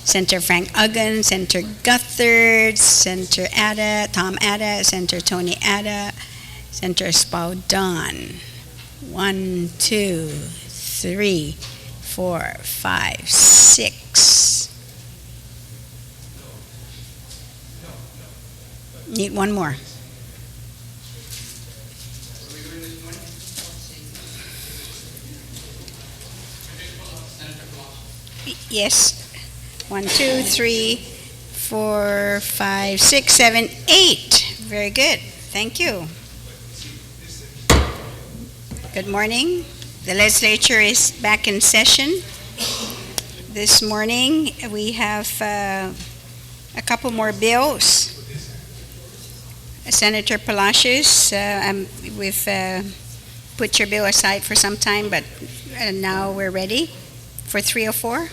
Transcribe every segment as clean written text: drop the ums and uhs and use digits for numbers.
Senator Frank Uggan, Senator Guthard, Senator Ada, Tom Ada, Senator Tony Ada, Senator Spauldon. 1, 2, 3, 4, 5, 6. Need one more. Yes. 1, 2, 3, 4, 5, 6, 7, 8. Very good. Thank you. Good morning. The legislature is back in session. This morning we have a couple more bills. Senator Palacios, we've put your bill aside for some time, but now we're ready for 304.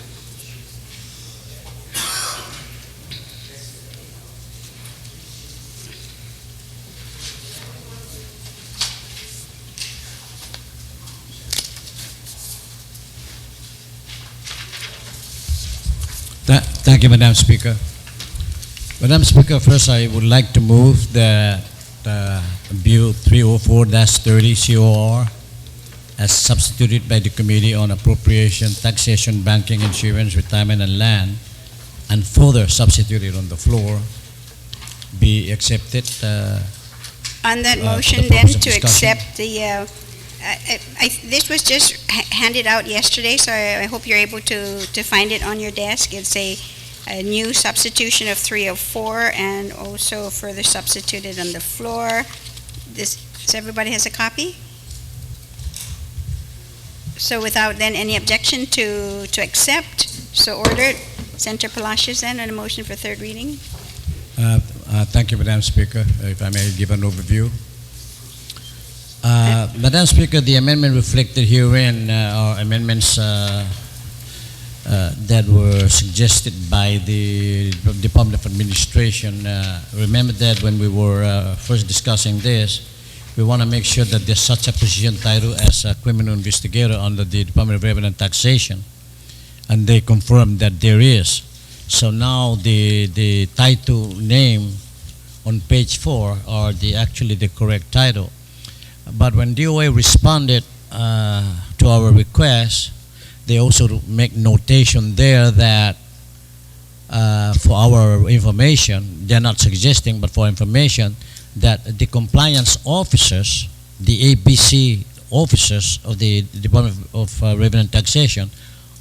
Thank you, Madam Speaker. Madam Speaker, first I would like to move that Bill 304-30 COR as substituted by the Committee on Appropriation, Taxation, Banking, Insurance, Retirement and Land, and further substituted on the floor, be accepted. On that motion then to accept the, this was just handed out yesterday, so I hope you're able to find it on your desk. It's a new substitution of 304 and also further substituted on the floor. Does everybody has a copy? So without then any objection to accept, so ordered. Senator Palacios then on a motion for third reading. Thank you, Madam Speaker. If I may give an overview. Madam Speaker, the amendment reflected herein are amendments that were suggested by the Department of Administration. Remember that when we were first discussing this, we want to make sure that there's such a position title as a criminal investigator under the Department of Revenue and Taxation, and they confirmed that there is. So now the title name on page 4 are actually the correct title. But when DOA responded to our request, they also make notation there that for our information, they're not suggesting, but for information, that the compliance officers, the ABC officers of the Department of Revenue and Taxation,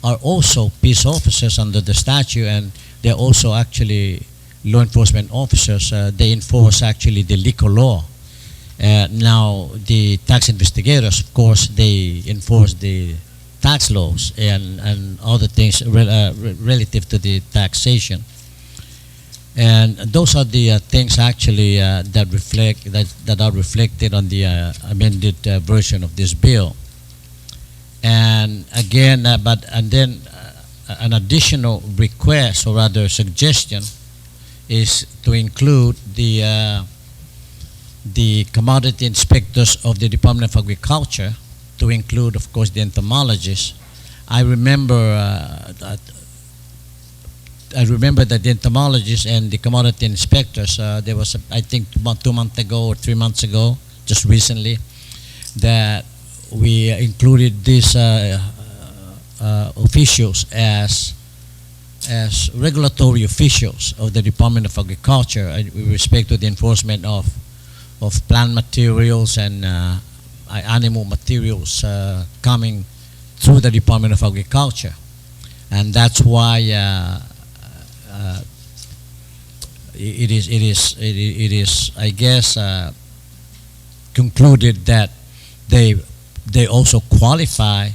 are also peace officers under the statute, and they're also actually law enforcement officers. They enforce actually the liquor law. Now, the tax investigators, of course, they enforce the tax laws and other things relative to the taxation. And those are the things actually that are reflected on the amended version of this bill. And again, an additional request, or rather suggestion, is to include the commodity inspectors of the Department of Agriculture, to include, of course, the entomologists. I remember that the entomologists and the commodity inspectors, there was, I think, about 2 months ago or 3 months ago, just recently, that we included these officials as regulatory officials of the Department of Agriculture with respect to the enforcement of plant materials and animal materials coming through the Department of Agriculture. And that's why it is I guess concluded that they also qualify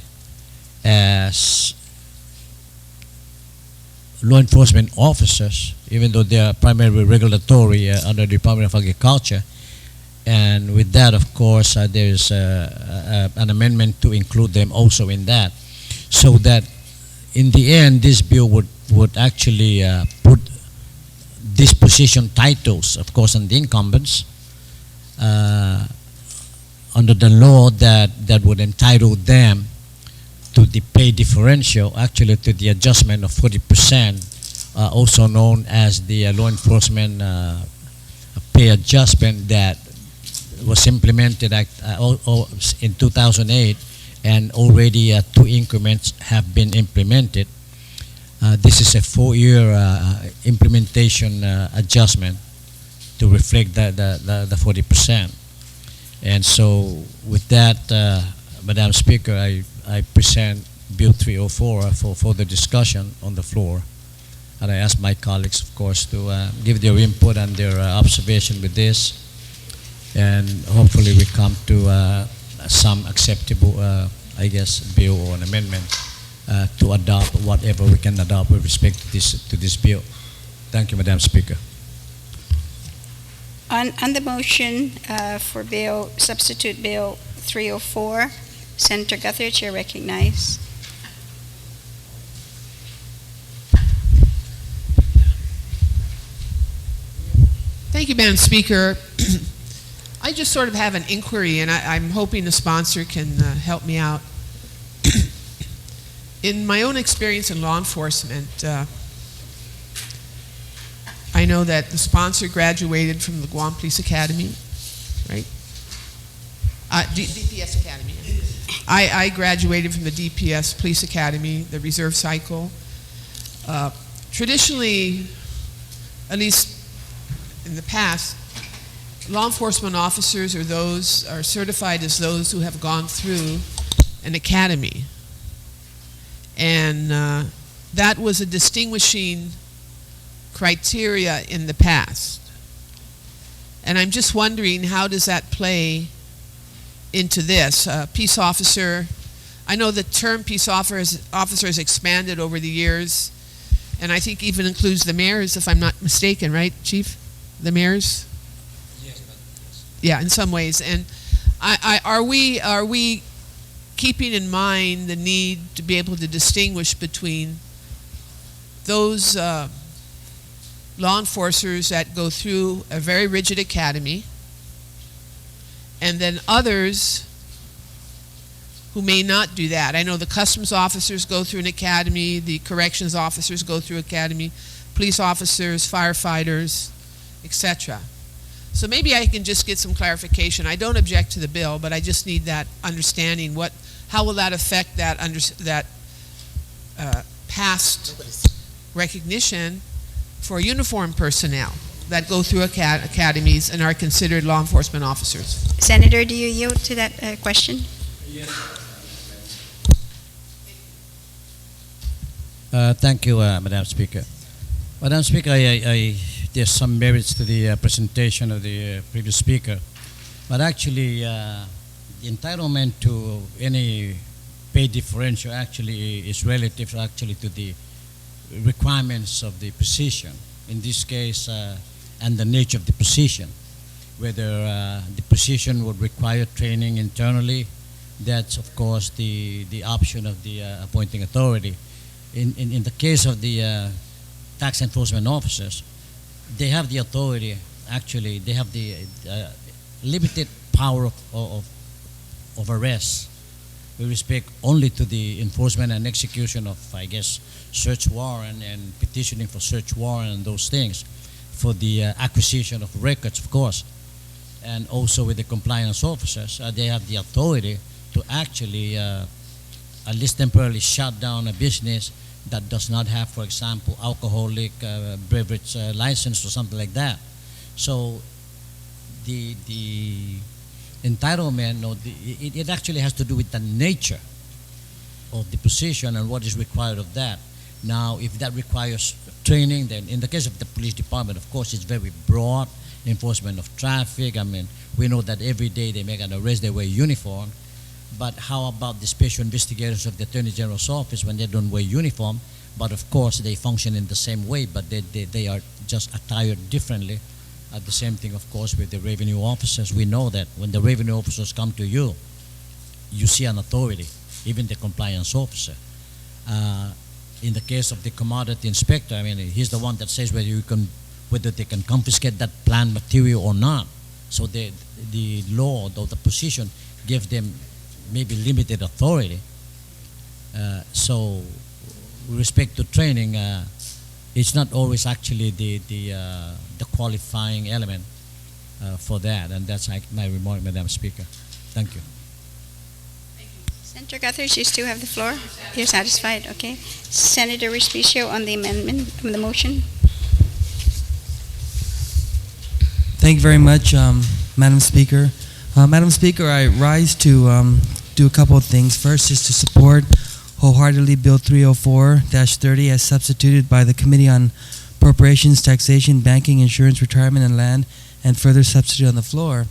as law enforcement officers, even though they are primarily regulatory under the Department of Agriculture. And with that, of course, there's an amendment to include them also in that, so that in the end, this bill would actually put these position titles, of course, on the incumbents under the law that would entitle them to the pay differential, actually to the adjustment of 40% also known as the law enforcement pay adjustment that was implemented in 2008, and already 2 increments have been implemented. This is a 4-year implementation adjustment to reflect the 40%. And so with that, Madam Speaker, I present Bill 304 for further discussion on the floor. And I ask my colleagues, of course, to give their input and their observation with this. And hopefully we come to some acceptable, bill or an amendment to adopt whatever we can adopt with respect to this bill. Thank you, Madam Speaker. On the motion for substitute Bill 304, Senator Guthridge, you're recognized. Thank you, Madam Speaker. I just sort of have an inquiry, and I'm hoping the sponsor can help me out. In my own experience in law enforcement, I know that the sponsor graduated from the Guam Police Academy, right? DPS Academy. I graduated from the DPS Police Academy, the reserve cycle. Traditionally, at least in the past, law enforcement officers are certified as those who have gone through an academy. And that was a distinguishing criteria in the past. And I'm just wondering, how does that play into this? Peace officer, I know the term peace officer has expanded over the years, and I think even includes the mayors, if I'm not mistaken, right, Chief? The mayors? Yes. Yeah, in some ways. And are we keeping in mind the need to be able to distinguish between those law enforcers that go through a very rigid academy and then others who may not do that? I know the customs officers go through an academy, the corrections officers go through academy, police officers, firefighters, etc. So maybe I can just get some clarification. I don't object to the bill, but I just need that understanding. How will that affect that past recognition for uniformed personnel that go through academies and are considered law enforcement officers? Senator, do you yield to that question? Yes. Thank you, Madam Speaker. Madam Speaker, there's some merits to the presentation of the previous speaker, but actually the entitlement to any pay differential actually is relative actually to the requirements of the position, in this case, and the nature of the position. Whether the position would require training internally, that's of course the option of the appointing authority. In the case of the tax enforcement officers, they have the authority, actually, they have the limited power of arrest with respect only to the enforcement and execution of, search warrant and petitioning for search warrant and those things, for the acquisition of records, of course. And also with the compliance officers, they have the authority to actually at least temporarily shut down a business that does not have, for example, alcoholic beverage license or something like that. So the entitlement, it actually has to do with the nature of the position and what is required of that. Now, if that requires training, then in the case of the police department, of course, it's very broad. Enforcement of traffic, we know that every day they make an arrest, they wear uniform. But how about the special investigators of the Attorney General's office when they don't wear uniform? But of course, they function in the same way, but they are just attired differently. The same thing, of course, with the revenue officers. We know that when the revenue officers come to you, you see an authority, even the compliance officer. In the case of the commodity inspector, he's the one that says whether they can confiscate that plant material or not. So the law or the position gives them maybe limited authority. So with respect to training, it's not always actually the qualifying element for that, and that's my remark, Madam Speaker. Thank you. Senator Guthers, you still have the floor. You're satisfied, okay? Senator Respicio on the amendment, on the motion. Thank you very much, Madam Speaker. Madam Speaker, I rise to do a couple of things. First is to support wholeheartedly Bill 304-30 as substituted by the Committee on Appropriations, Taxation, Banking, Insurance, Retirement, and Land, and further substitute on the floor.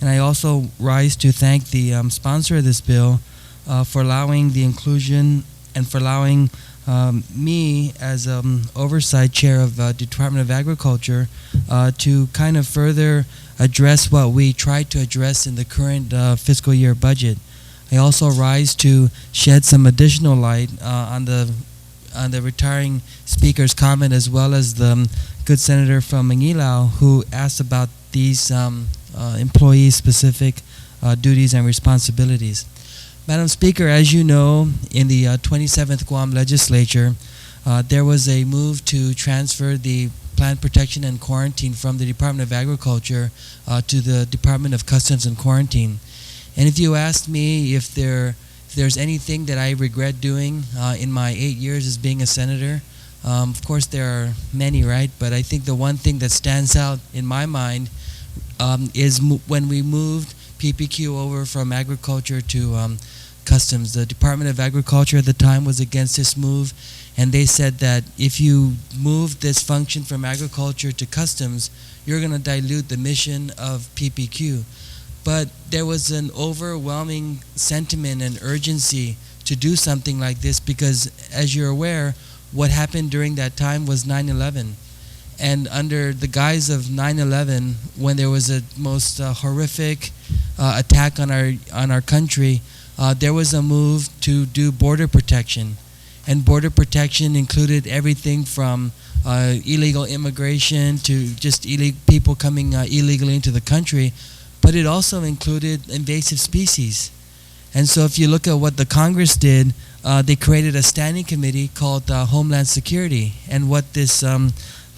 And I also rise to thank the sponsor of this bill for allowing the inclusion and for allowing me as oversight chair of the Department of Agriculture to kind of further address what we tried to address in the current fiscal year budget. I also rise to shed some additional light on the retiring speaker's comment, as well as the good senator from Manilao who asked about these employee-specific duties and responsibilities. Madam Speaker, as you know, in the 27th Guam Legislature, there was a move to transfer the Plant Protection and Quarantine from the Department of Agriculture to the Department of Customs and Quarantine. And if you asked me if there's anything that I regret doing in my 8 years as being a senator, of course there are many, right? But I think the one thing that stands out in my mind is when we moved PPQ over from agriculture to customs. The Department of Agriculture at the time was against this move, and they said that if you move this function from agriculture to customs, you're going to dilute the mission of PPQ. But there was an overwhelming sentiment and urgency to do something like this because, as you're aware, what happened during that time was 9/11. And under the guise of 9/11, when there was a most horrific attack on our country, there was a move to do border protection. And border protection included everything from illegal immigration to just people coming illegally into the country, but it also included invasive species. And so if you look at what the Congress did, they created a standing committee called Homeland Security, and what this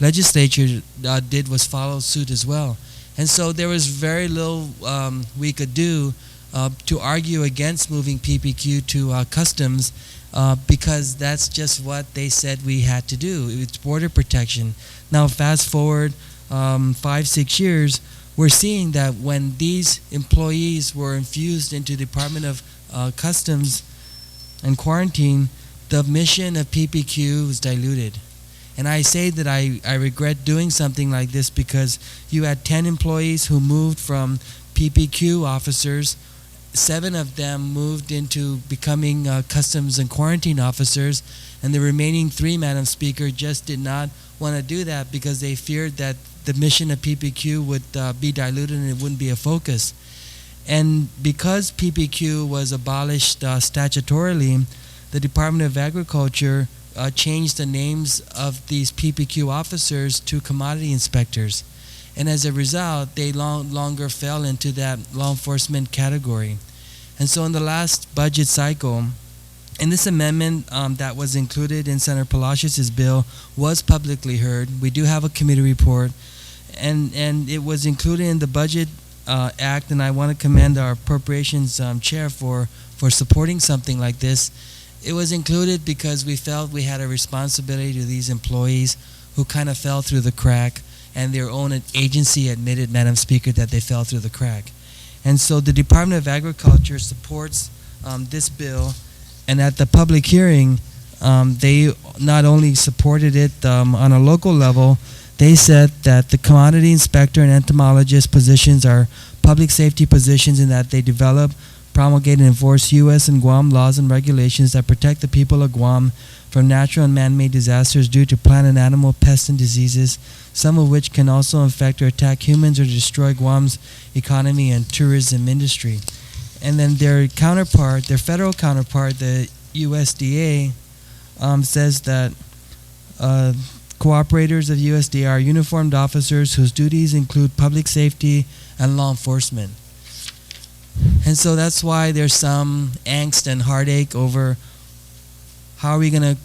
legislature did was follow suit as well. And so there was very little we could do to argue against moving PPQ to customs because that's just what they said we had to do. It's border protection. Now fast forward 5-6 years, we're seeing that when these employees were infused into the Department of Customs and Quarantine, the mission of PPQ was diluted. And I say that I regret doing something like this because you had 10 employees who moved from PPQ officers. 7 of them moved into becoming Customs and Quarantine officers, and the remaining 3, Madam Speaker, just did not want to do that because they feared that the mission of PPQ would be diluted and it wouldn't be a focus. And because PPQ was abolished statutorily, the Department of Agriculture changed the names of these PPQ officers to commodity inspectors. And as a result, they no longer fell into that law enforcement category. And so in the last budget cycle, and this amendment that was included in Senator Palacios' bill was publicly heard. We do have a committee report, and it was included in the Budget Act, and I want to commend our Appropriations Chair for supporting something like this. It was included because we felt we had a responsibility to these employees who kind of fell through the crack, and their own agency admitted, Madam Speaker, that they fell through the crack. And so the Department of Agriculture supports this bill, and at the public hearing, they not only supported it on a local level, they said that the commodity inspector and entomologist positions are public safety positions in that they develop, promulgate, and enforce U.S. and Guam laws and regulations that protect the people of Guam from natural and man-made disasters due to plant and animal pests and diseases, some of which can also infect or attack humans or destroy Guam's economy and tourism industry. And then their counterpart, their federal counterpart, the USDA, says that cooperators of USDA are uniformed officers whose duties include public safety and law enforcement. And so that's why there's some angst and heartache over how are we going to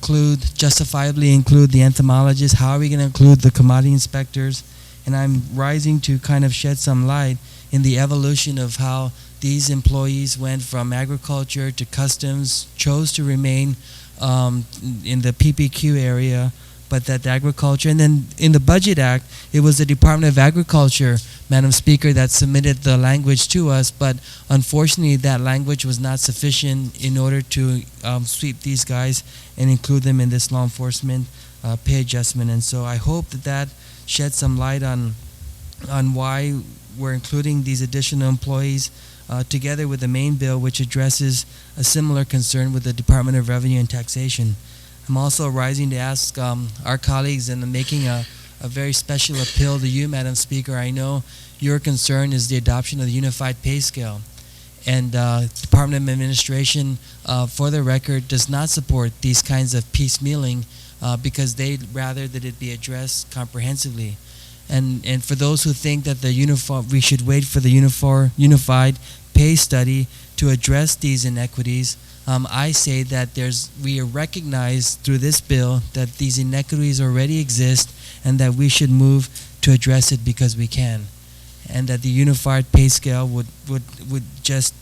justifiably include the entomologists? How are we going to include the commodity inspectors? And I'm rising to kind of shed some light in the evolution of how these employees went from agriculture to customs, chose to remain in the PPQ area, but that the agriculture, and then in the Budget Act, it was the Department of Agriculture, Madam Speaker, that submitted the language to us, but unfortunately that language was not sufficient in order to sweep these guys and include them in this law enforcement pay adjustment. And so I hope that sheds some light on why we're including these additional employees together with the main bill, which addresses a similar concern with the Department of Revenue and Taxation. I'm also rising to ask our colleagues and making a very special appeal to you, Madam Speaker. I know your concern is the adoption of the Unified Pay Scale. And Department of Administration, for the record, does not support these kinds of piecemealing because they'd rather that it be addressed comprehensively. And for those who think that we should wait for the Unified Pay Study to address these inequities, I say that we recognize through this bill that these inequities already exist and that we should move to address it because we can. And that the Unified Pay Scale would just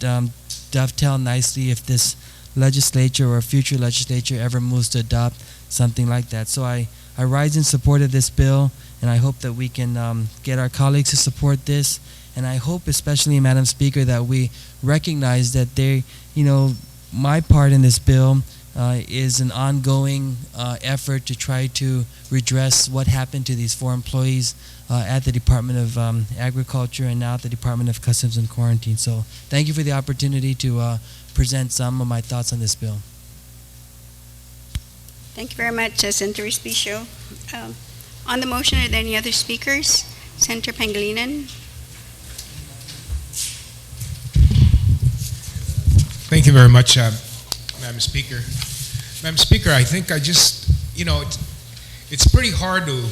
dovetail nicely if this legislature or future legislature ever moves to adopt something like that. So I rise in support of this bill, and I hope that we can get our colleagues to support this. And I hope, especially, Madam Speaker, that we recognize that my part in this bill is an ongoing effort to try to redress what happened to these 4 employees at the Department of Agriculture and now at the Department of Customs and Quarantine. So thank you for the opportunity to present some of my thoughts on this bill. Thank you very much, Senator Espicio. On the motion, are there any other speakers? Senator Pangilinan? Thank you very much, Madam Speaker. Madam Speaker, I think it's pretty hard to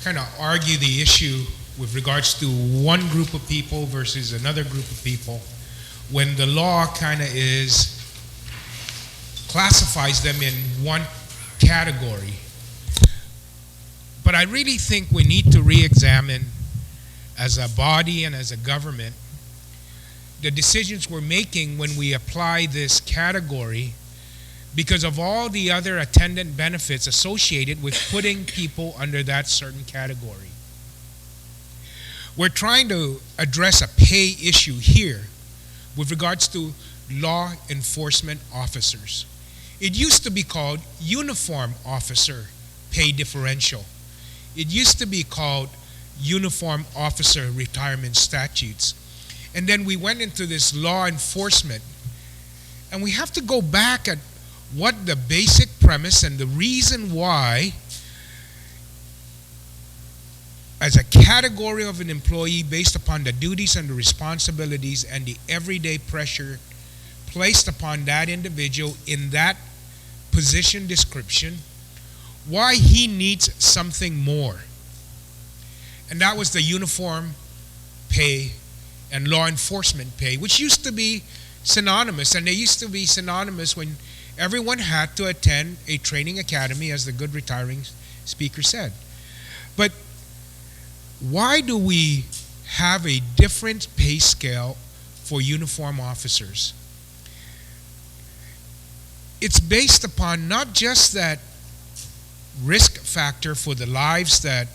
kind of argue the issue with regards to one group of people versus another group of people when the law kind of classifies them in one category. But I really think we need to re-examine as a body and as a government the decisions we're making when we apply this category because of all the other attendant benefits associated with putting people under that certain category. We're trying to address a pay issue here with regards to law enforcement officers. It used to be called uniform officer pay differential. It used to be called uniform officer retirement statutes. And then we went into this law enforcement. And we have to go back at what the basic premise and the reason why, as a category of an employee based upon the duties and the responsibilities and the everyday pressure placed upon that individual in that position description, why he needs something more. And that was the uniform pay and law enforcement pay, which used to be synonymous. And they used to be synonymous when everyone had to attend a training academy, as the good retiring speaker said. But why do we have a different pay scale for uniform officers? It's based upon not just that risk factor for the lives that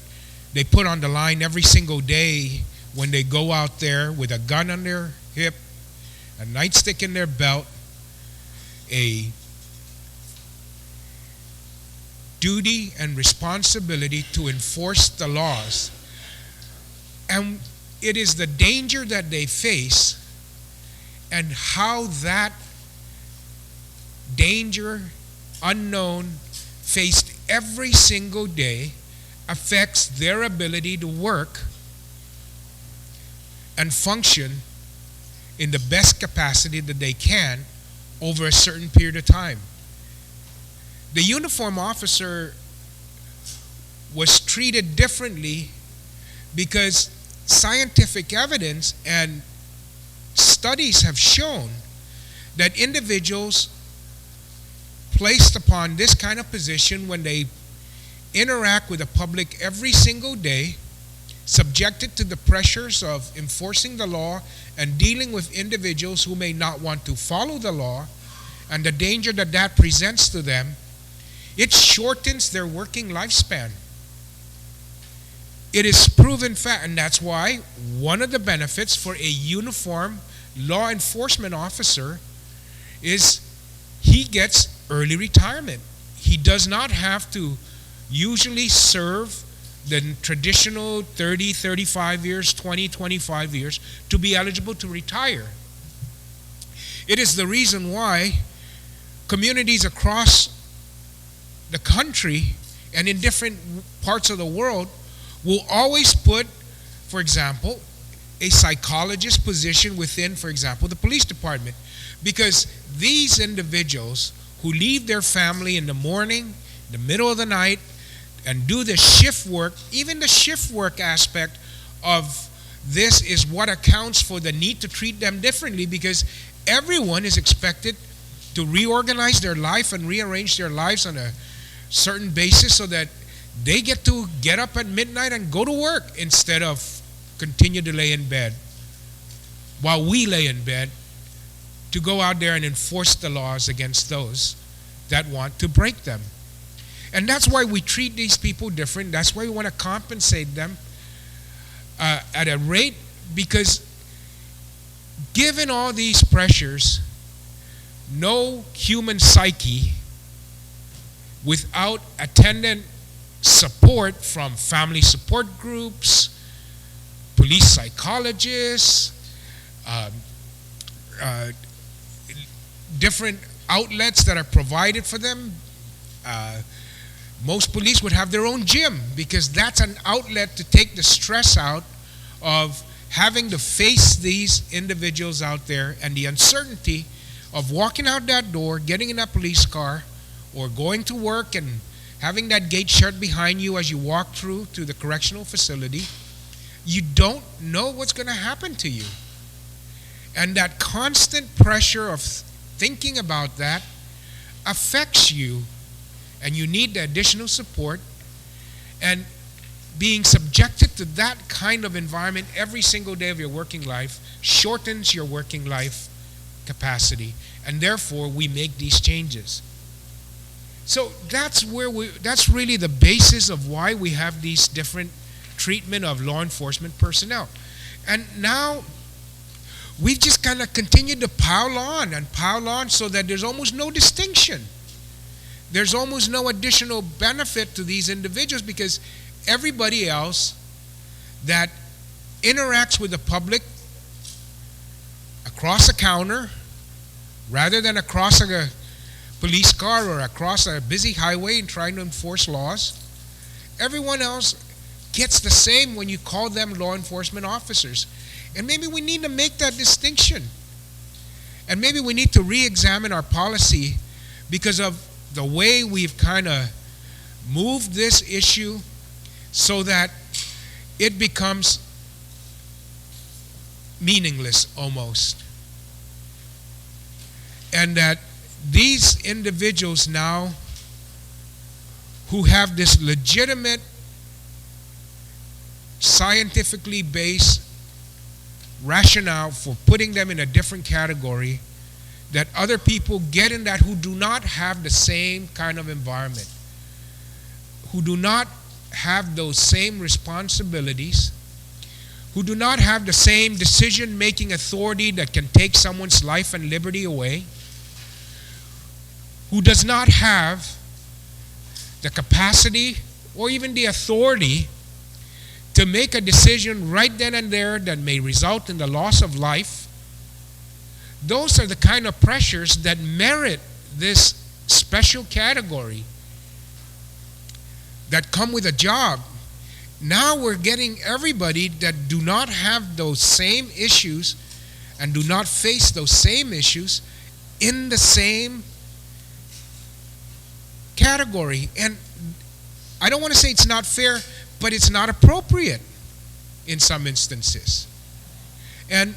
they put on the line every single day when they go out there with a gun on their hip, a nightstick in their belt, a duty and responsibility to enforce the laws. And it is the danger that they face and how that danger, unknown, faced every single day affects their ability to work and function in the best capacity that they can over a certain period of time. The uniform officer was treated differently because scientific evidence and studies have shown that individuals placed upon this kind of position when they interact with the public every single day, subjected to the pressures of enforcing the law and dealing with individuals who may not want to follow the law, and the danger that that presents to them, it shortens their working lifespan. It is proven fact, and that's why one of the benefits for a uniform law enforcement officer is he gets early retirement. He does not have to usually serve the traditional 30, 35 years, 20, 25 years to be eligible to retire. It is the reason why communities across the country and in different parts of the world will always put, for example, a psychologist position within, for example, the police department. Because these individuals who leave their family in the morning, the middle of the night, and do the shift work, even the shift work aspect of this is what accounts for the need to treat them differently, because everyone is expected to reorganize their life and rearrange their lives on a certain basis so that they get to get up at midnight and go to work instead of continue to lay in bed while we lay in bed to go out there and enforce the laws against those that want to break them. And that's why we treat these people different. That's why we want to compensate them at a rate, because given all these pressures, no human psyche without attendant support from family support groups, police psychologists, different outlets that are provided for them. Most police would have their own gym, because that's an outlet to take the stress out of having to face these individuals out there and the uncertainty of walking out that door, getting in a police car, or going to work and having that gate shut behind you as you walk through to the correctional facility. You don't know what's going to happen to you. And that constant pressure of thinking about that affects you, and you need the additional support. And being subjected to that kind of environment every single day of your working life shortens your working life capacity, and therefore we make these changes. So that's really the basis of why we have these different treatment of law enforcement personnel. And now we've just kind of continued to pile on so that there's almost no distinction. There's almost no additional benefit to these individuals, because everybody else that interacts with the public across a counter rather than across a police car or across a busy highway and trying to enforce laws, everyone else gets the same when you call them law enforcement officers. And maybe we need to make that distinction. And maybe we need to re-examine our policy because of the way we've kind of moved this issue so that it becomes meaningless almost. And that these individuals now who have this legitimate, scientifically based rationale for putting them in a different category, that other people get in that who do not have the same kind of environment, who do not have those same responsibilities, who do not have the same decision-making authority that can take someone's life and liberty away, who does not have the capacity or even the authority to make a decision right then and there that may result in the loss of life. Those are the kind of pressures that merit this special category that come with a job. Now we're getting everybody that do not have those same issues and do not face those same issues in the same category. And I don't want to say it's not fair, but it's not appropriate in some instances. And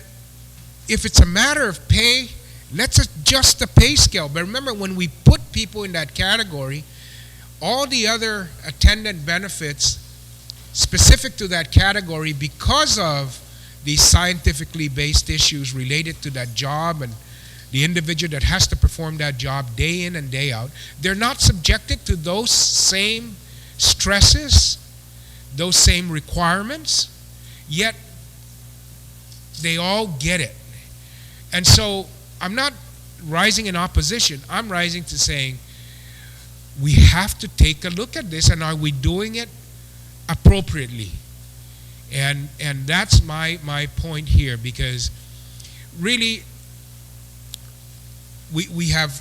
if it's a matter of pay Let's adjust the pay scale. But remember, when we put people in that category, all the other attendant benefits specific to that category, because of these scientifically based issues related to that job and the individual that has to perform that job day in and day out, they're not subjected to those same stresses, those same requirements, yet they all get it. And so I'm not rising in opposition. I'm rising to saying we have to take a look at this, and are we doing it appropriately? And that's my point here, because really we have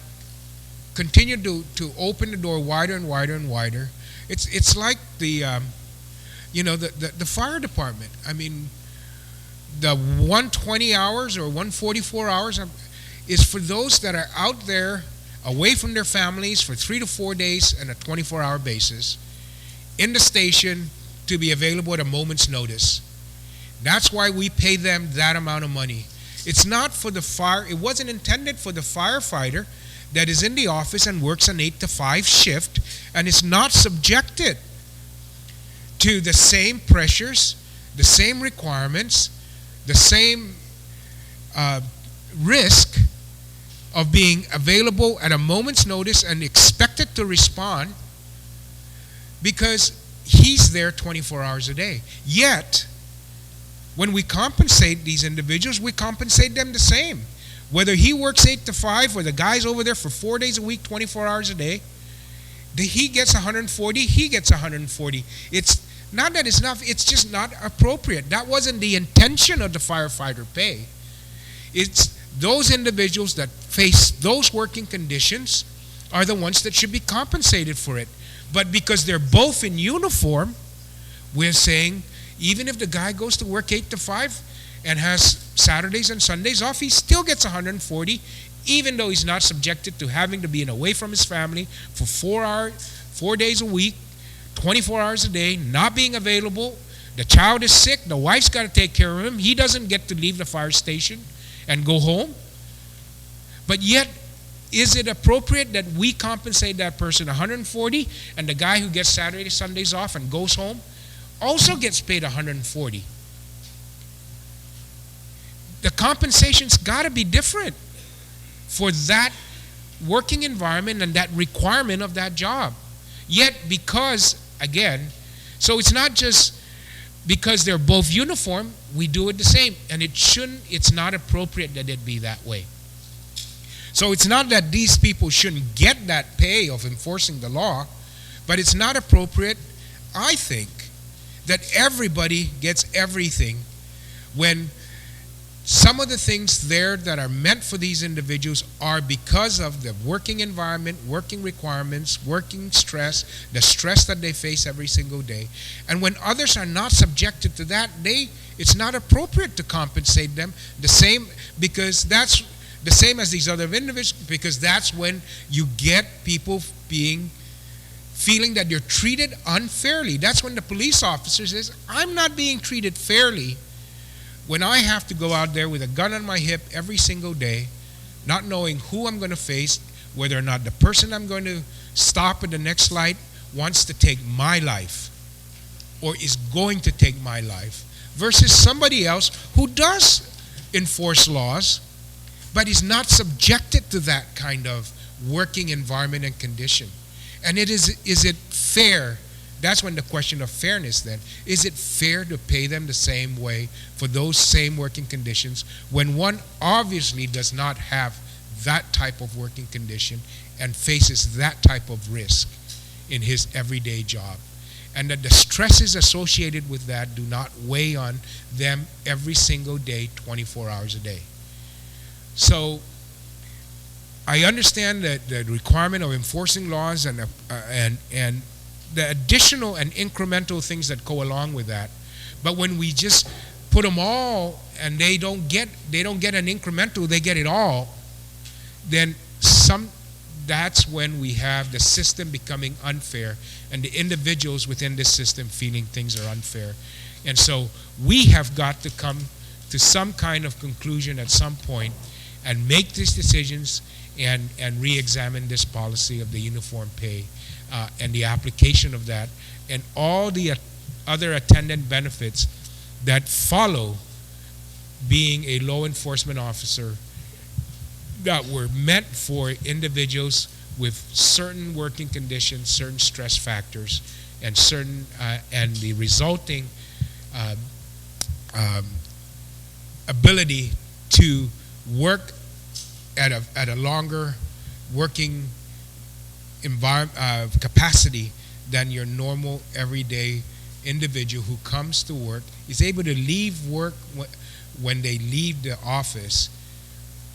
continued to open the door wider and wider and wider. It's like the fire department. I mean, the 120 hours or 144 hours is for those that are out there away from their families for 3 to 4 days on a 24-hour basis in the station to be available at a moment's notice. That's why we pay them that amount of money. It's not for the fire. It wasn't intended for the firefighter that is in the office and works an 8 to 5 shift and is not subjected to the same pressures, the same requirements, the same risk of being available at a moment's notice and expected to respond, because he's there 24 hours a day. Yet, when we compensate these individuals, we compensate them the same. Whether he works 8 to 5 or the guy's over there for 4 days a week, 24 hours a day, he gets 140, he gets 140. It's not that it's not, it's just not appropriate. That wasn't the intention of the firefighter pay. It's those individuals that face those working conditions are the ones that should be compensated for it. But because they're both in uniform, we're saying even if the guy goes to work 8 to 5 and has Saturdays and Sundays off, he still gets 140, even though he's not subjected to having to be away from his family for 4 days a week, 24 hours a day, not being available. The child is sick, the wife's got to take care of him. He doesn't get to leave the fire station and go home. But yet, is it appropriate that we compensate that person 140 and the guy who gets Saturday, Sundays off and goes home also gets paid 140? The compensation's got to be different for that working environment and that requirement of that job. Yet, because, again, so it's not just because they're both uniform, we do it the same. And it's not appropriate that it be that way. So it's not that these people shouldn't get that pay of enforcing the law, but it's not appropriate, I think, that everybody gets everything when some of the things there that are meant for these individuals are because of the working environment, working requirements, working stress, the stress that they face every single day. And when others are not subjected to that, it's not appropriate to compensate them the same, because that's the same as these other individuals, because that's when you get people feeling that you're treated unfairly. That's when the police officer says, I'm not being treated fairly when I have to go out there with a gun on my hip every single day, not knowing who I'm going to face, whether or not the person I'm going to stop at the next light wants to take my life or is going to take my life, versus somebody else who does enforce laws but is not subjected to that kind of working environment and condition. And is it fair? That's when the question of fairness then. Is it fair to pay them the same way for those same working conditions when one obviously does not have that type of working condition and faces that type of risk in his everyday job? And that the stresses associated with that do not weigh on them every single day, 24 hours a day. So I understand that the requirement of enforcing laws and the additional and incremental things that go along with that. But when we just put them all and they don't get an incremental, they get it all, then that's when we have the system becoming unfair and the individuals within this system feeling things are unfair. And so we have got to come to some kind of conclusion at some point and make these decisions and re-examine this policy of the uniform pay and the application of that and all the other attendant benefits that follow being a law enforcement officer that were meant for individuals with certain working conditions, certain stress factors, and certain and the resulting ability to work at a longer working capacity than your normal everyday individual who comes to work, is able to leave work when they leave the office,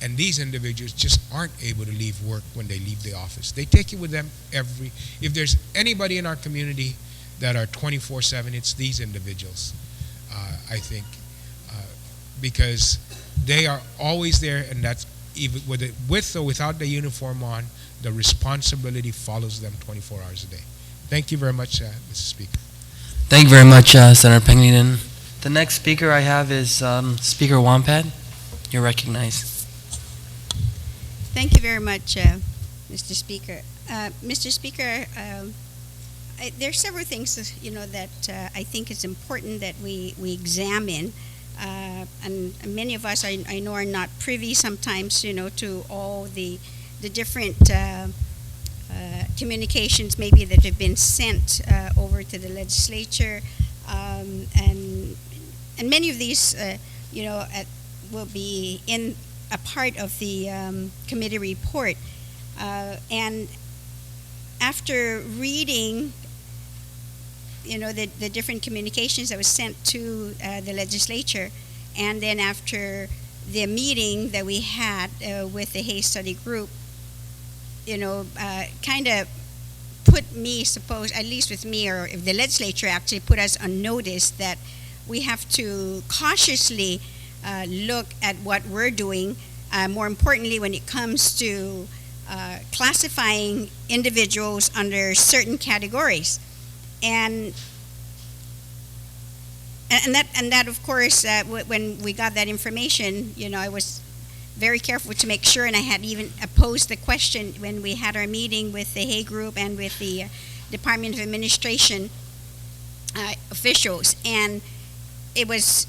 and these individuals just aren't able to leave work when they leave the office. They take it with them if there's anybody in our community that are 24/7, it's these individuals, I think, because they are always there, and that's even with or without the uniform on, the responsibility follows them 24 hours a day. Thank you very much, Mr. Speaker. Thank you very much, Senator Pangilinan. The next speaker I have is Speaker Wampad. You're recognized. Thank you very much, Mr. Speaker. Mr. Speaker, there are several things that I think it's important that we examine, and many of us I know are not privy sometimes to all the different communications maybe that have been sent over to the legislature, and many of these will be in a part of the committee report, and after reading the different communications that was sent to the legislature, and then after the meeting that we had with the Hay Study Group, kind of put me, at least with me, or if the legislature actually put us on notice that we have to cautiously look at what we're doing, more importantly when it comes to classifying individuals under certain categories. And that of course, when we got that information, I was very careful to make sure, and I had even posed the question when we had our meeting with the Hay Group and with the Department of Administration officials, and it was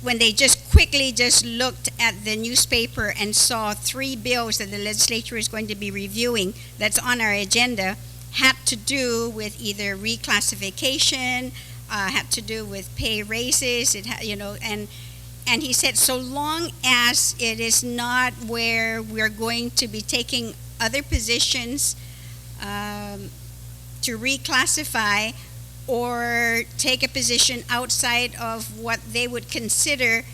when they just quickly looked at the newspaper and saw 3 bills that the legislature is going to be reviewing that's on our agenda, had to do with either reclassification, had to do with pay raises, and he said, so long as it is not where we're going to be taking other positions to reclassify or take a position outside of what they would consider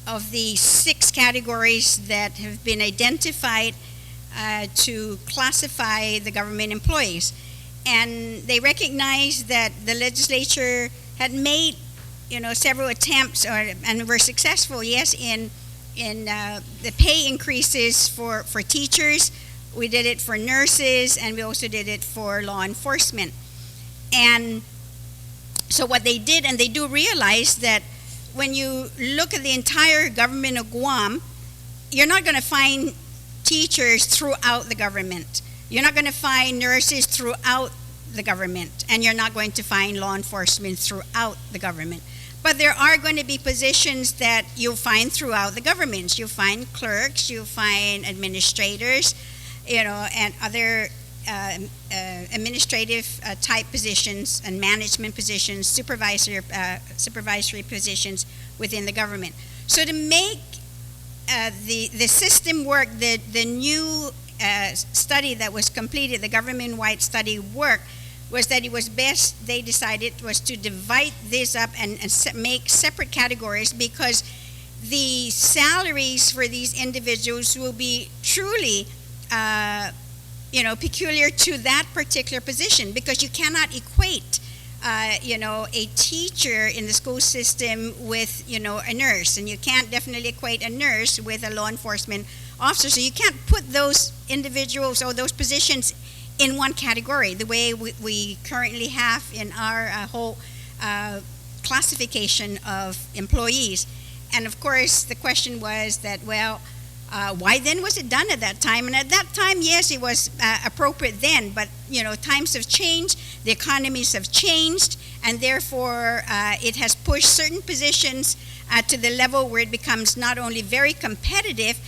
of the 6 categories that have been identified to classify the government employees. And they recognized that the legislature had made several attempts, and were successful, yes, in the pay increases for teachers. We did it for nurses, and we also did it for law enforcement. And so what they did, and they do realize that when you look at the entire government of Guam, you're not going to find teachers throughout the government. You're not going to find nurses throughout the government, and you're not going to find law enforcement throughout the government. But there are going to be positions that you'll find throughout the governments. You'll find clerks, you'll find administrators, and other administrative type positions and management positions, supervisory positions within the government. So to make the system work, the new study that was completed, the government-wide study work, was that it was best, they decided, was to divide this up and make separate categories, because the salaries for these individuals will be truly peculiar to that particular position, because you cannot equate a teacher in the school system with a nurse, and you can't definitely equate a nurse with a law enforcement officer. So you can't put those individuals or those positions in one category the way we currently have in our whole classification of employees. And of course the question was that, well, Why then was it done at that time? And at that time, yes, it was appropriate then, but times have changed, the economies have changed, and therefore it has pushed certain positions to the level where it becomes not only very competitive,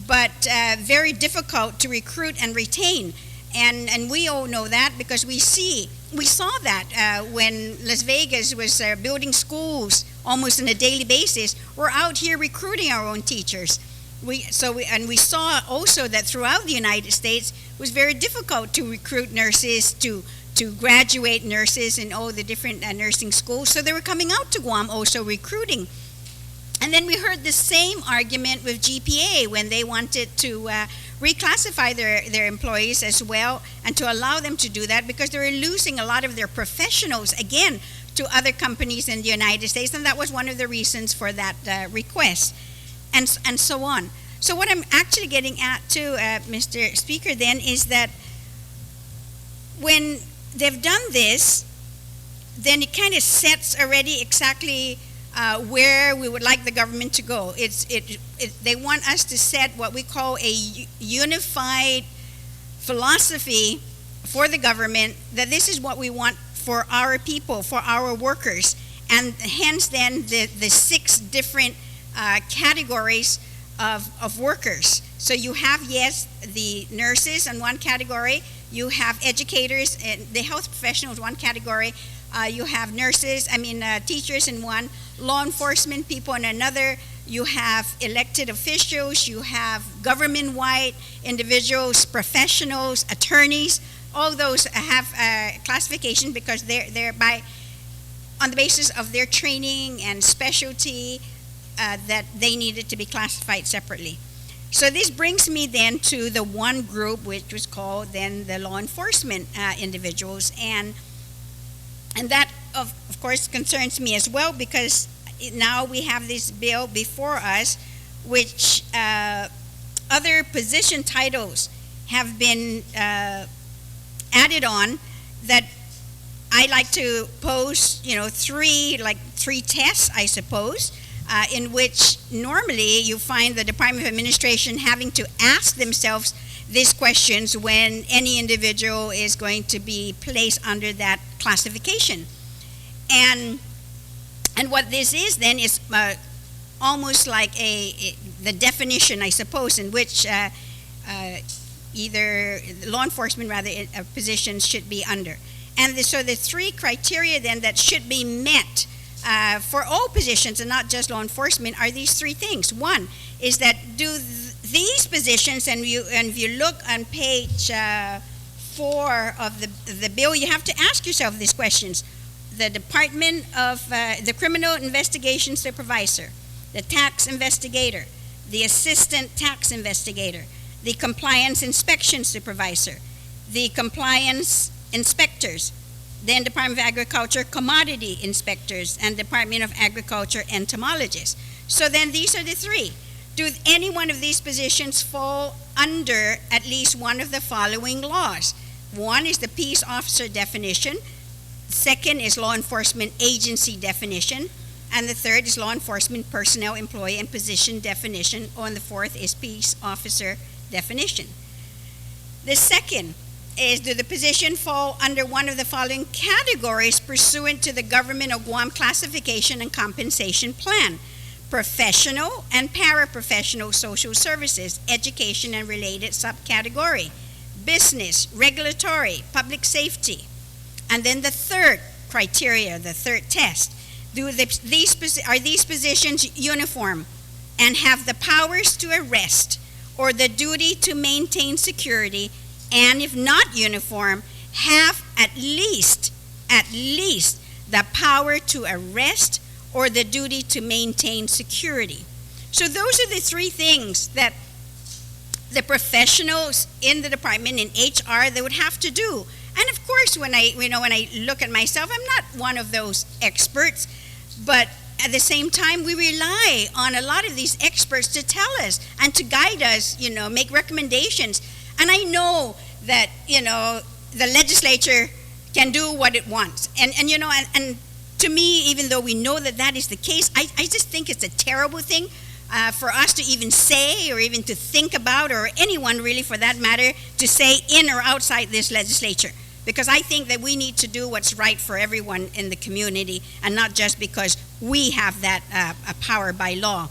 but very difficult to recruit and retain. And we all know that because we saw that when Las Vegas was building schools almost on a daily basis. We're out here recruiting our own teachers. We saw also that throughout the United States it was very difficult to recruit nurses, to graduate nurses in all the different nursing schools. So they were coming out to Guam also recruiting. And then we heard the same argument with GPA when they wanted to reclassify their employees as well and to allow them to do that because they were losing a lot of their professionals, again, to other companies in the United States. And that was one of the reasons for that request. And so on. So what I'm actually getting at too, Mr. Speaker, then is that when they've done this, then it kind of sets already exactly where we would like the government to go. They want us to set what we call a unified philosophy for the government, that this is what we want for our people, for our workers. And hence then the 6 different categories of workers. So you have, yes, the nurses in one category, you have educators and the health professionals one category, you have teachers in one, law enforcement people in another, you have elected officials, you have government-wide individuals, professionals, attorneys. All those have classification because they're on the basis of their training and specialty that they needed to be classified separately. So this brings me then to the one group which was called then the law enforcement individuals, and that of course concerns me as well because now we have this bill before us which other position titles have been added on that I like to pose 3 tests, I suppose, in which normally you find the Department of Administration having to ask themselves these questions when any individual is going to be placed under that classification. And what this is then is almost like the definition, I suppose, in which either law enforcement positions should be under. And so the 3 criteria then that should be met for all positions and not just law enforcement are these 3 things. One is that these positions, and if you look on page 4 of the bill, you have to ask yourself these questions. The Department of the Criminal Investigation Supervisor, the Tax Investigator, the Assistant Tax Investigator, the Compliance Inspection Supervisor, the Compliance Inspectors, then Department of Agriculture Commodity Inspectors, and Department of Agriculture Entomologists. So then these are the 3. Do any one of these positions fall under at least one of the following laws? One is the peace officer definition. Second is law enforcement agency definition. And the third is law enforcement personnel, employee, and position definition. And the fourth is peace officer definition. The second is, do the position fall under one of the following categories pursuant to the Government of Guam Classification and Compensation Plan? Professional and paraprofessional social services, education and related subcategory, business, regulatory, public safety. And then the third criteria, the third test, are these positions uniform and have the powers to arrest or the duty to maintain security, and if not uniform, have at least the power to arrest or the duty to maintain security. So those are the 3 things that the professionals in the department, in HR, they would have to do. And of course, when I look at myself, I'm not one of those experts, but at the same time, we rely on a lot of these experts to tell us and to guide us, make recommendations. And I know that, the legislature can do what it wants. And to me, even though we know that is the case, I just think it's a terrible thing for us to even say or even to think about, or anyone really for that matter, to say in or outside this legislature. Because I think that we need to do what's right for everyone in the community, and not just because we have that power by law.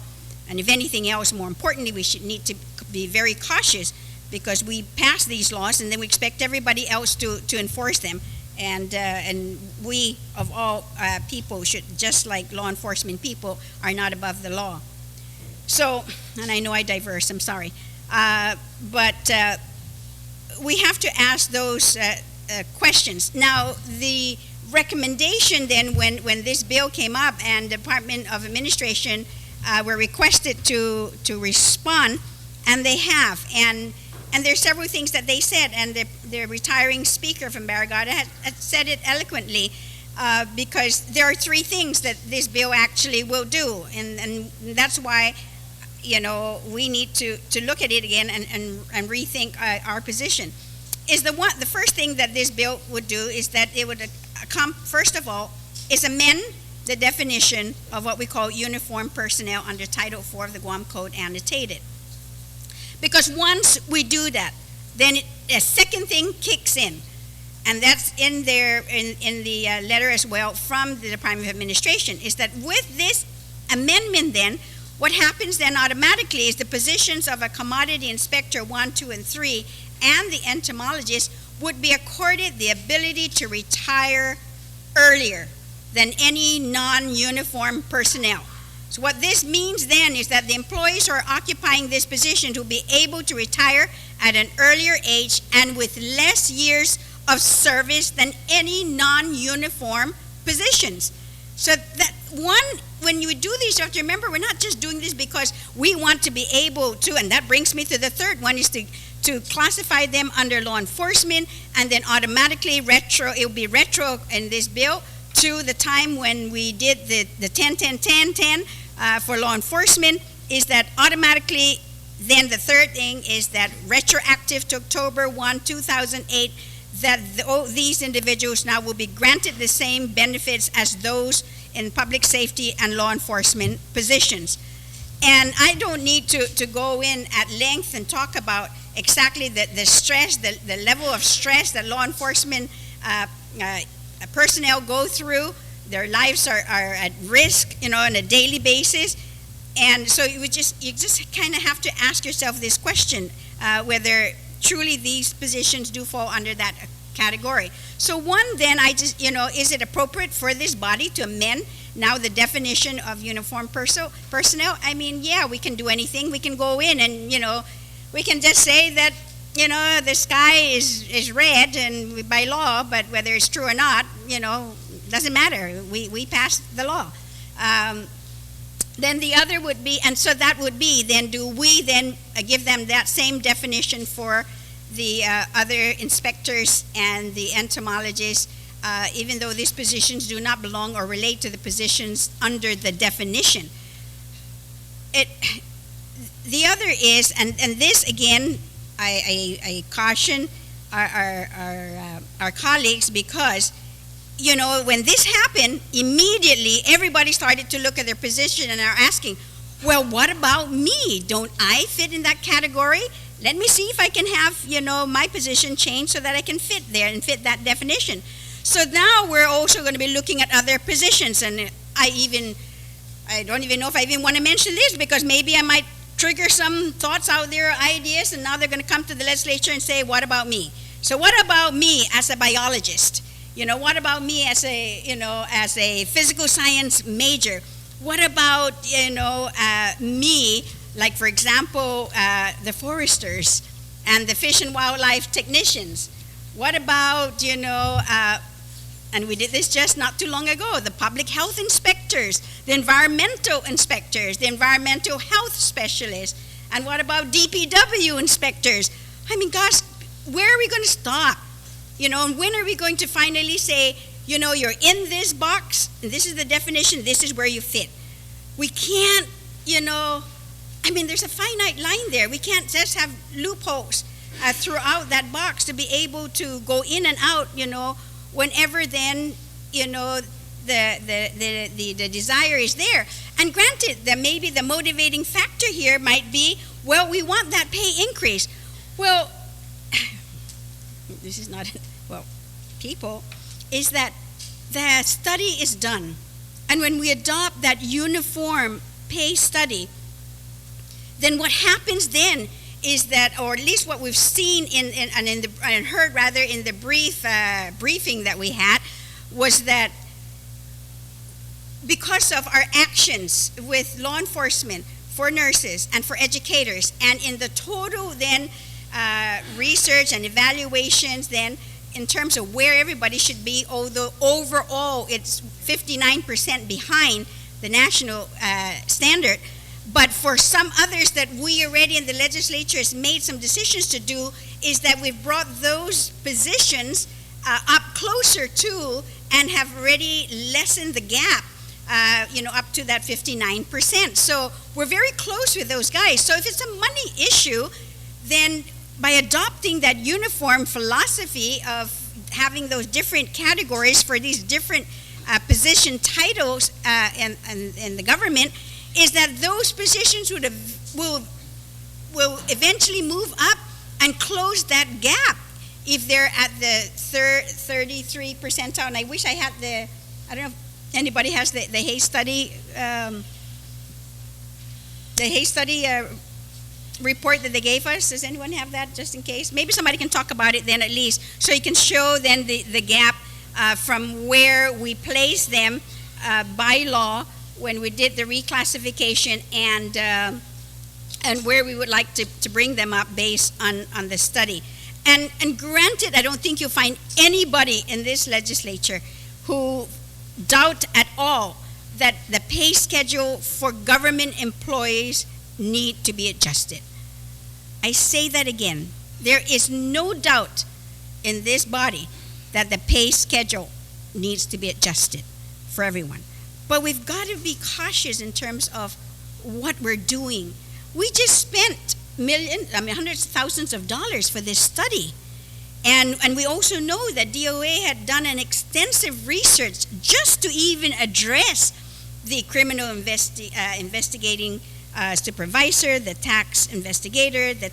And if anything else, more importantly, we should need to be very cautious, because we pass these laws and then we expect everybody else to enforce them. And we, of all people, should, just like law enforcement people, are not above the law. So, and I know I diverse, I'm sorry. But we have to ask those questions. Now, the recommendation then, when this bill came up and the Department of Administration were requested to respond, and they have. And there's several things that they said, and the retiring speaker from Barrigada had said it eloquently, because there are three things that this bill actually will do, and that's why, you know, we need to look at it again and rethink our position. The first thing that this bill would do is that it would first of all is amend the definition of what we call uniformed personnel under Title IV of the Guam Code annotated. Because once we do that, then a second thing kicks in, and that's in there in the letter as well from the Department of Administration, is that with this amendment then, what happens then automatically is the positions of a commodity inspector 1, 2, and 3 and the entomologist would be accorded the ability to retire earlier than any non-uniform personnel. So what this means then is that the employees who are occupying this position will be able to retire at an earlier age and with less years of service than any non-uniform positions. So that when you do these, you have to remember, we're not just doing this because we want to be able to, and that brings me to the third one, is to classify them under law enforcement, and then automatically it will be retro in this bill to the time when we did the 10-10-10-10 for law enforcement, is that automatically then the third thing is that retroactive to October 1, 2008, that these individuals now will be granted the same benefits as those in public safety and law enforcement positions. And I don't need to go in at length and talk about exactly the stress, the level of stress that law enforcement personnel go through. Their lives are at risk, you know, on a daily basis. And so you just kind of have to ask yourself this question, whether truly these positions do fall under that category. So one, then, is it appropriate for this body to amend now the definition of uniformed personnel? I mean, yeah, we can do anything. We can go in and, we can just say that, the sky is red and by law, but whether it's true or not, doesn't matter. We passed the law. Then the other would be, and so that would be, then do we then give them that same definition for the other inspectors and the entomologists, even though these positions do not belong or relate to the positions under the definition? The other is, and this again, I caution our colleagues, because when this happened, immediately everybody started to look at their position and are asking, well, what about me? Don't I fit in that category? Let me see if I can have, my position changed so that I can fit there and fit that definition. So now we're also going to be looking at other positions, and I don't even know if I even want to mention this, because maybe I might trigger some thoughts out there, ideas, and now they're going to come to the legislature and say, what about me? So what about me as a biologist? What about me as a physical science major? What about, me, like, for example, the foresters and the fish and wildlife technicians? What about, and we did this just not too long ago, the public health inspectors, the environmental inspectors, the environmental health specialists, and what about DPW inspectors? I mean, gosh, where are we going to stop? And when are we going to finally say, you're in this box, and this is the definition, this is where you fit? We can't, there's a finite line there. We can't just have loopholes throughout that box to be able to go in and out, whenever then, the desire is there. And granted, that maybe the motivating factor here might be, well, we want that pay increase. Well, this is not, well, people, is that the study is done. And when we adopt that uniform pay study, then what happens then is that, or at least what we've seen and heard rather in the briefing that we had, was that because of our actions with law enforcement, for nurses, and for educators, and in the total then research and evaluations then in terms of where everybody should be, although overall it's 59% behind the national standard. But for some others that we already in the legislature has made some decisions to do, is that we've brought those positions up closer to and have already lessened the gap, up to that 59%. So we're very close with those guys. So if it's a money issue, then by adopting that uniform philosophy of having those different categories for these different position titles in the government, is that those positions will eventually move up and close that gap if they're at the 33 percentile. And I wish I had I don't know if anybody has the Hayes study, report that they gave us. Does anyone have that, just in case? Maybe somebody can talk about it then at least, so you can show then the gap from where we place them by law when we did the reclassification, and where we would like to bring them up based on the study. And granted, I don't think you'll find anybody in this legislature who doubt at all that the pay schedule for government employees need to be adjusted. I say that again. There is no doubt in this body that the pay schedule needs to be adjusted for everyone. But we've got to be cautious in terms of what we're doing. We just spent hundreds of thousands of dollars for this study. And we also know that DOA had done an extensive research just to even address the criminal investigating supervisor, the tax investigator, the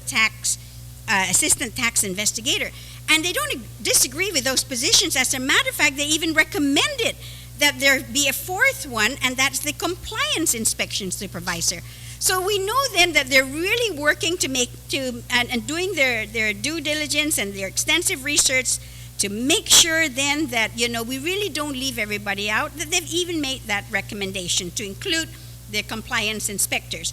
assistant tax investigator. And they don't disagree with those positions. As a matter of fact, they even recommended that there be a fourth one, and that's the compliance inspection supervisor. So we know then that they're really working and doing their due diligence and their extensive research to make sure then that, we really don't leave everybody out, that they've even made that recommendation to include the compliance inspectors.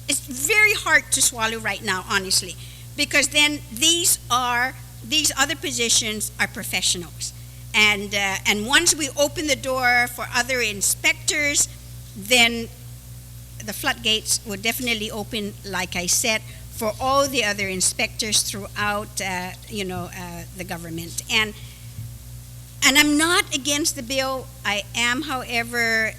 It's very hard to swallow right now, honestly, because then these other positions are professionals. And once we open the door for other inspectors, then the floodgates will definitely open, like I said, for all the other inspectors throughout, the government. And I'm not against the bill. I am, however,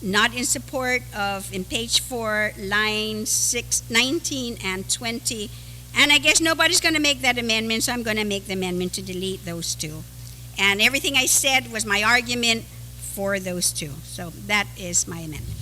not in support of, in page 4, lines 19 and 20. And I guess nobody's going to make that amendment, so I'm going to make the amendment to delete those two. And everything I said was my argument for those two. So that is my amendment.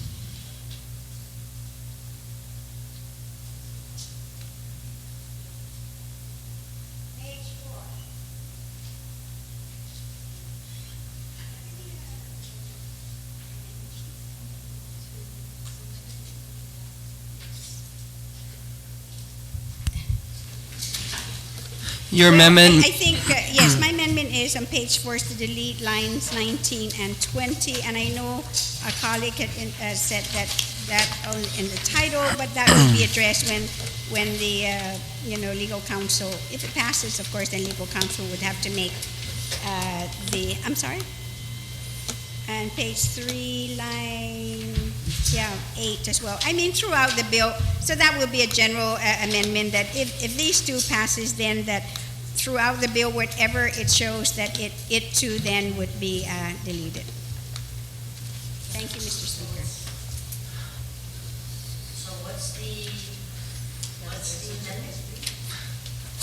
Your amendment. I think, yes, my amendment is on page 4 is to delete lines 19 and 20. And I know a colleague had said that in the title, but that will be addressed when the legal counsel, if it passes, of course, then legal counsel would have to make I'm sorry? And page 3, line 8 as well. I mean, throughout the bill. So that will be a general amendment that if these two passes, then that throughout the bill, whatever it shows, that it too then would be deleted. Thank you, Mr. Speaker. So what's the amendment?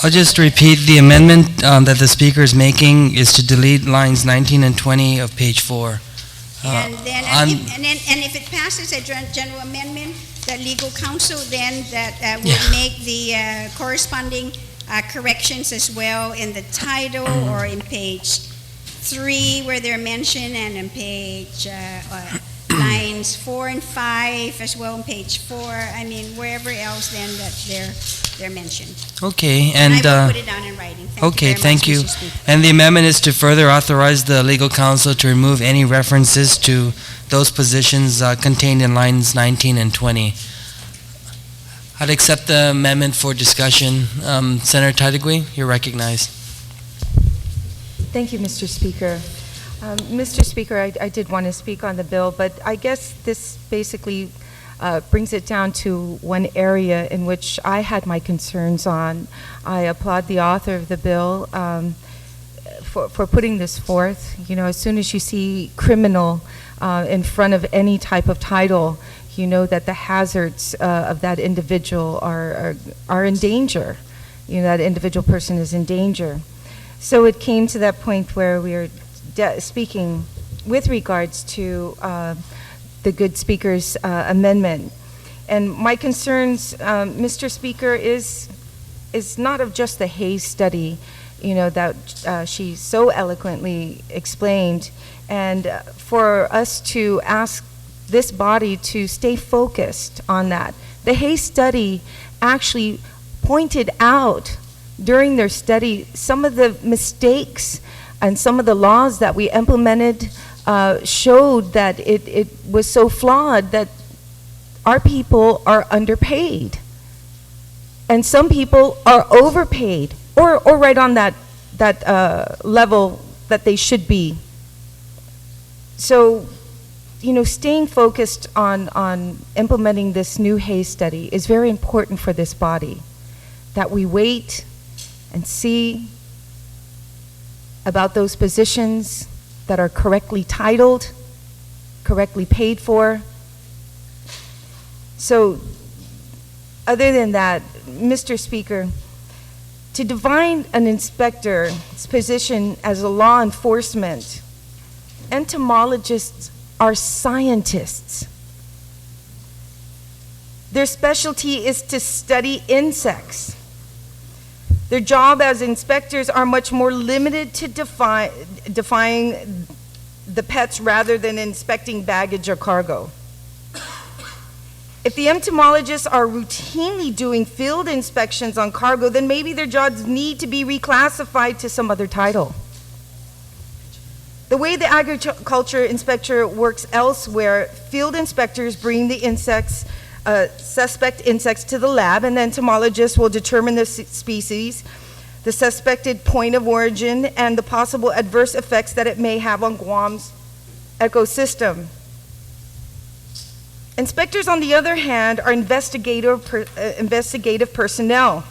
I'll just repeat the amendment that the speaker is making is to delete lines 19 and 20 of page 4. And then, and if it passes a general amendment, the legal counsel then that will make the corresponding corrections as well in the title or in page 3 where they're mentioned, and in page lines 4 and 5 as well on page 4. I mean, wherever else then that they're mentioned. Okay, And and I will put it down in writing. okay, very thank much, you. Mr. Speaker. And the amendment is to further authorize the legal counsel to remove any references to those positions contained in lines 19 and 20. I'd accept the amendment for discussion. Senator Taitigui, you're recognized. Thank you, Mr. Speaker. Mr. Speaker, I did want to speak on the bill, but I guess this basically brings it down to one area in which I had my concerns on. I applaud the author of the bill for putting this forth. You know, as soon as you see criminal in front of any type of title, you know that the hazards of that individual are in danger. You know, that individual person is in danger. So it came to that point where we are speaking with regards to the good speaker's amendment. And my concerns, Mr. Speaker, is not of just the Hayes study, you know, that she so eloquently explained, and for us to ask this body to stay focused on that. The Hayes study actually pointed out during their study some of the mistakes and some of the laws that we implemented showed that it was so flawed that our people are underpaid. And some people are overpaid or right on that level that they should be. So, you know, staying focused on implementing this new Hayes study is very important for this body, that we wait and see about those positions that are correctly titled, correctly paid for. So, other than that, Mr. Speaker, to define an inspector's position as a law enforcement, entomologists are scientists. Their specialty is to study insects. Their job as inspectors are much more limited to defying the pets rather than inspecting baggage or cargo. If the entomologists are routinely doing field inspections on cargo, then maybe their jobs need to be reclassified to some other title. The way the agriculture inspector works elsewhere, field inspectors bring the suspect insects to the lab, and the entomologists will determine the species, the suspected point of origin, and the possible adverse effects that it may have on Guam's ecosystem. Inspectors, on the other hand, are investigative personnel,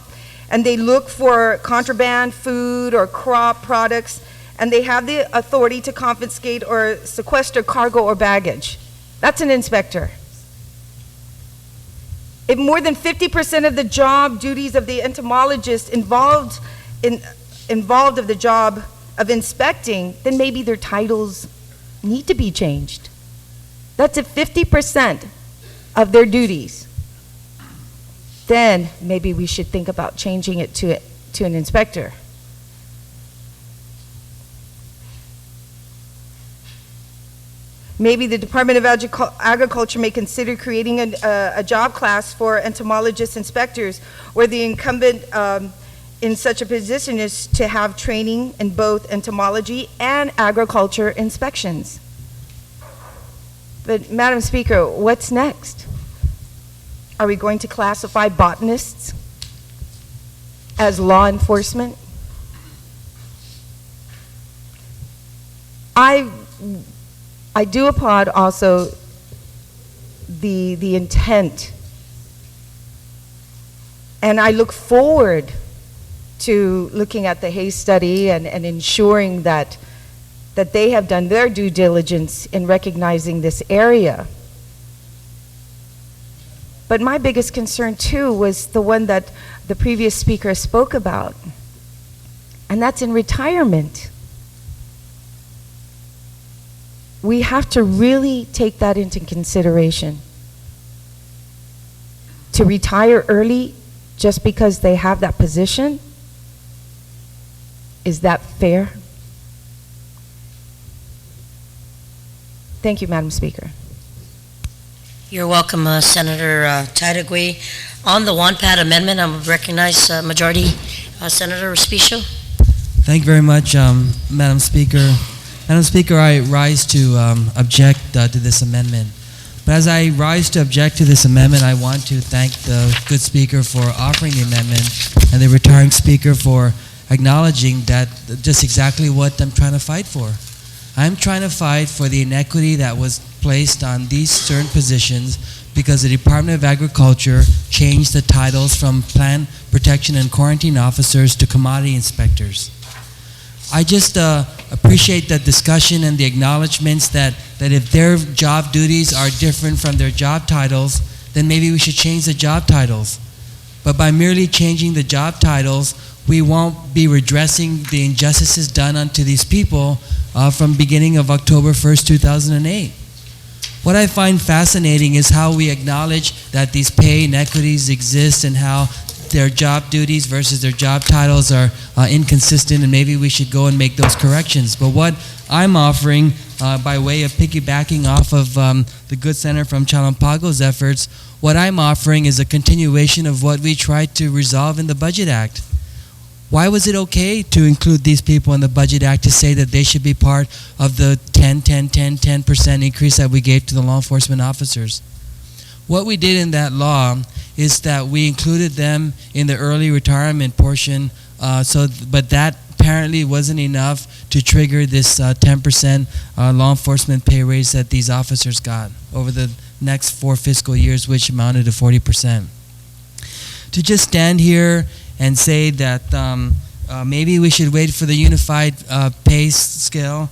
and they look for contraband, food, or crop products, and they have the authority to confiscate or sequester cargo or baggage. That's an inspector. If more than 50% of the job duties of the entomologist involved of the job of inspecting, then maybe their titles need to be changed. That's if 50% of their duties. Then maybe we should think about changing it to an inspector. Maybe the Department of Agriculture may consider creating a job class for entomologist inspectors, where the incumbent in such a position is to have training in both entomology and agriculture inspections. But, Madam Speaker, what's next? Are we going to classify botanists as law enforcement? I do applaud also the intent, and I look forward to looking at the Hayes study and ensuring that they have done their due diligence in recognizing this area. But my biggest concern too was the one that the previous speaker spoke about, and that's in retirement. We have to really take that into consideration. To retire early just because they have that position, is that fair? Thank you, Madam Speaker. You're welcome, Senator Tadagui. On the one-pat amendment, I would recognize Majority Senator Respicio. Thank you very much, Madam Speaker. Madam Speaker, I rise to object to this amendment. But as I rise to object to this amendment, I want to thank the good speaker for offering the amendment and the retiring speaker for acknowledging that just exactly what I'm trying to fight for. I'm trying to fight for the inequity that was placed on these certain positions because the Department of Agriculture changed the titles from Plant Protection and Quarantine Officers to Commodity Inspectors. I just appreciate that discussion and the acknowledgments that if their job duties are different from their job titles, then maybe we should change the job titles. But by merely changing the job titles, we won't be redressing the injustices done unto these people from beginning of October 1st, 2008. What I find fascinating is how we acknowledge that these pay inequities exist and how their job duties versus their job titles are inconsistent, and maybe we should go and make those corrections. But what I'm offering, by way of piggybacking off of the good senator from Chalampago's efforts, what I'm offering is a continuation of what we tried to resolve in the Budget Act. Why was it okay to include these people in the Budget Act to say that they should be part of the 10% increase that we gave to the law enforcement officers? What we did in that law is that we included them in the early retirement portion, but that apparently wasn't enough to trigger this 10% law enforcement pay raise that these officers got over the next 4 fiscal years, which amounted to 40%. To just stand here and say that maybe we should wait for the unified pay scale,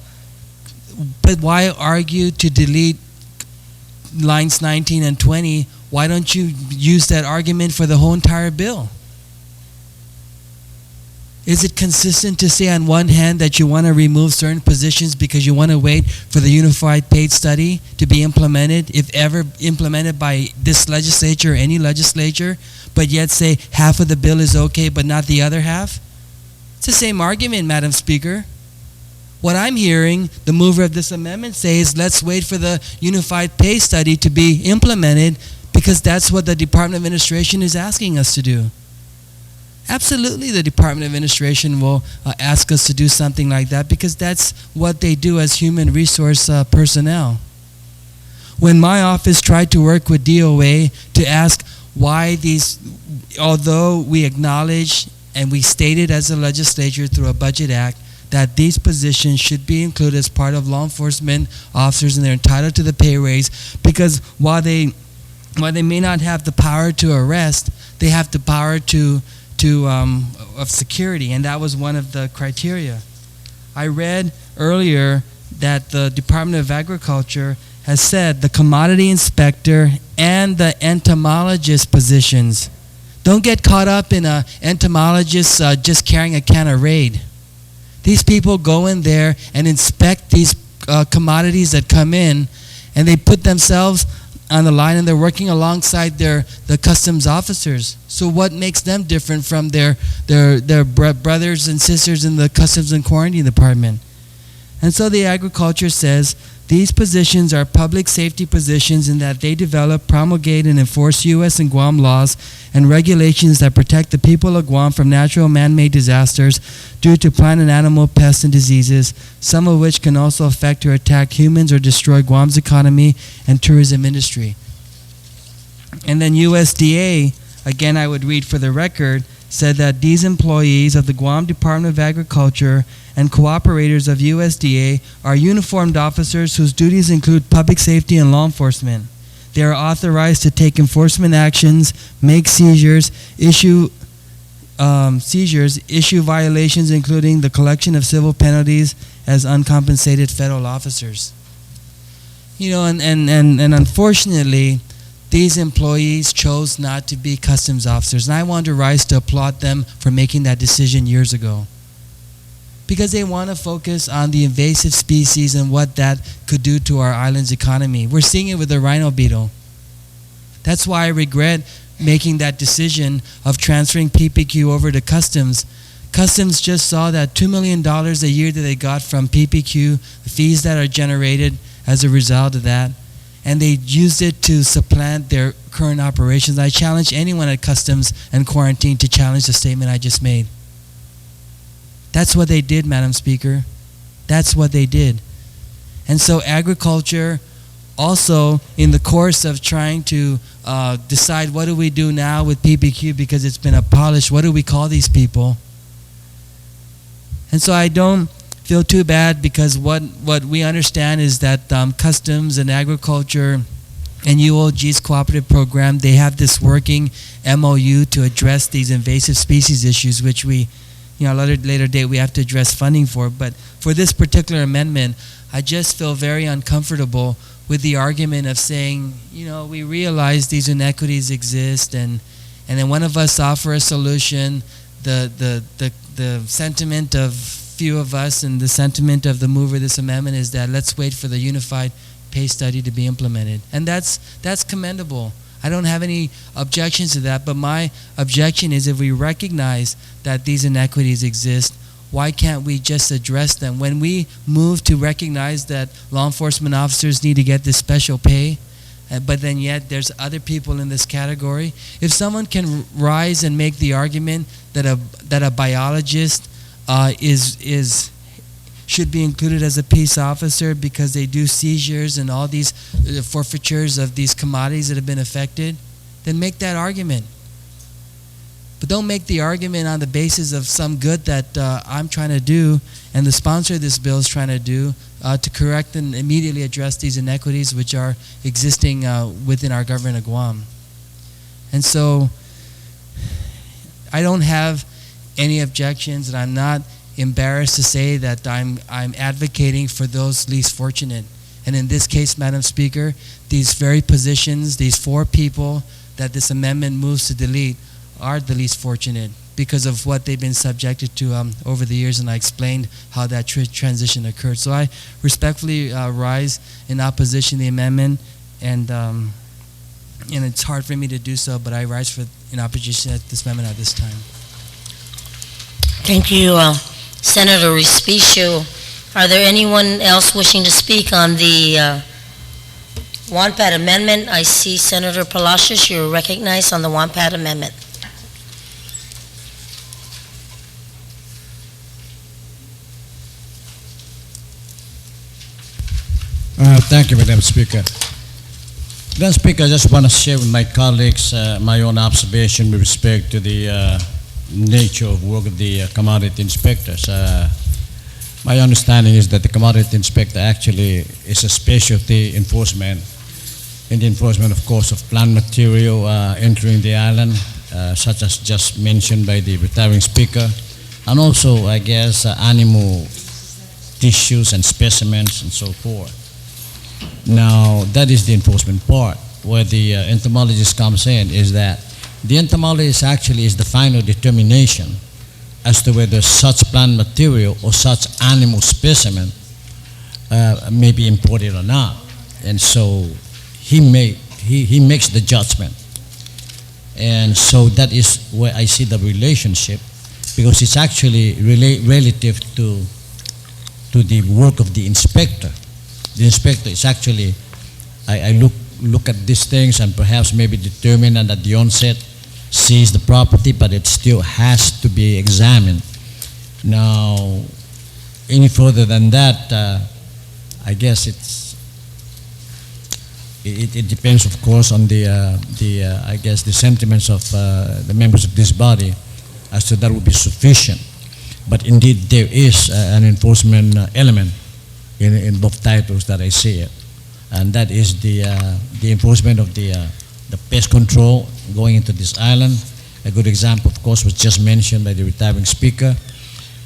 but why argue to delete lines 19 and 20? Why don't you use that argument for the whole entire bill? Is it consistent to say on one hand that you want to remove certain positions because you want to wait for the unified pay study to be implemented, if ever implemented by this legislature or any legislature, but yet say half of the bill is okay but not the other half? It's the same argument, Madam Speaker. What I'm hearing the mover of this amendment say is let's wait for the unified pay study to be implemented because that's what the Department of Administration is asking us to do. Absolutely, the Department of Administration will ask us to do something like that because that's what they do as human resource personnel. When my office tried to work with DOA to ask why these, although we acknowledge and we stated as a legislature through a budget act that these positions should be included as part of law enforcement officers and they're entitled to the pay raise because while they may not have the power to arrest, they have the power of security, and that was one of the criteria. I read earlier that the Department of Agriculture has said the commodity inspector and the entomologist positions. Don't get caught up in an entomologist just carrying a can of Raid. These people go in there and inspect these commodities that come in, and they put themselves on the line and they're working alongside the customs officers. So what makes them different from their brothers and sisters in the Customs and Quarantine Department? And so the agriculture says these positions are public safety positions in that they develop, promulgate, and enforce U.S. and Guam laws and regulations that protect the people of Guam from natural man-made disasters due to plant and animal pests and diseases, some of which can also affect or attack humans or destroy Guam's economy and tourism industry. And then USDA, again I would read for the record, said that these employees of the Guam Department of Agriculture and cooperators of USDA are uniformed officers whose duties include public safety and law enforcement. They are authorized to take enforcement actions, make seizures, issue violations, including the collection of civil penalties as uncompensated federal officers. You know, and unfortunately, these employees chose not to be customs officers. And I want to rise to applaud them for making that decision years ago. Because they want to focus on the invasive species and what that could do to our island's economy. We're seeing it with the rhino beetle. That's why I regret making that decision of transferring PPQ over to Customs. Customs just saw that $2 million a year that they got from PPQ, the fees that are generated as a result of that, and they used it to supplant their current operations. I challenge anyone at Customs and Quarantine to challenge the statement I just made. That's what they did, Madam Speaker. That's what they did. And so agriculture, also in the course of trying to decide what do we do now with PPQ because it's been abolished, what do we call these people? And so I don't feel too bad because what we understand is that Customs and Agriculture and UOG's cooperative program, they have this working MOU to address these invasive species issues, which we, a later date we have to address funding for. But for this particular amendment, I just feel very uncomfortable with the argument of saying, we realize these inequities exist, and then one of us offer a solution. The sentiment of few of us and the sentiment of the mover of this amendment is that let's wait for the unified pay study to be implemented. And that's commendable. I don't have any objections to that, but my objection is if we recognize that these inequities exist, why can't we just address them? When we move to recognize that law enforcement officers need to get this special pay, but then yet there's other people in this category, if someone can rise and make the argument that a biologist should be included as a peace officer because they do seizures and all these forfeitures of these commodities that have been affected, then make that argument. But don't make the argument on the basis of some good that I'm trying to do and the sponsor of this bill is trying to do to correct and immediately address these inequities which are existing within our government of Guam. And so I don't have any objections, and I'm not embarrassed to say that I'm advocating for those least fortunate. And in this case, Madam Speaker, these very positions, these 4 people that this amendment moves to delete are the least fortunate because of what they've been subjected to over the years, and I explained how that transition occurred. So I respectfully rise in opposition to the amendment, and it's hard for me to do so, but I rise in opposition to this amendment at this time. Thank you, Senator Respicio. Are there anyone else wishing to speak on the WANPAD amendment? I see Senator Palacios, you're recognized on the WANPAD amendment. Thank you, Madam Speaker. Madam Speaker, I just want to share with my colleagues my own observation with respect to the nature of work of the commodity inspectors. My understanding is that the commodity inspector actually is a specialty enforcement in the enforcement, of course, of plant material entering the island, such as just mentioned by the retiring speaker, and also, I guess, animal tissues and specimens and so forth. Now, that is the enforcement part. Where the entomologist comes in is that the entomologist actually is the final determination as to whether such plant material or such animal specimen may be imported or not. And so he makes the judgment. And so that is where I see the relationship, because it's actually relative to the work of the inspector. The inspector is actually, I look at these things and perhaps maybe determine at the onset, seize the property, but it still has to be examined. Now, any further than that, I guess it depends, of course, on I guess the sentiments of the members of this body as to that would be sufficient. But indeed, there is an enforcement element in both titles that I see it, and that is the enforcement of the pest control going into this island. A good example, of course, was just mentioned by the retiring speaker.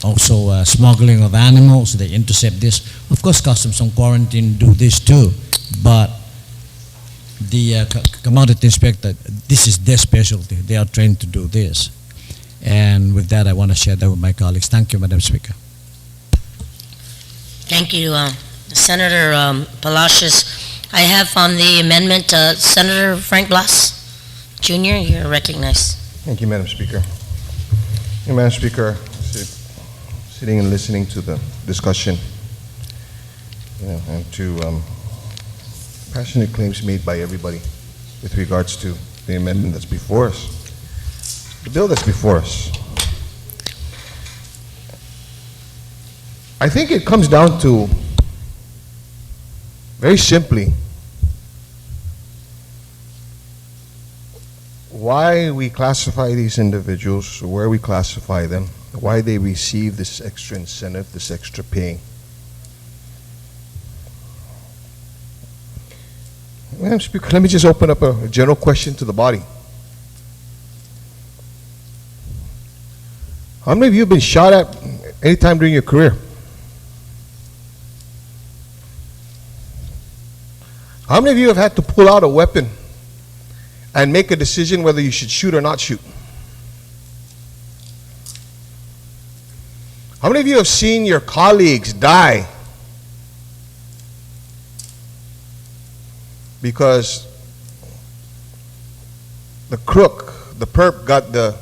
Also, smuggling of animals, they intercept this. Of course, Customs and Quarantine do this too, but the commodity inspector, this is their specialty. They are trained to do this. And with that, I want to share that with my colleagues. Thank you, Madam Speaker. Thank you, Senator Palacios. I have on the amendment, Senator Frank Blas Jr., you're recognized. Thank you, Madam Speaker. Madam Speaker, sitting and listening to the discussion, and to passionate claims made by everybody with regards to the amendment that's before us, the bill that's before us. I think it comes down to, very simply, why we classify these individuals, where we classify them, why they receive this extra incentive, this extra pay. Madam Speaker, let me just open up a general question to the body. How many of you have been shot at any time during your career? How many of you have had to pull out a weapon and make a decision whether you should shoot or not shoot? How many of you have seen your colleagues die because the crook, the perp, got the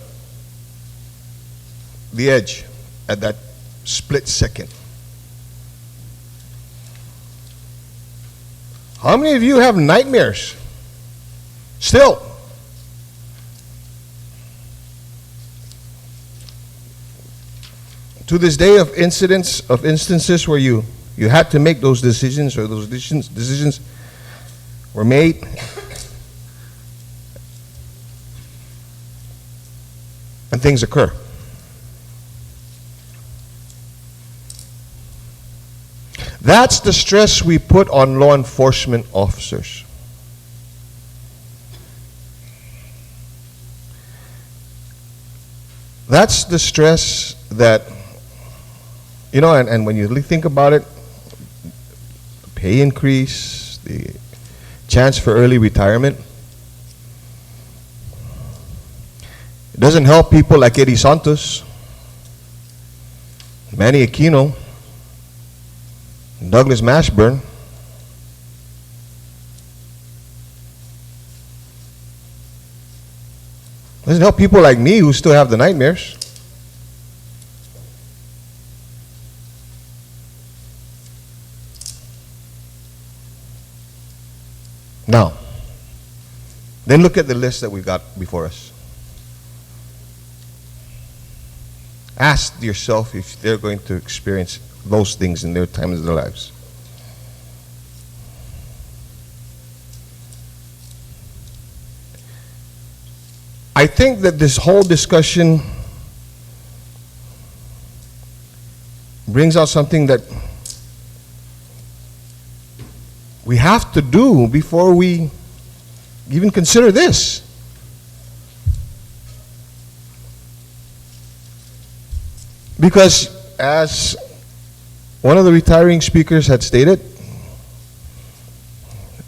edge at that split second? How many of you have nightmares still? To this day, of instances where you had to make those decisions, or those decisions were made, and things occur. That's the stress we put on law enforcement officers. That's the stress that, and when you really think about it, the pay increase, the chance for early retirement, it doesn't help people like Eddie Santos, Manny Aquino, Douglas Mashburn. Doesn't help people like me who still have the nightmares. Now, then look at the list that we've got before us. Ask yourself if they're going to experience those things in their times of their lives. I think that this whole discussion brings out something that we have to do before we even consider this. Because as one of the retiring speakers had stated,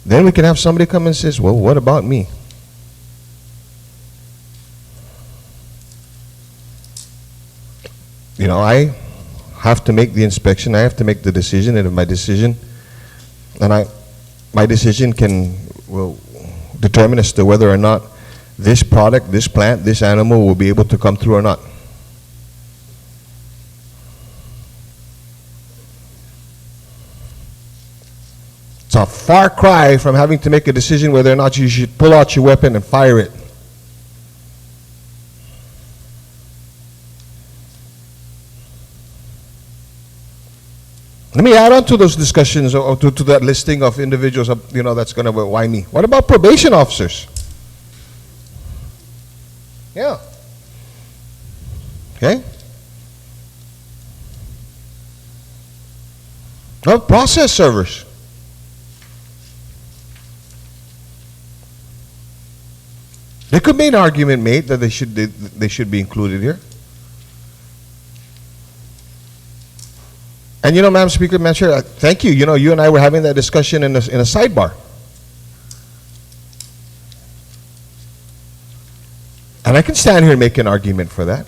then we can have somebody come and says, well, what about me? I have to make the inspection, I have to make the decision, and my decision will determine as to whether or not this product, this plant, this animal will be able to come through or not. It's a far cry from having to make a decision whether or not you should pull out your weapon and fire it. Let me add on to those discussions, or to that listing of individuals, that's going to, why me? What about probation officers? Yeah. Okay. Well, process servers. There could be an argument made that they should be included here. And Madam Speaker, Madam Chair, thank you. You and I were having that discussion in a sidebar. And I can stand here and make an argument for that.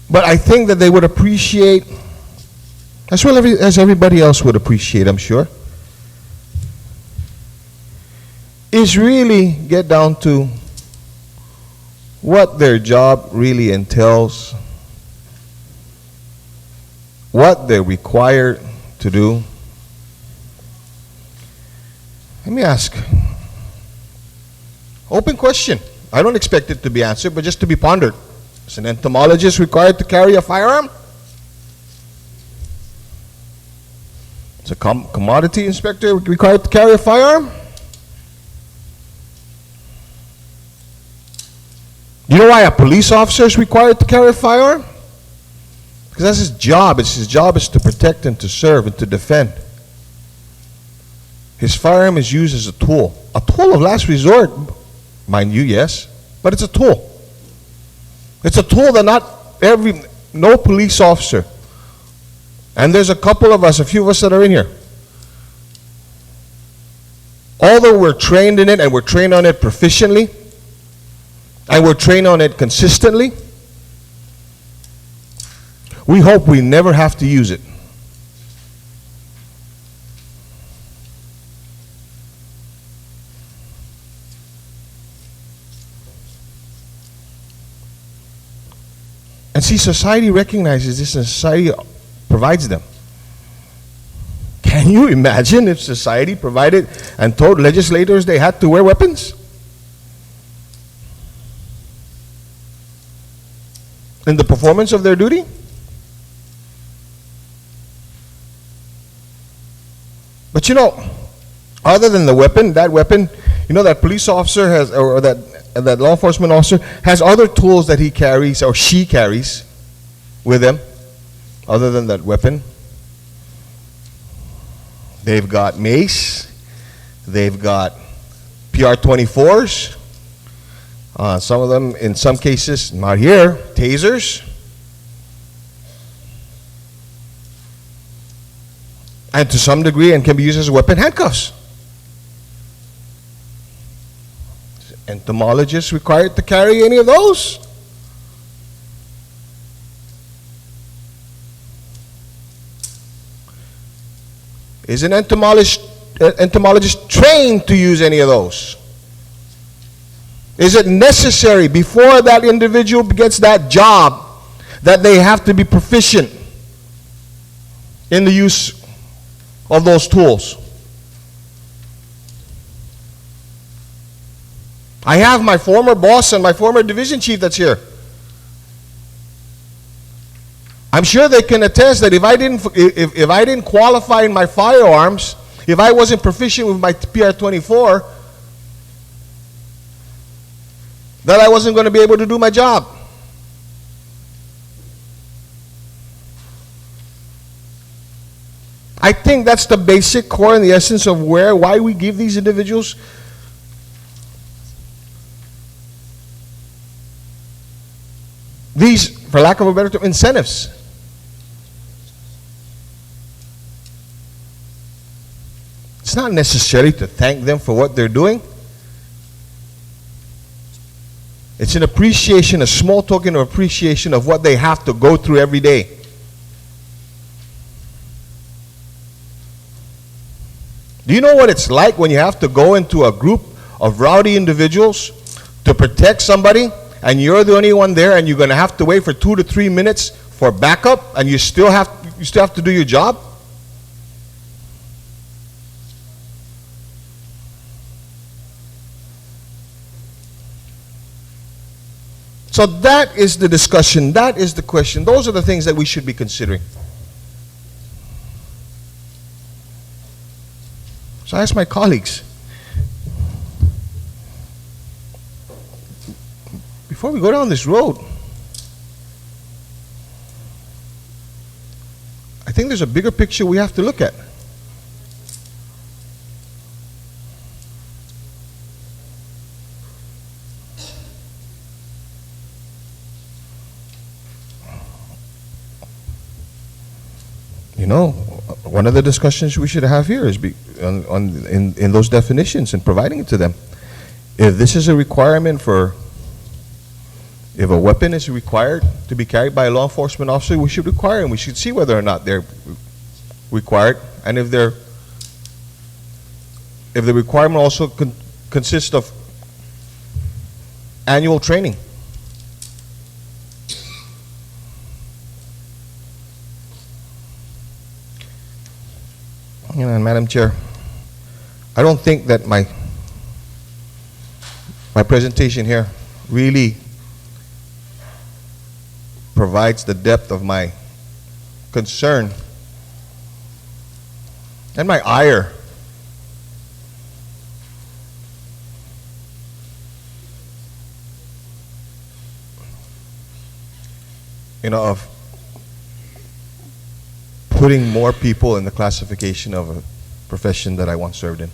But I think that they would appreciate, as well as everybody else would appreciate, I'm sure, is really get down to what their job really entails, what they're required to do. Let me ask. Open question. I don't expect it to be answered, but just to be pondered. Is an entomologist required to carry a firearm? Is a commodity inspector required to carry a firearm? Do you know why a police officer is required to carry a firearm? Because that's his job. His job is to protect and to serve and to defend. His firearm is used as a tool of last resort, mind you, yes, but it's a tool. It's a tool that no police officer, and there's a couple of us, a few of us that are in here, although we're trained in it and we're trained on it proficiently, and we're trained on it consistently, we hope we never have to use it. And see, society recognizes this and society provides them. Can you imagine if society provided and told legislators they had to wear weapons? In the performance of their duty? But you know, other than the weapon, you know, that police officer has, or that law enforcement officer has other tools that he carries or she carries with them, other than that weapon. They've got mace, they've got PR-24s, some of them, in some cases, not here, tasers. And to some degree, and can be used as a weapon, handcuffs. Entomologists required to carry any of those? Is an entomologist trained to use any of those? Is it necessary before that individual gets that job that they have to be proficient in the use of those tools? I have my former boss and my former division chief that's here. I'm sure they can attest that if I didn't qualify in my firearms, if I wasn't proficient with my PR-24, that I wasn't going to be able to do my job. I think that's the basic core and the essence of why we give these individuals these, for lack of a better term, incentives. It's not necessarily to thank them for what they're doing. It's an appreciation, a small token of appreciation of what they have to go through every day. Do you know what it's like when you have to go into a group of rowdy individuals to protect somebody, and you're the only one there, and you're going to have to wait for 2 to 3 minutes for backup, and you still have to do your job? So that is the discussion, that is the question. Those are the things that we should be considering. So I ask my colleagues, before we go down this road, I think there's a bigger picture we have to look at. You know, one of the discussions we should have here is in those definitions and providing it to them if this is a requirement for, if a weapon is required to be carried by a law enforcement officer, we should require them. We should see whether or not they're required, and if the requirement also consists of annual training. And Madam Chair, I don't think that my presentation here really provides the depth of my concern and my ire of putting more people in the classification of a profession that I once served in.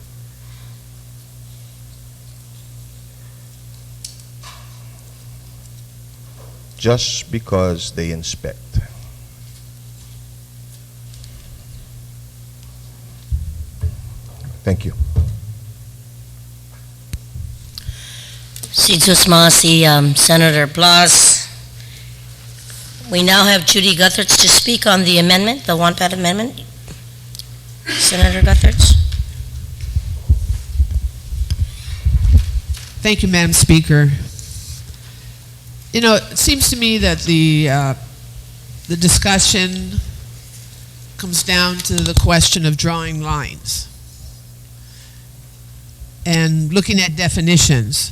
Just because they inspect. Thank you. Sidsus Masi, Senator Blas. We now have Judy Guthertz to speak on the amendment, the WANPAT amendment. Senator Guthertz. Thank you, Madam Speaker. You know, it seems to me that the discussion comes down to the question of drawing lines and looking at definitions.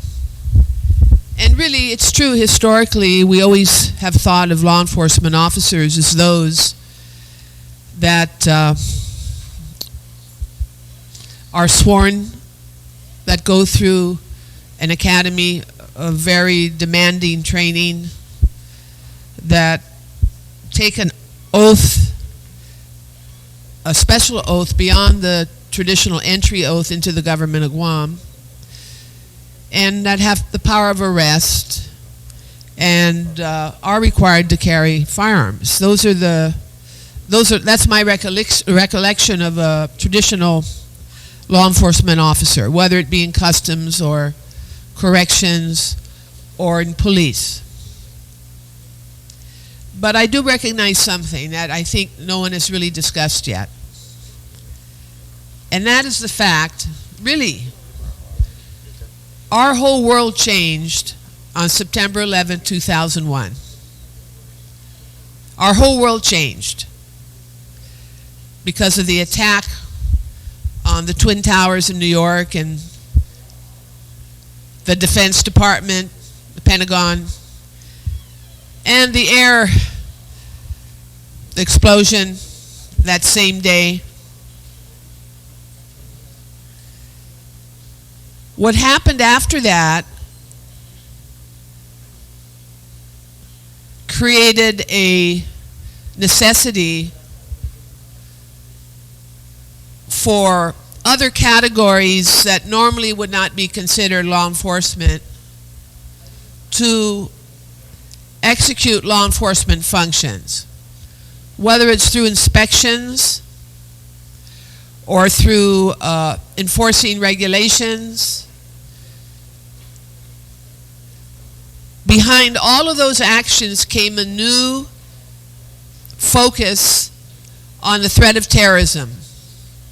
And really, it's true, historically, we always have thought of law enforcement officers as those that are sworn, that go through an academy of very demanding training, that take an oath, a special oath beyond the traditional entry oath into the government of Guam, and that have the power of arrest and are required to carry firearms. That's my recollection of a traditional law enforcement officer, whether it be in customs or corrections or in police. But I do recognize something that I think no one has really discussed yet. And that is the fact, really, our whole world changed on September 11, 2001. Our whole world changed because of the attack on the Twin Towers in New York and the Defense Department, the Pentagon, and the air explosion that same day. What happened after that created a necessity for other categories that normally would not be considered law enforcement to execute law enforcement functions, whether it's through inspections or through enforcing regulations. Behind all of those actions came a new focus on the threat of terrorism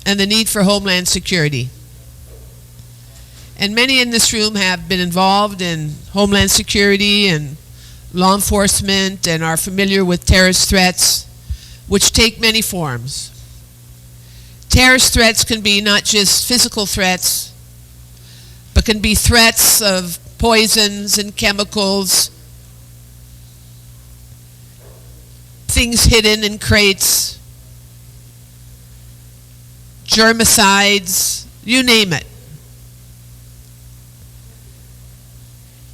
and the need for homeland security. And many in this room have been involved in homeland security and law enforcement and are familiar with terrorist threats, which take many forms. Terrorist threats can be not just physical threats, but can be threats of poisons and chemicals, things hidden in crates, germicides, you name it.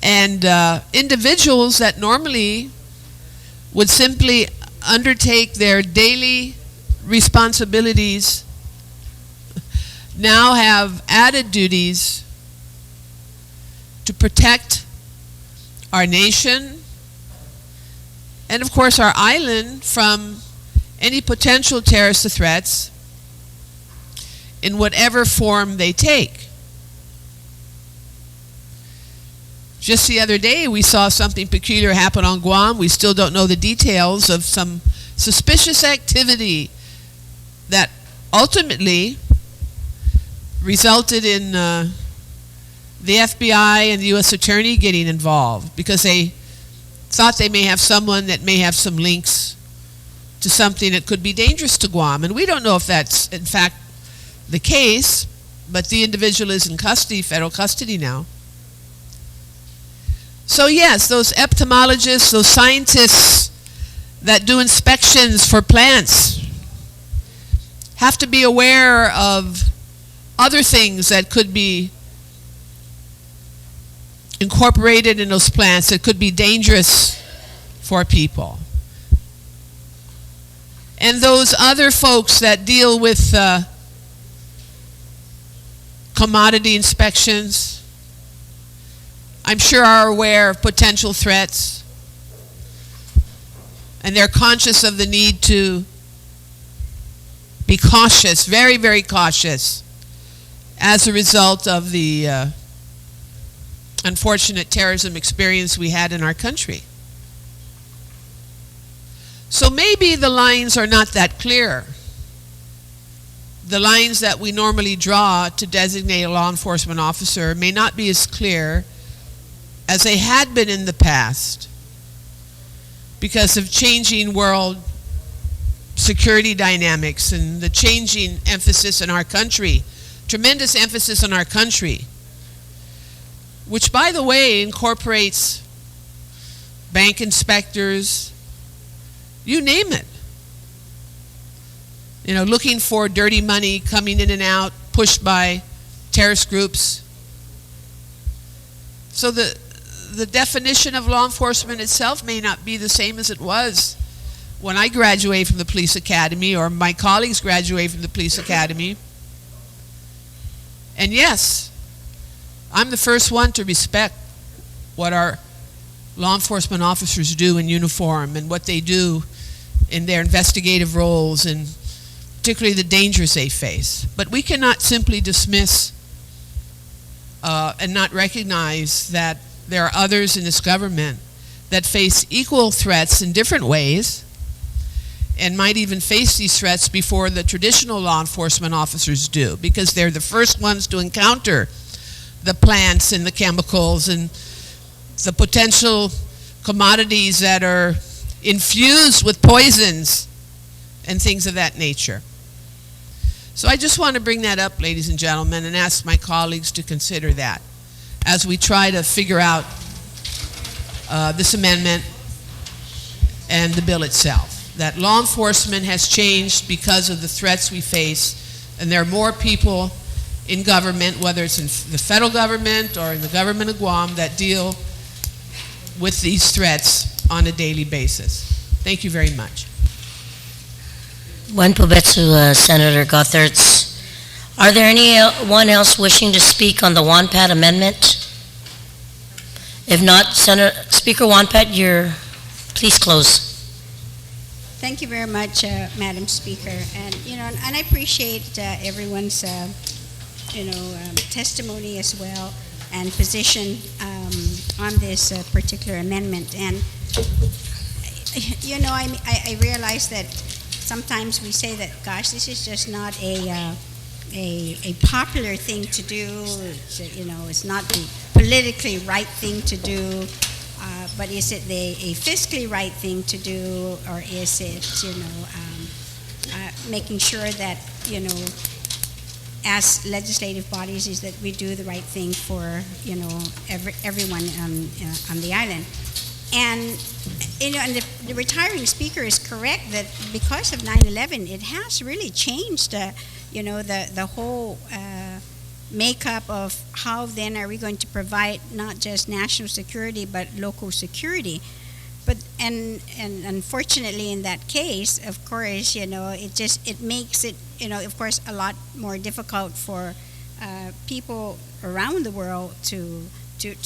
And individuals that normally would simply undertake their daily responsibilities now have added duties to protect our nation and, of course, our island from any potential terrorist threats in whatever form they take. Just the other day, we saw something peculiar happen on Guam. We still don't know the details of some suspicious activity that ultimately resulted in the FBI and the U.S. Attorney getting involved because they thought they may have someone that may have some links to something that could be dangerous to Guam. And we don't know if that's, in fact, the case, but the individual is in custody, federal custody now. So yes, those entomologists, those scientists that do inspections for plants have to be aware of other things that could be incorporated in those plants that could be dangerous for people. And those other folks that deal with commodity inspections, I'm sure are aware of potential threats, and they're conscious of the need to be cautious, very, very cautious, as a result of the unfortunate terrorism experience we had in our country. So maybe the lines are not that clear. The lines that we normally draw to designate a law enforcement officer may not be as clear as they had been in the past because of changing world security dynamics and the changing emphasis in our country, tremendous emphasis in our country, which, by the way, incorporates bank inspectors, you name it. You know, looking for dirty money coming in and out, pushed by terrorist groups. So the definition of law enforcement itself may not be the same as it was when I graduated from the police academy or my colleagues graduated from the police academy. And yes, I'm the first one to respect what our law enforcement officers do in uniform and what they do in their investigative roles and particularly the dangers they face. But we cannot simply dismiss and not recognize that there are others in this government that face equal threats in different ways and might even face these threats before the traditional law enforcement officers do, because they're the first ones to encounter the plants and the chemicals and the potential commodities that are infused with poisons and things of that nature. So I just want to bring that up, ladies and gentlemen, and ask my colleagues to consider that as we try to figure out this amendment and the bill itself. That law enforcement has changed because of the threats we face, and there are more people in government, whether it's in the federal government or in the government of Guam, that deal with these threats on a daily basis. Thank you very much. Buen provecho, Senator Gotherts. Are there anyone else wishing to speak on the WANPAT amendment? If not, Speaker WANPAT, please close. Thank you very much, Madam Speaker. And, and I appreciate everyone's, testimony as well and position on this particular amendment. And, I realize that sometimes we say that, gosh, this is just not a popular thing to do. It's not the politically right thing to do. But is it a fiscally right thing to do, or is it, making sure that, as legislative bodies, is that we do the right thing for, everyone on the island. And, and the retiring speaker is correct that because of 9/11, it has really changed, the whole makeup of how then are we going to provide not just national security but local security. But and unfortunately in that case, of course, it makes it, of course, a lot more difficult for people around the world to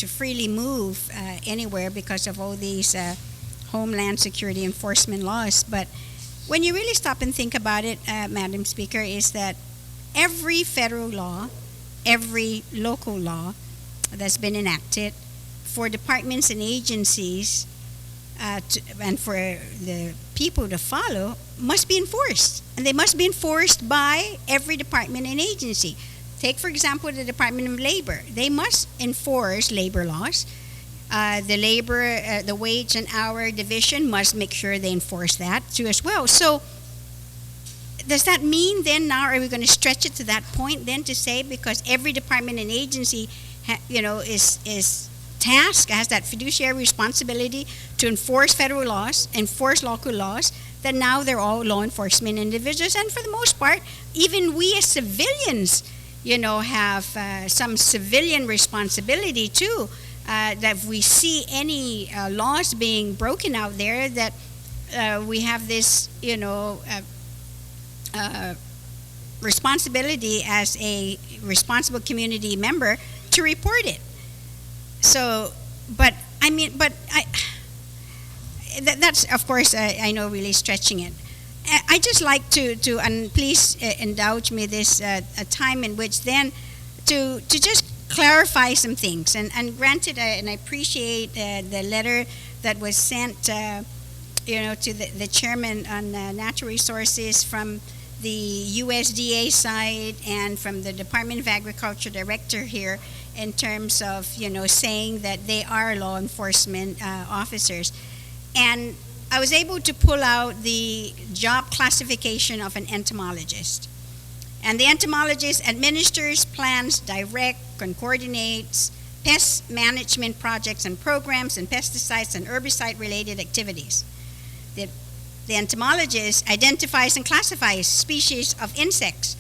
freely move anywhere because of all these homeland security enforcement laws. But when you really stop and think about it, Madam Speaker, is that every federal law, every local law that's been enacted for departments and agencies and for the people to follow must be enforced. And they must be enforced by every department and agency. Take, for example, the Department of Labor. They must enforce labor laws. The wage and hour division must make sure they enforce that too as well. So does that mean then now are we going to stretch it to that point then to say because every department and agency is tasked, has that fiduciary responsibility to enforce federal laws, enforce local laws, that now they're all law enforcement individuals? And for the most part, even we as civilians, have some civilian responsibility too, that if we see any laws being broken out there, that we have this, responsibility as a responsible community member to report it. So, that's of course I know really stretching it. I just like to and please indulge me this a time in which then to just clarify some things and granted and I appreciate the letter that was sent to the chairman on natural resources from the USDA side and from the Department of Agriculture director here in terms of saying that they are law enforcement officers. And I was able to pull out the job classification of an entomologist. And the entomologist administers, plans, directs, and coordinates pest management projects and programs and pesticides and herbicide-related activities. The entomologist identifies and classifies species of insects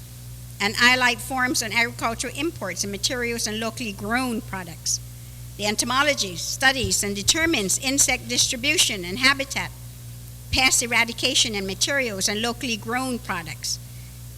and allied forms on agricultural imports and materials and locally grown products. The entomologist studies and determines insect distribution and habitat, pest eradication and materials and locally grown products.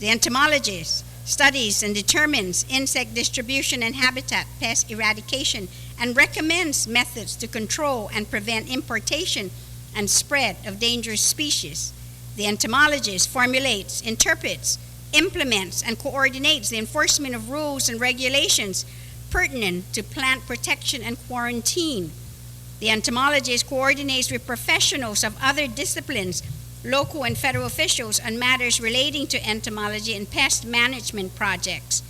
The entomologist studies and determines insect distribution and habitat, pest eradication, and recommends methods to control and prevent importation and spread of dangerous species. The entomologist formulates, interprets, implements, and coordinates the enforcement of rules and regulations pertinent to plant protection and quarantine. The entomologist coordinates with professionals of other disciplines, local and federal officials, on matters relating to entomology and pest management projects.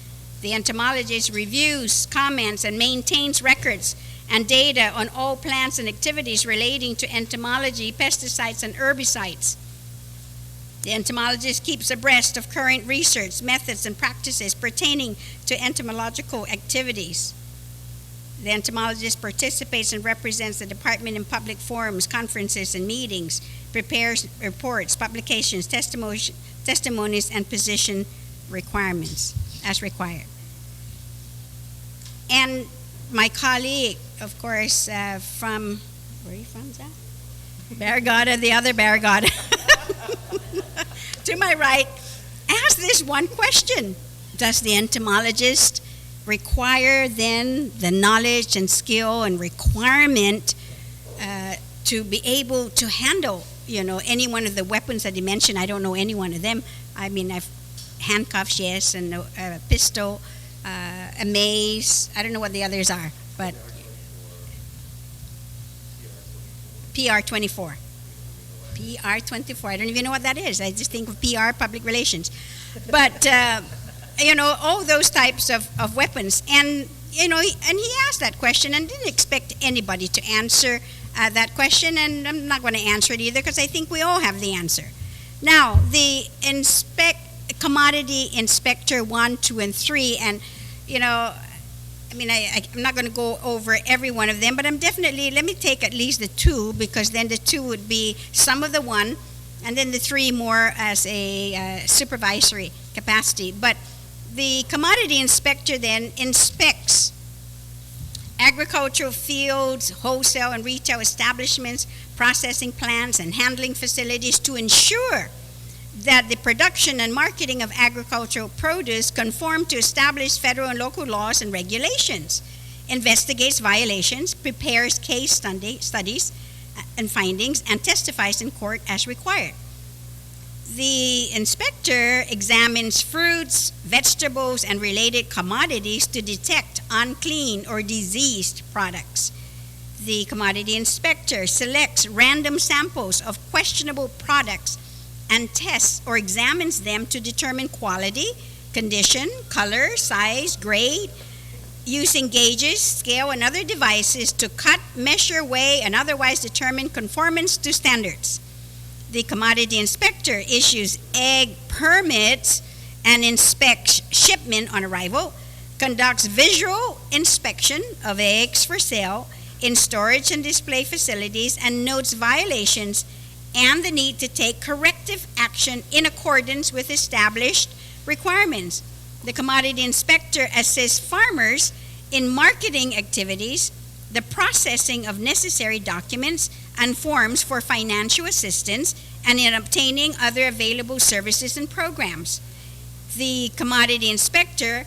The entomologist reviews, comments, and maintains records and data on all plants and activities relating to entomology, pesticides, and herbicides. The entomologist keeps abreast of current research, methods, and practices pertaining to entomological activities. The entomologist participates and represents the department in public forums, conferences, and meetings, prepares reports, publications, testimonies, and position requirements as required. And my colleague, of course, from, where are you from, Zach? Barragata, the other Barragata, to my right, asked this one question. Does the entomologist require then the knowledge and skill and requirement to be able to handle, any one of the weapons that he mentioned? I don't know any one of them. I mean, I've handcuffs, yes, and a pistol, a mace. I don't know what the others are, but PR-24. PR-24. I don't even know what that is. I just think of PR, public relations. But, all those types of weapons. And, and he asked that question and didn't expect anybody to answer that question. And I'm not going to answer it either because I think we all have the answer. Now, the commodity inspector 1, 2, and 3, and, I'm not going to go over every one of them, but let me take at least the 2, because then the 2 would be some of the 1, and then the 3 more as a supervisory capacity. But the commodity inspector then inspects agricultural fields, wholesale and retail establishments, processing plants, and handling facilities to ensure that the production and marketing of agricultural produce conform to established federal and local laws and regulations, investigates violations, prepares case studies and findings, and testifies in court as required. The inspector examines fruits, vegetables, and related commodities to detect unclean or diseased products. The commodity inspector selects random samples of questionable products and tests or examines them to determine quality, condition, color, size, grade, using gauges, scale, and other devices to cut, measure, weigh, and otherwise determine conformance to standards. The commodity inspector issues egg permits and inspects shipment on arrival, conducts visual inspection of eggs for sale in storage and display facilities, and notes violations and the need to take corrective action in accordance with established requirements. The commodity inspector assists farmers in marketing activities, the processing of necessary documents and forms for financial assistance, and in obtaining other available services and programs. The commodity inspector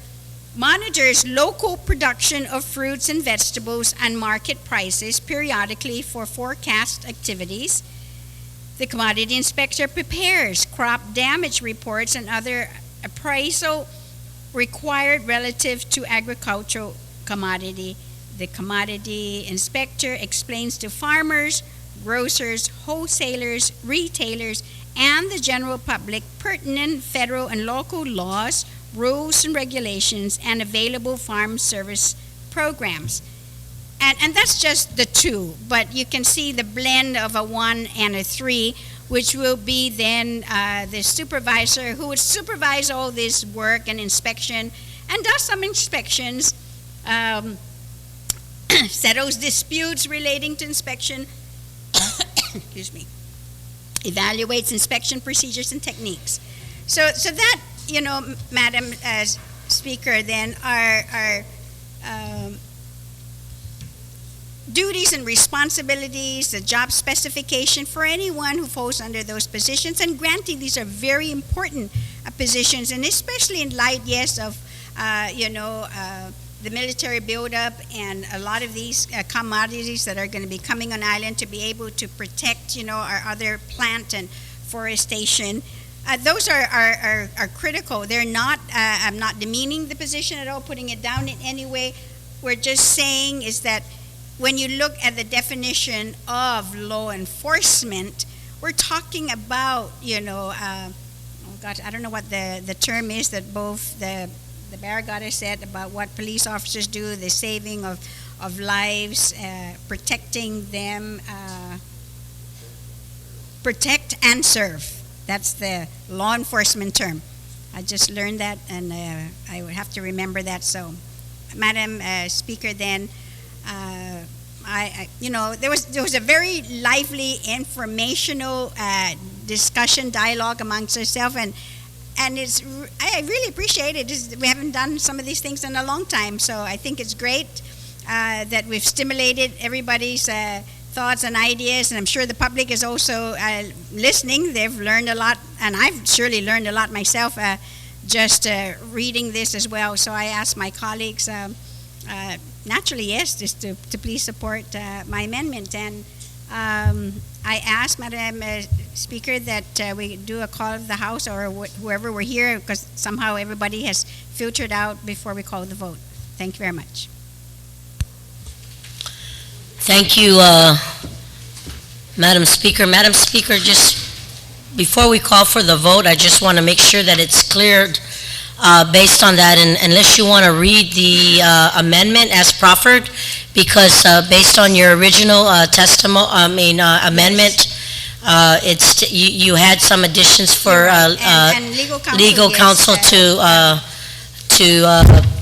monitors local production of fruits and vegetables and market prices periodically for forecast activities. The commodity inspector prepares crop damage reports and other appraisal required relative to agricultural commodity. The commodity inspector explains to farmers, grocers, wholesalers, retailers, and the general public pertinent federal and local laws, rules and regulations, and available farm service programs. And that's just the two, but you can see the blend of a 1 and a 3, which will be then the supervisor who would supervise all this work and inspection and does some inspections, settles disputes relating to inspection, excuse me, evaluates inspection procedures and techniques. So that, Madam Speaker, then our duties and responsibilities, the job specification for anyone who falls under those positions. And granted, these are very important positions, and especially in light, yes, of the military buildup and a lot of these commodities that are going to be coming on island to be able to protect, our other plant and forestation. Those are critical. They're not, I'm not demeaning the position at all, putting it down in any way. We're just saying is that when you look at the definition of law enforcement, we're talking about, I don't know what the term is that both the Barragata said about what police officers do, the saving of lives, protecting them, protect and serve. That's the law enforcement term. I just learned that, and I would have to remember that. So, Madam Speaker, then, there was a very lively informational discussion, dialogue amongst ourselves, and I really appreciate it. We haven't done some of these things in a long time, so I think it's great that we've stimulated everybody's thoughts and ideas, and I'm sure the public is also listening. They've learned a lot, and I've surely learned a lot myself just reading this as well. So I ask my colleagues, naturally, yes, just to please support my amendment. And I ask, Madam Speaker, that we do a call of the House or whoever we're here, because somehow everybody has filtered out before we call the vote. Thank you very much. Thank you, Madam Speaker. Madam Speaker, just before we call for the vote, I just want to make sure that it's cleared based on that, and unless you want to read the amendment as proffered, because based on your original amendment, it's you had some additions for and legal counsel to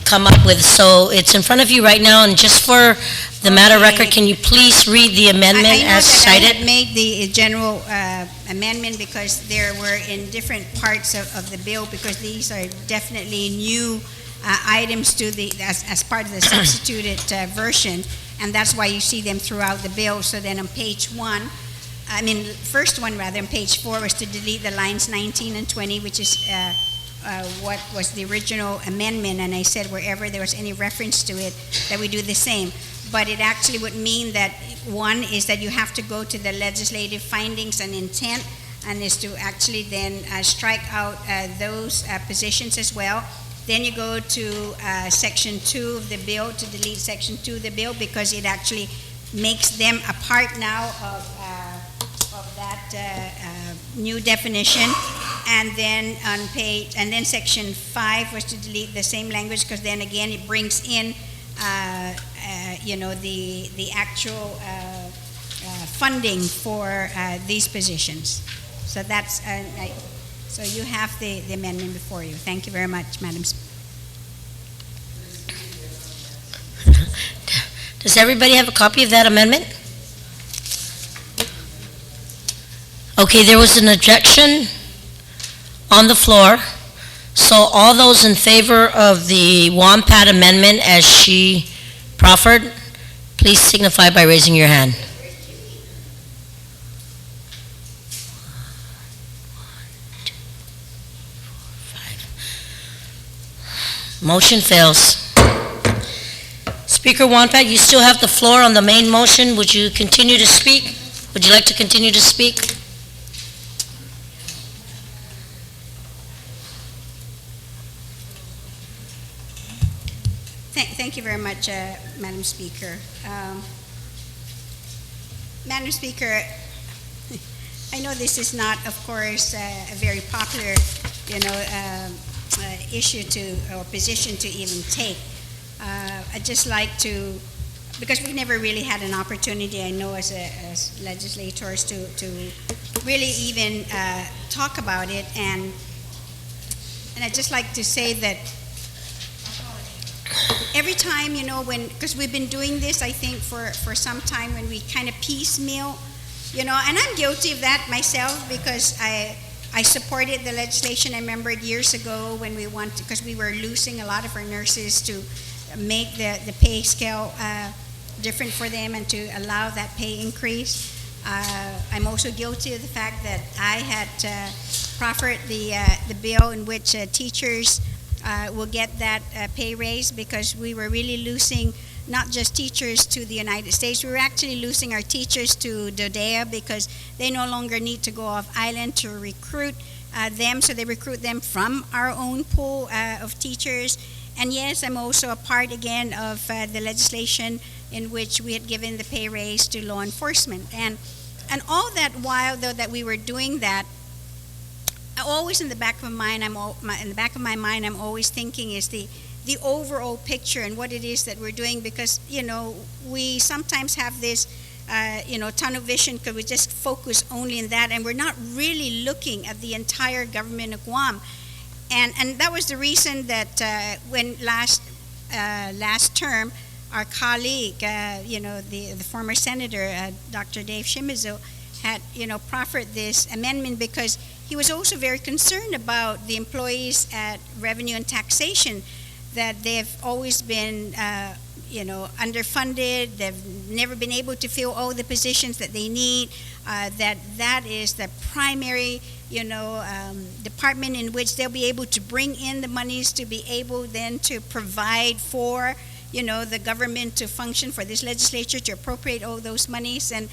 come up with. So it's in front of you right now, and just for the matter record, can you please read the amendment as cited? I had made the general amendment because there were in different parts of the bill, because these are definitely new items to the as part of the substituted version, and that's why you see them throughout the bill. So then on page 1, first one rather, on page 4 was to delete the lines 19 and 20, which is what was the original amendment, and I said wherever there was any reference to it that we do the same. But it actually would mean that one is that you have to go to the legislative findings and intent, and is to actually then strike out those positions as well. Then you go to section 2 of the bill to delete section 2 of the bill, because it actually makes them a part now of that new definition. And then on page, and then section 5 was to delete the same language, because then again it brings in the actual funding for these positions. So that's so you have the amendment before you. Thank you very much, Madam Speaker. Does everybody have a copy of that amendment? Okay, there was an objection on the floor. So all those in favor of the WAMPAT amendment as she proffered, please signify by raising your hand. Motion fails. Speaker WAMPAT, you still have the floor on the main motion. Would you continue to speak? Would you like to continue to speak? Thank you very much, Madam Speaker. Madam Speaker, I know this is not, of course, a very popular, issue or position to even take. I'd just like to, because we've never really had an opportunity, I know, as legislators, to really even talk about it, and I'd just like to say that every time, because we've been doing this, I think, for some time, when we kind of piecemeal, and I'm guilty of that myself, because I supported the legislation. I remember years ago when because we were losing a lot of our nurses, to make the pay scale different for them and to allow that pay increase. I'm also guilty of the fact that I had proffered the bill in which teachers will get that pay raise, because we were really losing not just teachers to the United States, we were actually losing our teachers to Dodea, because they no longer need to go off island to recruit them, so they recruit them from our own pool of teachers. And yes, I'm also a part again of the legislation in which we had given the pay raise to law enforcement. And all that while, though, that we were doing that, always in the back of my mind, I'm always thinking is the overall picture and what it is that we're doing, because we sometimes have this tunnel vision, because we just focus only on that, and we're not really looking at the entire government of Guam. And that was the reason that when last term, our colleague, the former senator, Dr. Dave Shimizu, had proffered this amendment, because he was also very concerned about the employees at Revenue and Taxation, that they've always been underfunded. They've never been able to fill all the positions that they need. That is the primary department in which they'll be able to bring in the monies to be able then to provide for the government to function, for this legislature to appropriate all those monies, and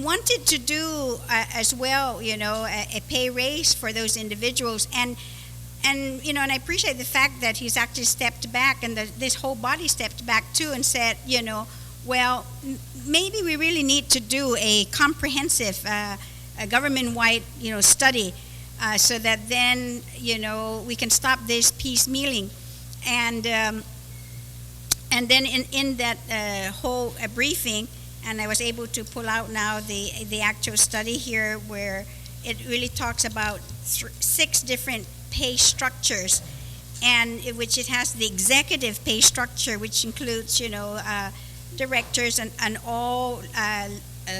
wanted to do as well a pay raise for those individuals, and I appreciate the fact that he's actually stepped back, and this whole body stepped back too, and said well, maybe we really need to do a comprehensive a government-wide study, so that then we can stop this piecemealing, and then in that whole briefing, and I was able to pull out now the actual study here, where it really talks about 6 different pay structures, and which it has the executive pay structure, which includes directors and all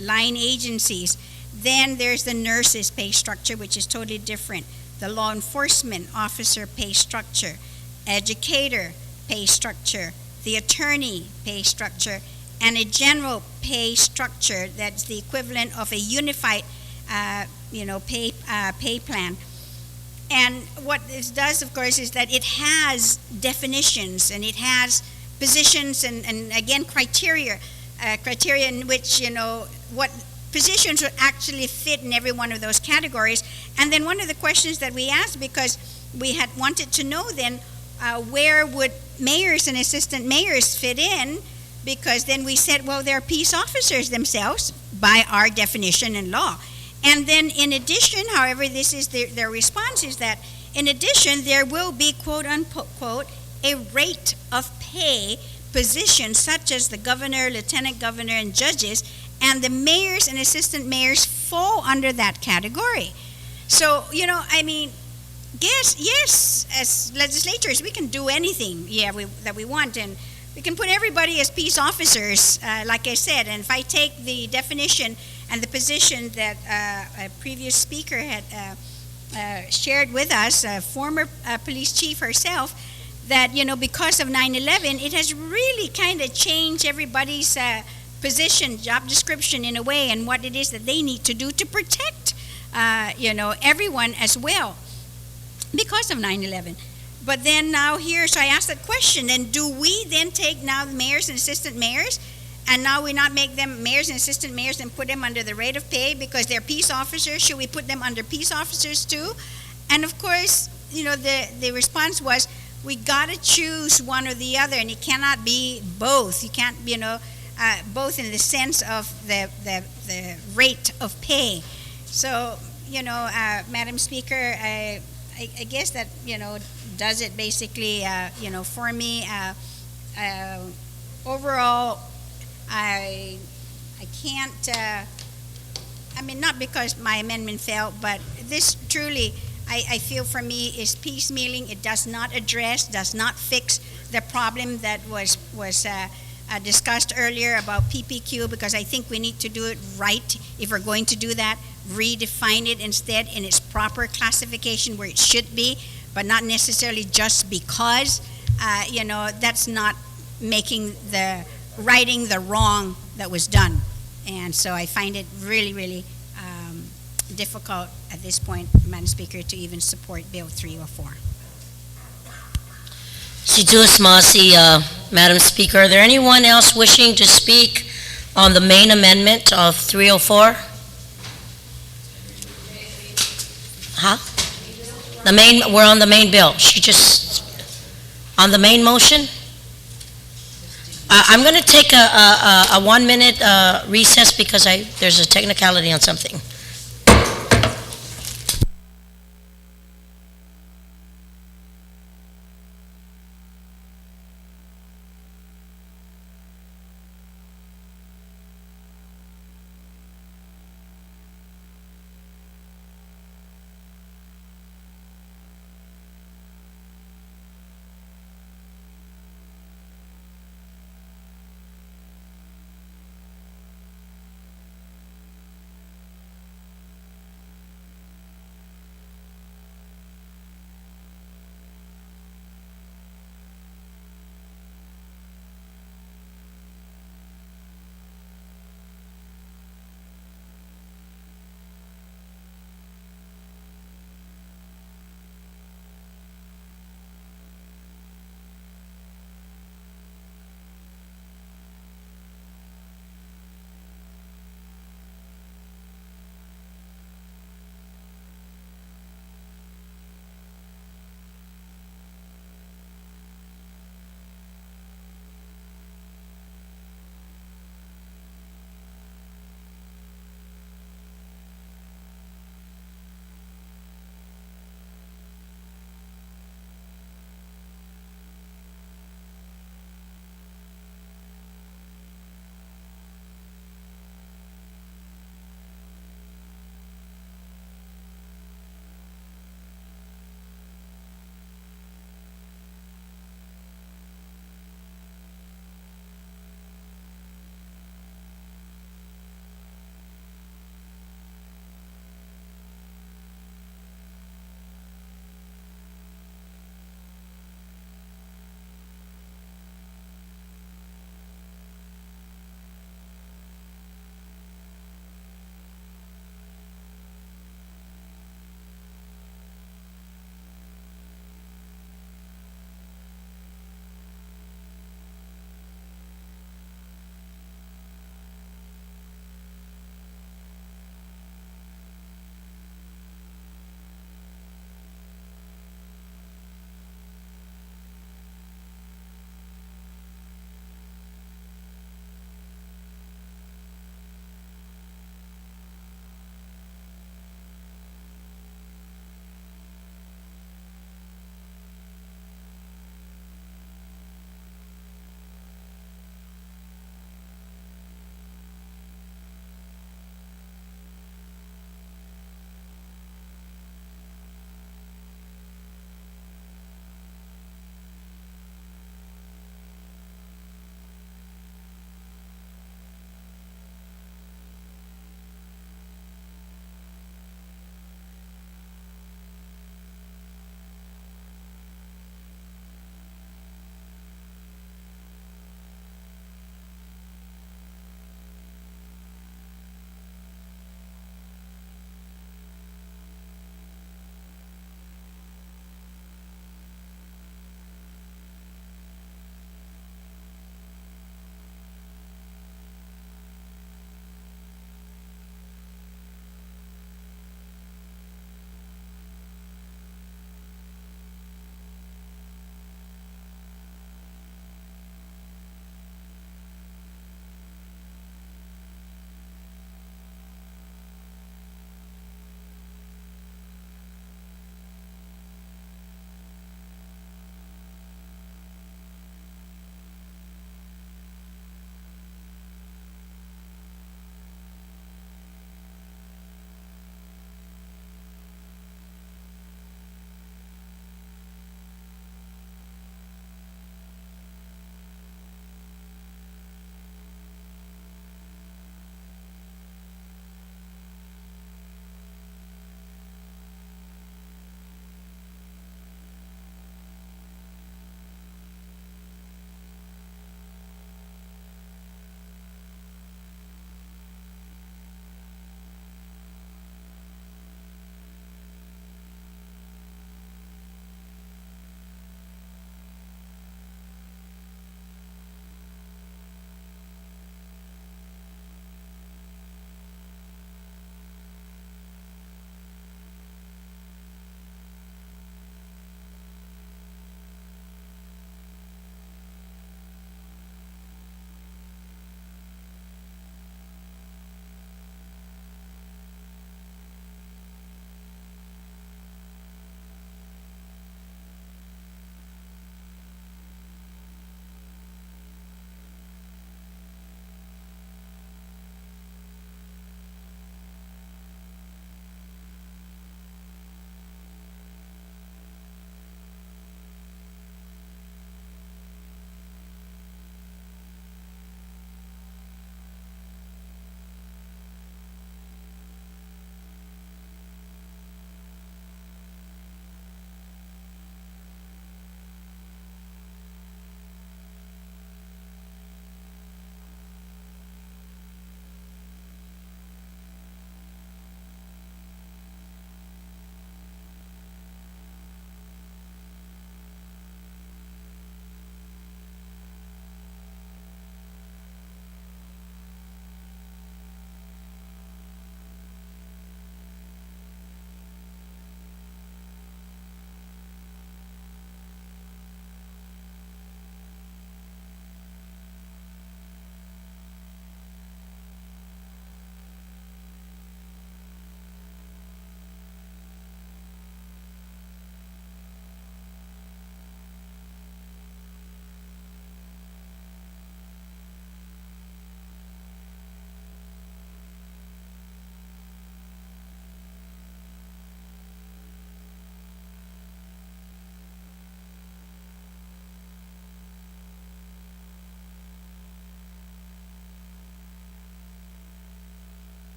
line agencies. Then there's the nurses pay structure, which is totally different. The law enforcement officer pay structure, educator pay structure, the attorney pay structure, and a general pay structure that's the equivalent of a unified pay plan. And what this does, of course, is that it has definitions, and it has positions and again criteria in which what positions would actually fit in every one of those categories. And then one of the questions that we asked, because we had wanted to know then where would mayors and assistant mayors fit in, because then we said, well, they're peace officers themselves by our definition and law. And then in addition, however, this is their response is that in addition, there will be, quote unquote, a rate of pay positions such as the governor, lieutenant governor, and judges, and the mayors and assistant mayors fall under that category. So, I mean, yes, as legislators, we can do anything, that we want, and we can put everybody as peace officers, like I said. And if I take the definition and the position that a previous speaker had shared with us, a former police chief herself, that, because of 9/11, it has really kind of changed everybody's position, job description in a way, and what it is that they need to do to protect, everyone as well because of 9/11. But then now here, so I asked that question, then do we then take now the mayors and assistant mayors, and now we not make them mayors and assistant mayors and put them under the rate of pay because they're peace officers? Should we put them under peace officers too? And of course, the response was, we got to choose one or the other, and it cannot be both. You can't, both in the sense of the rate of pay. So, Madam Speaker, I guess that, does it basically, for me. Overall, I can't, not because my amendment failed, but this truly, I feel for me is piecemealing. It does not address, does not fix the problem that was discussed earlier about PPQ, because I think we need to do it right if we're going to do that. Redefine it instead in its proper classification where it should be, but not necessarily just because, that's not righting the wrong that was done. And so I find it really, really difficult at this point, Madam Speaker, to even support Bill 304. Si Tuas Masi, Madam Speaker, are there anyone else wishing to speak on the main amendment of 304? Huh? We're on the main bill. She just, on the main motion? I'm going to take a 1 minute recess because there's a technicality on something.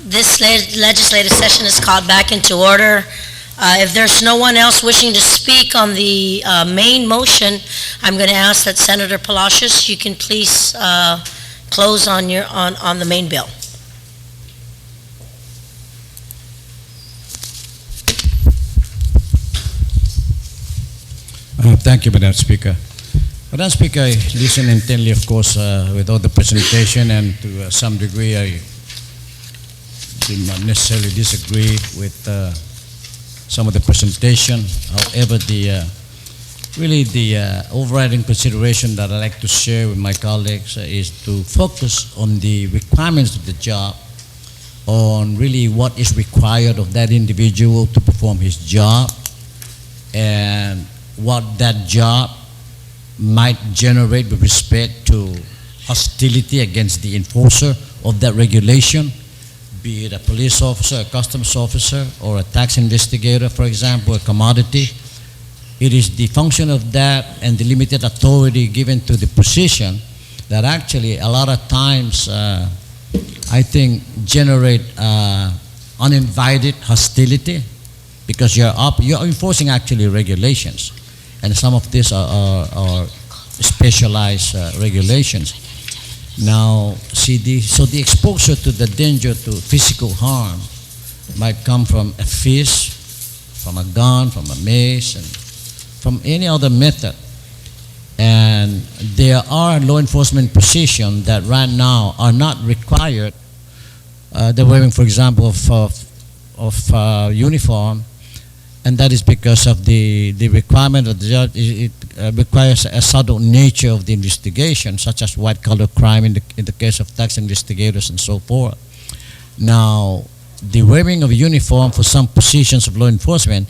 This legislative session is called back into order. If there's no one else wishing to speak on the main motion, I'm going to ask that Senator Palacios, you can please close on the main bill. Thank you, Madam Speaker. Madam Speaker, I listened intently, of course, with all the presentation, and to some degree, I did not necessarily disagree with some of the presentation. However, the overriding consideration that I'd like to share with my colleagues is to focus on the requirements of the job, on really what is required of that individual to perform his job, and what that job might generate with respect to hostility against the enforcer of that regulation, be it a police officer, a customs officer, or a tax investigator, for example, a commodity. It is the function of that and the limited authority given to the position that actually a lot of times I think generate uninvited hostility, because you're enforcing actually regulations, and some of these are specialized regulations. Now, so the exposure to the danger to physical harm might come from a fist, from a gun, from a mace, and from any other method. And there are law enforcement positions that right now are not required. They're wearing, for example, of uniform, and that is because of the requirement of the judge. It requires a subtle nature of the investigation, such as white-collar crime in the case of tax investigators and so forth. Now, the wearing of a uniform for some positions of law enforcement,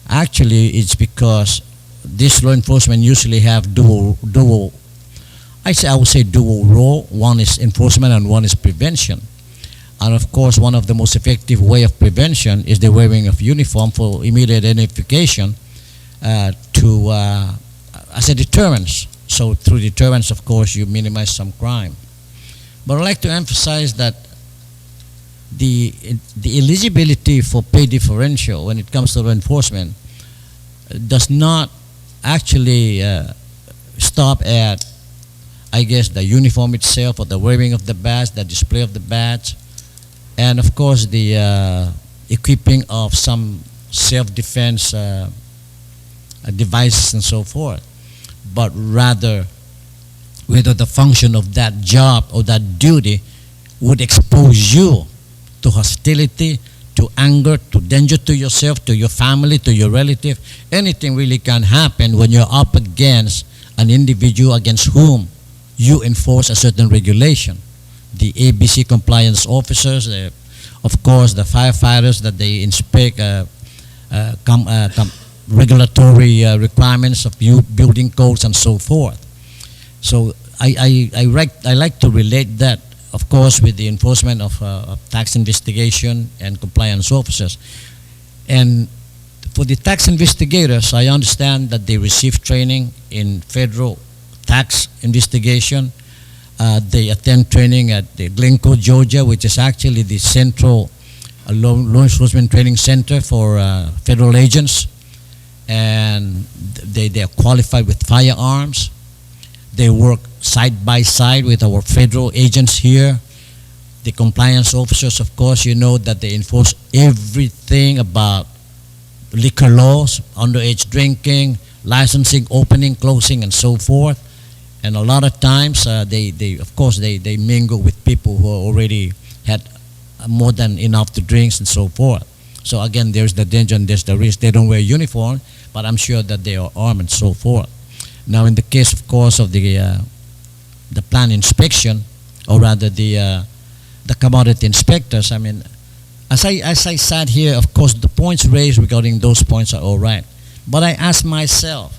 actually it's because this law enforcement usually have dual I would say dual role. One is enforcement and one is prevention. And of course, one of the most effective way of prevention is the wearing of uniform for immediate identification as a deterrence. So through deterrence, of course, you minimize some crime. But I'd like to emphasize that the eligibility for pay differential when it comes to law enforcement does not actually stop at, I guess, the uniform itself or the wearing of the badge, the display of the badge, and of course the equipping of some self-defense devices and so forth, but rather whether the function of that job or that duty would expose you to hostility, to anger, to danger to yourself, to your family, to your relative. Anything really can happen when you're up against an individual against whom you enforce a certain regulation. The ABC compliance officers, of course, the firefighters that they inspect regulatory requirements of building codes and so forth. So I like to relate that, of course, with the enforcement of tax investigation and compliance officers. And for the tax investigators, I understand that they receive training in federal tax investigation. They attend training at the Glencoe, Georgia, which is actually the central law enforcement training center for federal agents. And they are qualified with firearms. They work side by side with our federal agents here. The compliance officers, of course, you know that they enforce everything about liquor laws, underage drinking, licensing, opening, closing, and so forth. And a lot of times, they mingle with people who already had more than enough to drink and so forth. So again, there's the danger and there's the risk. They don't wear uniform, but I'm sure that they are armed and so forth. Now, in the case, of course, of the plant inspection, or rather the commodity inspectors, I mean, as I sat here, of course, the points raised regarding those points are all right. But I asked myself,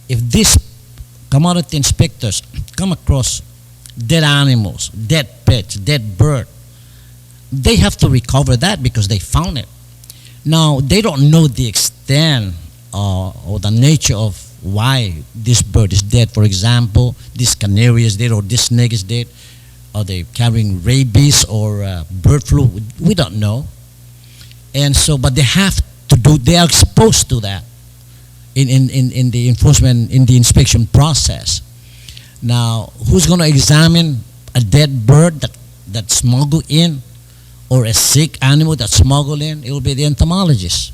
if these commodity inspectors come across dead animals, dead pets, dead bird, they have to recover that because they found it. Now, they don't know the extent or the nature of why this bird is dead. For example, this canary is dead or this snake is dead. are they carrying rabies or bird flu? We don't know. And so, but they have to do, they are supposed to that in the enforcement, in the inspection process. Now, who's going to examine a dead bird that's smuggled in, or a sick animal that's smuggled in? It will be the entomologist.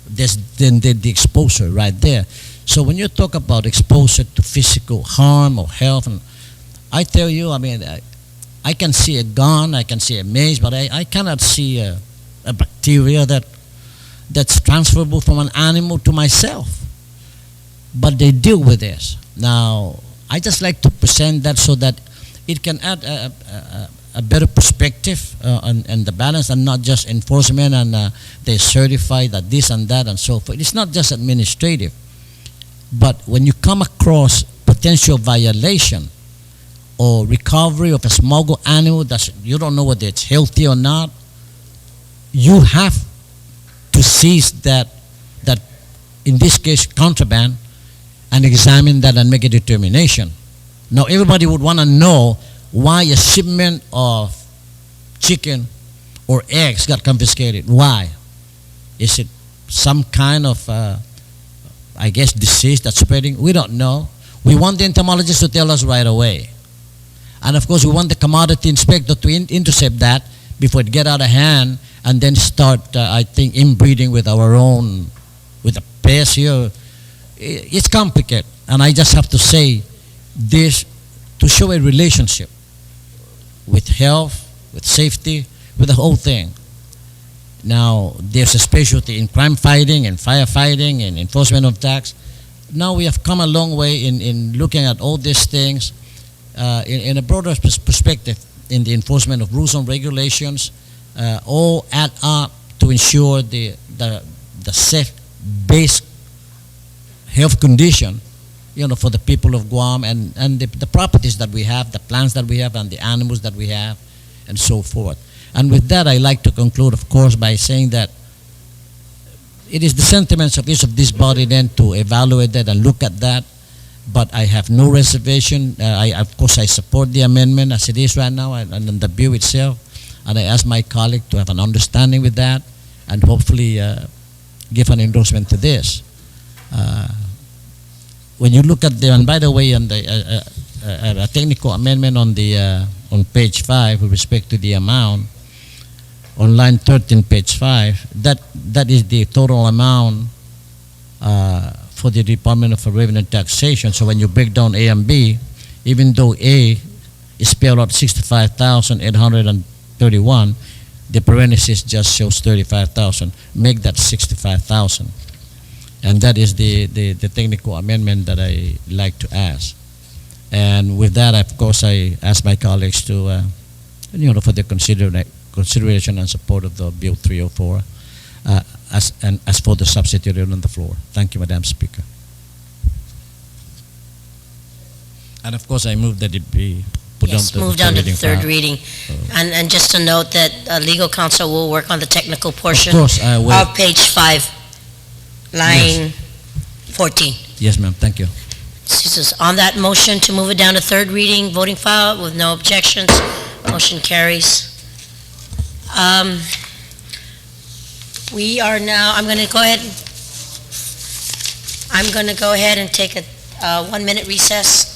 There's then the exposure right there. So when you talk about exposure to physical harm or health, and I tell you, I mean, I can see a gun, I can see a mace, but I cannot see a bacteria that's transferable from an animal to myself. But they deal with this. Now, I just like to present that so that it can add a better perspective and the balance, and not just enforcement and they certify that this and that and so forth. It's not just administrative. But when you come across potential violation or recovery of a smuggled animal that you don't know whether it's healthy or not, you have to seize that in this case contraband, and examine that and make a determination. Now everybody would want to know why a shipment of chicken or eggs got confiscated. Why? Is it some kind of I guess disease that's spreading? We don't know. We want the entomologist to tell us right away. And of course we want the commodity inspector to intercept that before it get out of hand, and then start I think inbreeding with our own, with the pests here. It's complicated, and I just have to say this to show a relationship with health, with safety, with the whole thing. Now, there's a specialty in crime fighting and firefighting and enforcement of tax. Now we have come a long way in looking at all these things in a broader perspective in the enforcement of rules and regulations, all add up to ensure the safe base health condition, for the people of Guam and the properties that we have, the plants that we have, and the animals that we have, and so forth. And with that, I like to conclude, of course, by saying that it is the sentiments of each of this body then to evaluate that and look at that. But I have no reservation. Of course, I support the amendment as it is right now and the bill itself. And I ask my colleague to have an understanding with that and hopefully give an endorsement to this. When you look at and by the way, on a technical amendment on page 5 with respect to the amount, on line 13, page 5, that is the total amount for the Department of Revenue and Taxation. So when you break down A and B, even though A is spelled out 65,831, the parenthesis just shows 35,000. Make that 65,000. And that is the technical amendment that I like to ask. And with that, of course, I ask my colleagues to, for the consideration and support of the Bill 304 as for the substitute on the floor. Thank you, Madam Speaker. And of course, I move that it be put Yes, down to move down to the third file. reading. And just to note that legal counsel will work on the technical portion Of course, I will. of page 5, line 14. Yes, ma'am. Thank you. This is on that motion to move it down to third reading, voting file with no objections. Motion carries. We are now, I'm going to go ahead and take a 1-minute recess.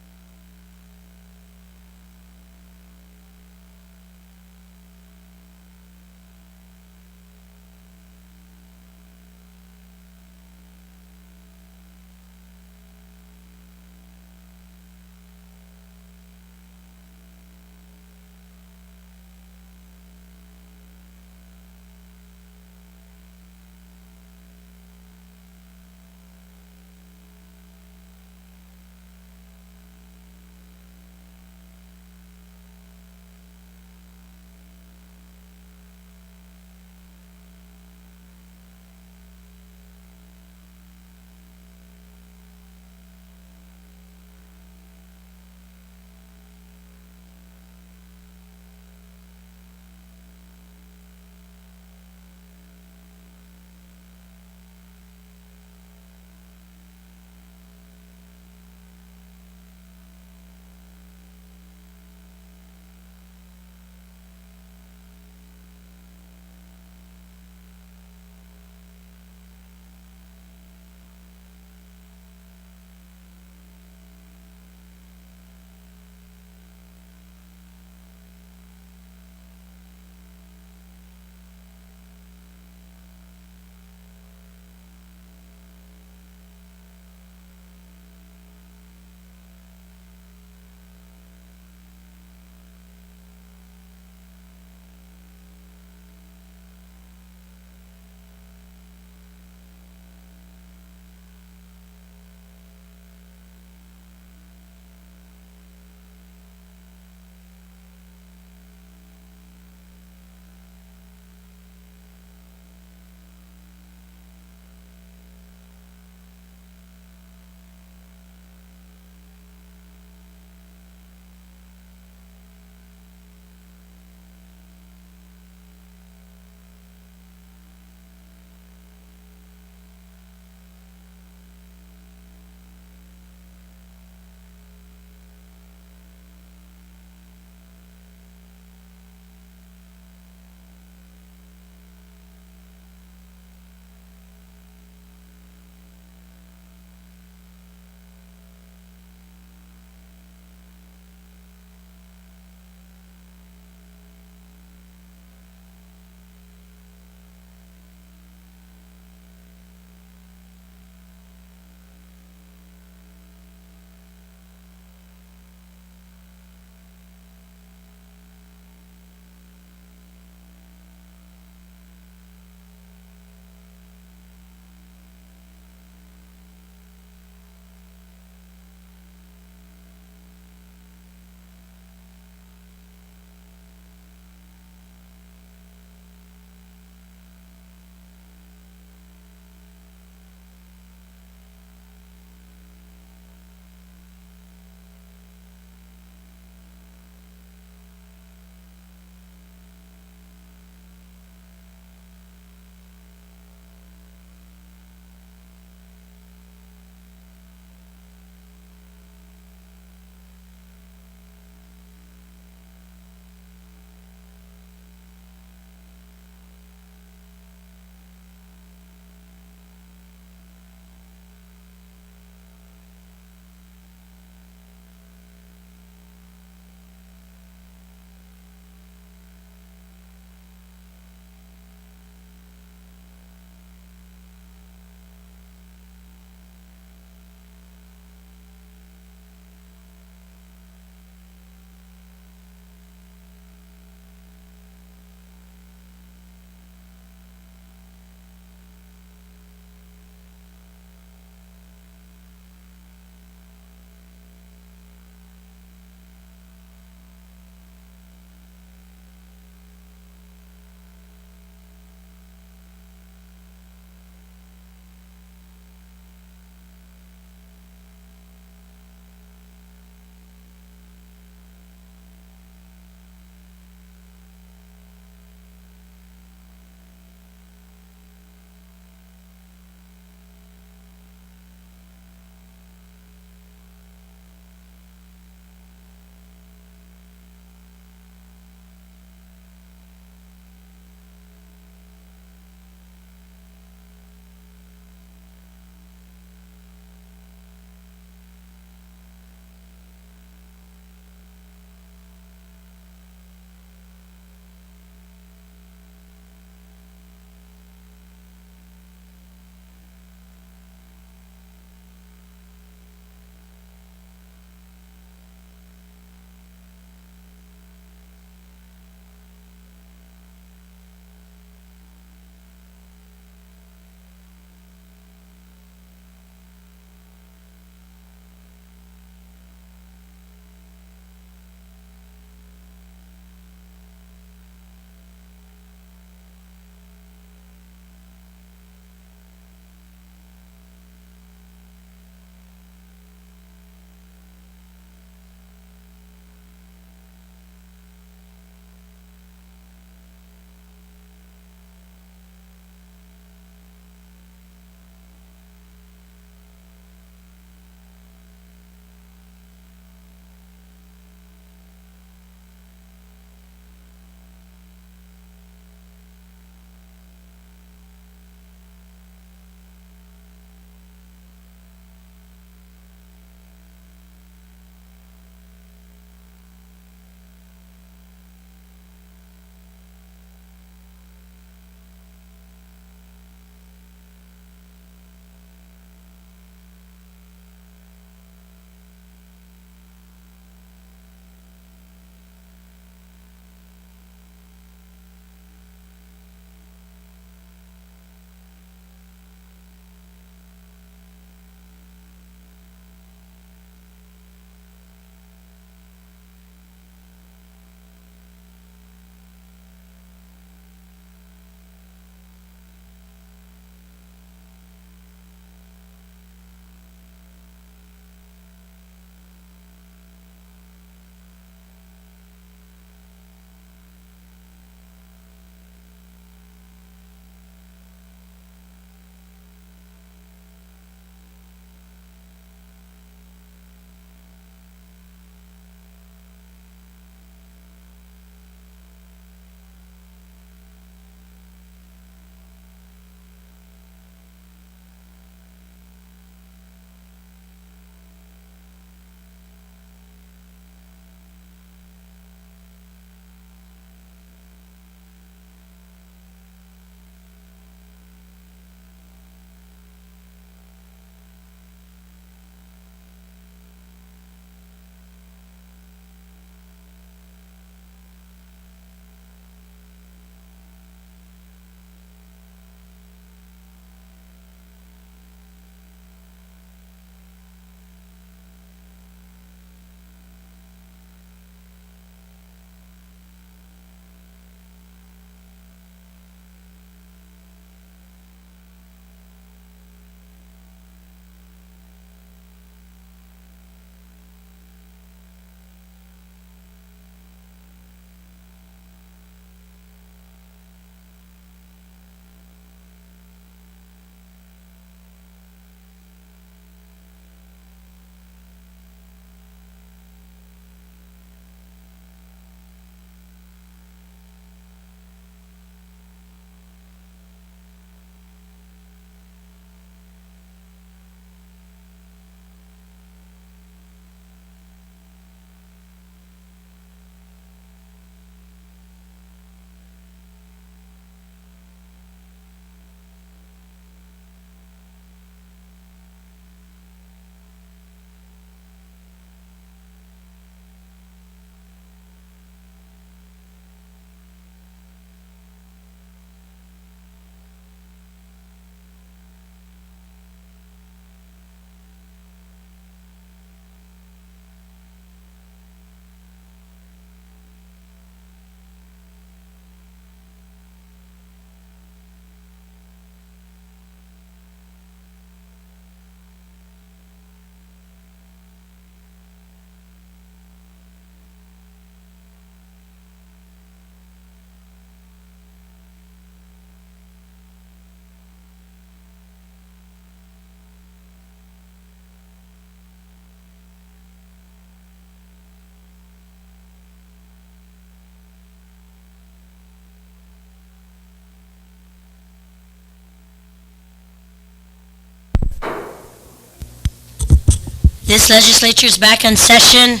This legislature is back in session.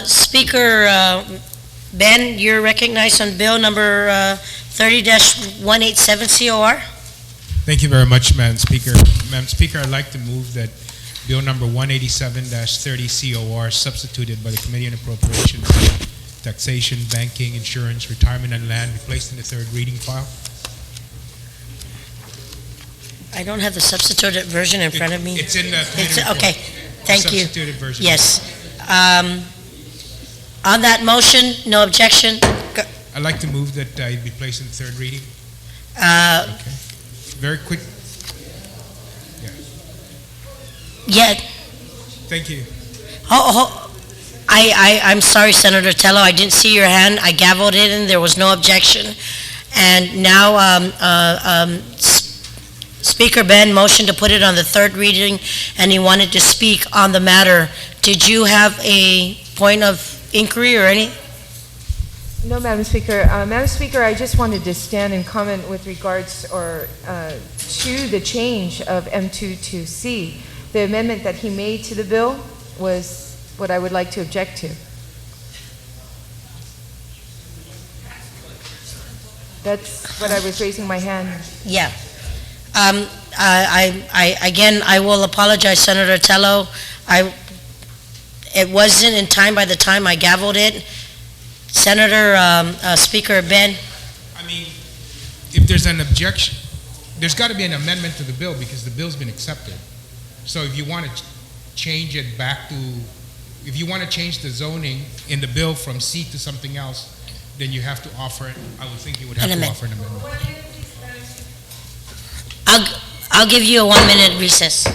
Speaker Ben, you're recognized on bill number 30-187 COR. Thank you very much, Madam Speaker. Madam Speaker, I'd like to move that bill number 187-30 COR, substituted by the Committee on Appropriations, Taxation, Banking, Insurance, Retirement, and Land, be placed in the third reading file. I don't have the substituted version in front of me. It's in the committee report. Okay, thank you. Substituted version. Yes. On that motion, no objection. I'd like to move that it be placed in the third reading. Okay. Very quick. Yeah. Thank you. I'm sorry, Senator Tello, I didn't see your hand. I gavelled it in, there was no objection. And now, Speaker Ben motioned to put it on the third reading, and he wanted to speak on the matter. Did you have a point of inquiry or any? No, Madam Speaker. Madam Speaker, I just wanted to stand and comment with regards to the change of M2 to C. The amendment that he made to the bill was what I would like to object to. That's what I was raising my hand. Yeah. I will apologize, Senator Tello. It wasn't in time by the time I gavelled it. Senator, Speaker Ben. I mean, if there's an objection, there's got to be an amendment to the bill because the bill's been accepted. So if you want to change it back to, if you want to change the zoning in the bill from C to something else, then you have to offer it. I would think you would have to offer an amendment. I'll give you a 1-minute recess.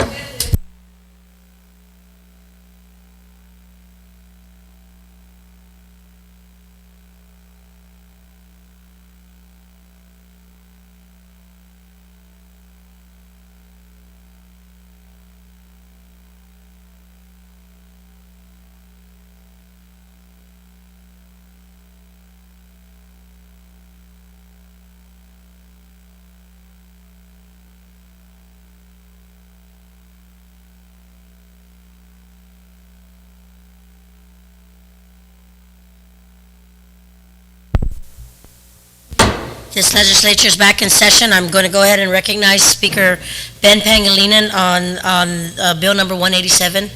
This legislature is back in session. I'm going to go ahead and recognize Speaker Ben Pangilinan on bill number 187.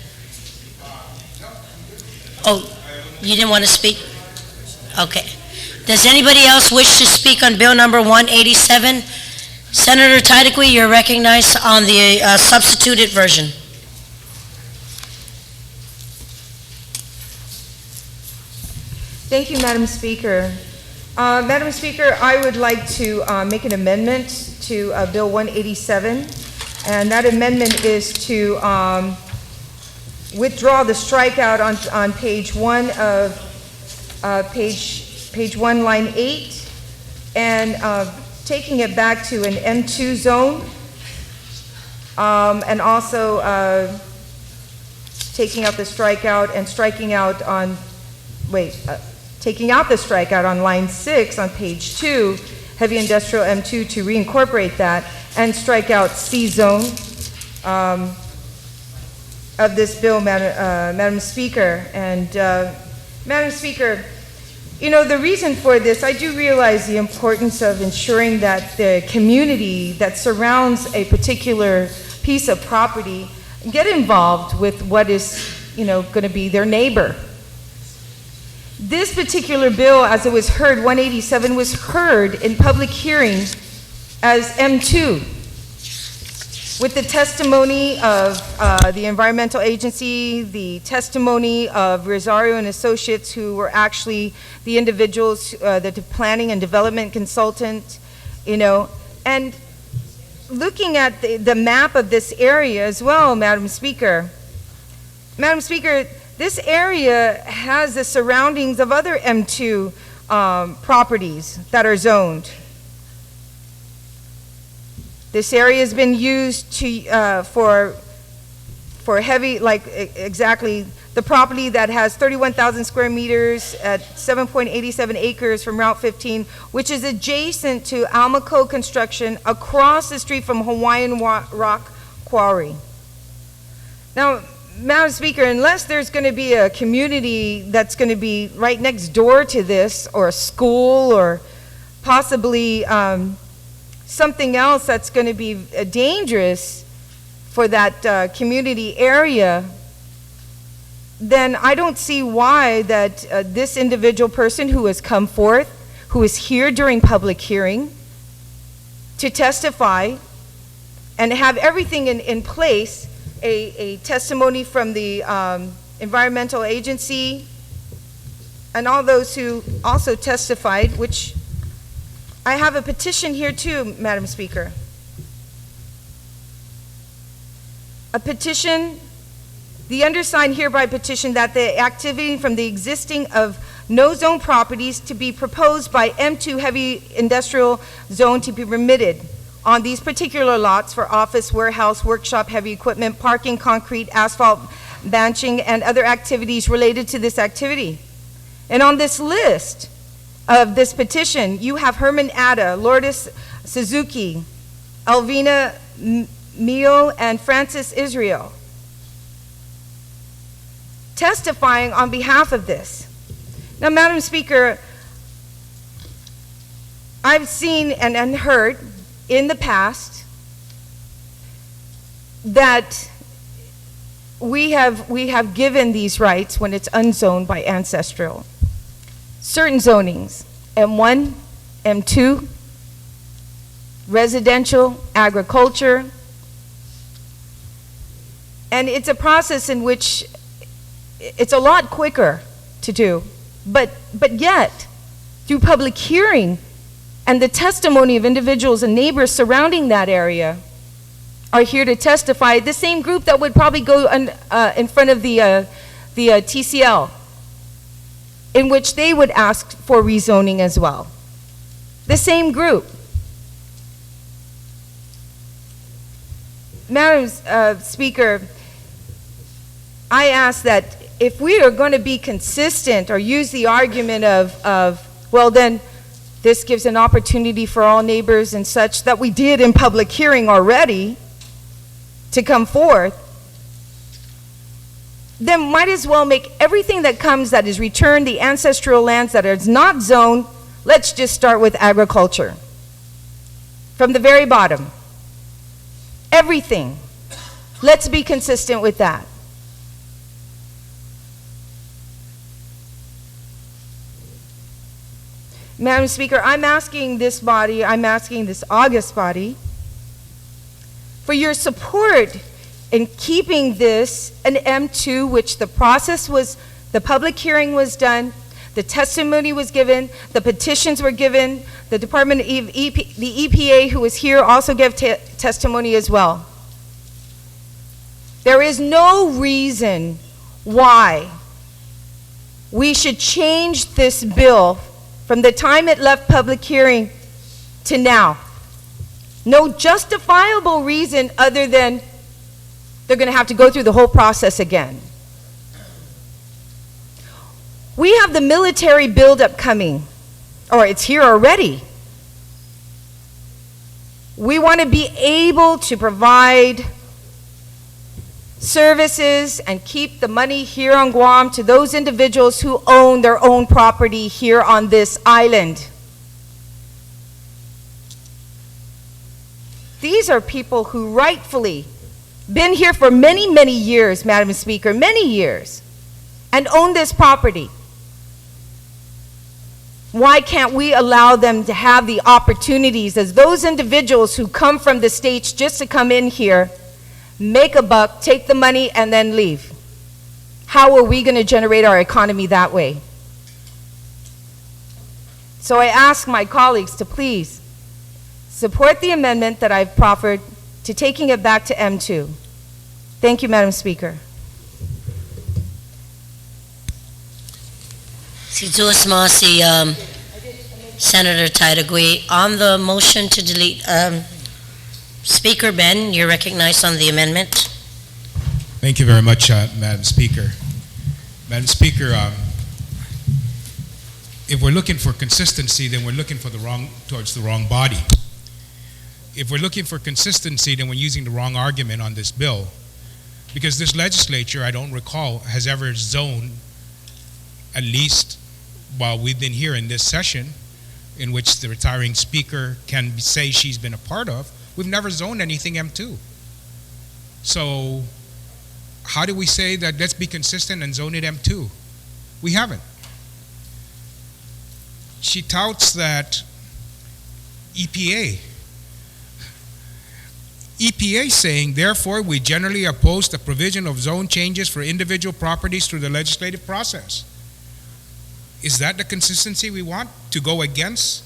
Oh, you didn't want to speak? Okay. Does anybody else wish to speak on bill number 187? Senator Tydekwe, you're recognized on the substituted version. Thank you, Madam Speaker. Madam Speaker, I would like to make an amendment to Bill 187, and that amendment is to withdraw the strikeout on page 1 of page 1, line 8, and taking it back to an M2 zone, and also taking out the strikeout and striking out on, taking out the strikeout on line 6 on page 2, heavy industrial M2, to reincorporate that and strike out C zone of this bill, Madam Speaker. And Madam Speaker, you know, the reason for this, I do realize the importance of ensuring that the community that surrounds a particular piece of property get involved with what is, you know, going to be their neighbor. This particular bill, as it was heard, 187, was heard in public hearing as M2, with the testimony of the environmental agency, the testimony of Rosario and Associates, who were actually the individuals, the planning and development consultant, you know, and looking at the map of this area as well, Madam Speaker. Madam Speaker, this area has the surroundings of other M2 properties that are zoned. This area has been used to for heavy, like exactly the property that has 31,000 square meters at 7.87 acres from Route 15, which is adjacent to Almaco Construction across the street from Hawaiian Rock Quarry. Now, Madam Speaker, unless there's going to be a community that's going to be right next door to this, or a school, or possibly something else that's going to be dangerous for that community area, then I don't see why that this individual person who has come forth, who is here during public hearing to testify and have everything in place, a testimony from the environmental agency and all those who also testified, which I have a petition here too, Madam Speaker. A petition, the undersigned hereby petition that the activity from the existing of no-zone properties to be proposed by M2 heavy industrial zone to be permitted on these particular lots for office, warehouse, workshop, heavy equipment, parking, concrete, asphalt, benching, and other activities related to this activity. And on this list of this petition, you have Herman Atta, Lourdes Suzuki, Alvina Mio, and Francis Israel testifying on behalf of this. Now, Madam Speaker, I've seen and heard in the past that we have given these rights when it's unzoned by ancestral. Certain zonings, M1, M2, residential, agriculture, and it's a process in which it's a lot quicker to do, but yet, through public hearing and the testimony of individuals and neighbors surrounding that area are here to testify, the same group that would probably go in front of the TCL, in which they would ask for rezoning as well. The same group. Madam Speaker, I ask that if we are going to be consistent or use the argument of, well, then this gives an opportunity for all neighbors and such that we did in public hearing already to come forth, then might as well make everything that comes that is returned, the ancestral lands that is not zoned, let's just start with agriculture. From the very bottom. Everything. Let's be consistent with that. Madam Speaker, I'm asking this body, I'm asking this august body for your support in keeping this an M2, which the process was, the public hearing was done, the testimony was given, the petitions were given, the Department of the EPA who was here also gave testimony as well. There is no reason why we should change this bill from the time it left public hearing to now. No justifiable reason other than they're going to have to go through the whole process again. We have the military buildup coming, or it's here already. We want to be able to provide services and keep the money here on Guam to those individuals who own their own property here on this island. These are people who rightfully been here for many, many years, Madam Speaker, many years, and own this property. Why can't we allow them to have the opportunities as those individuals who come from the States just to come in here, make a buck, take the money, and then leave? How are we going to generate our economy that way? So I ask my colleagues to please support the amendment that I've proffered to taking it back to M2. Thank you, Madam Speaker. Si Tuasma, si Senator Taitagui, on the motion to delete, Speaker Ben, you're recognized on the amendment. Thank you very much, Madam Speaker. Madam Speaker, if we're looking for consistency, then we're looking for towards the wrong body. If we're looking for consistency, then we're using the wrong argument on this bill. Because this legislature, I don't recall, has ever zoned, at least while we've been here in this session, in which the retiring speaker can say she's been a part of, we've never zoned anything M2. So how do we say that let's be consistent and zone it M2? We haven't. She touts that EPA saying, therefore, we generally oppose the provision of zone changes for individual properties through the legislative process. Is that the consistency we want, to go against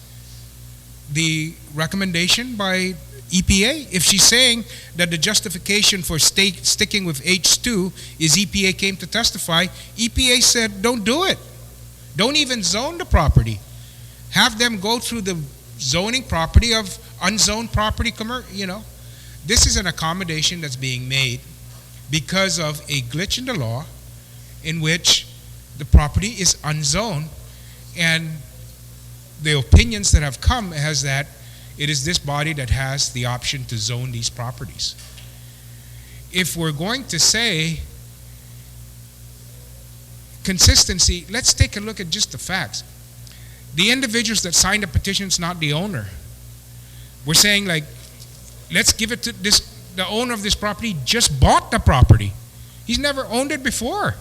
the recommendation by EPA? If she's saying that the justification for sticking with H2 is EPA came to testify, EPA said don't do it. Don't even zone the property. Have them go through the zoning property of unzoned property, This is an accommodation that's being made because of a glitch in the law in which the property is unzoned, and the opinions that have come has that it is this body that has the option to zone these properties. If we're going to say consistency, let's take a look at just the facts. The individuals that signed the petition is not the owner. We're saying, like, let's give it to this, the owner of this property just bought the property. He's never owned it before.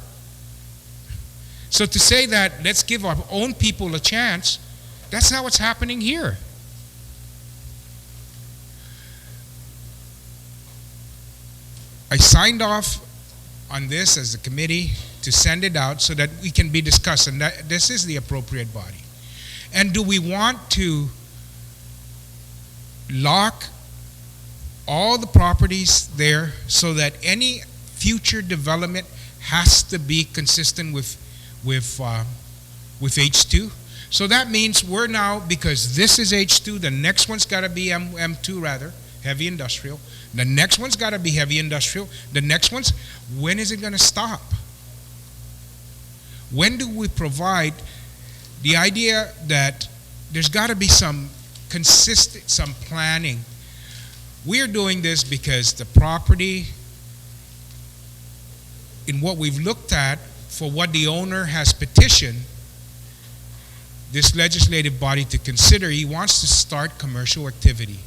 So to say that let's give our own people a chance, that's not what's happening here. I signed off on this as a committee to send it out so that we can be discussed, and that this is the appropriate body. And do we want to lock all the properties there so that any future development has to be consistent with H2? So that means we're now, because this is H2, the next one's got to be M2 rather, heavy industrial. The next one's got to be heavy industrial. The next one's, when is it going to stop? When do we provide the idea that there's got to be some consistent, some planning? We are doing this because the property, in what we've looked at for what the owner has petitioned this legislative body to consider, he wants to start commercial activity.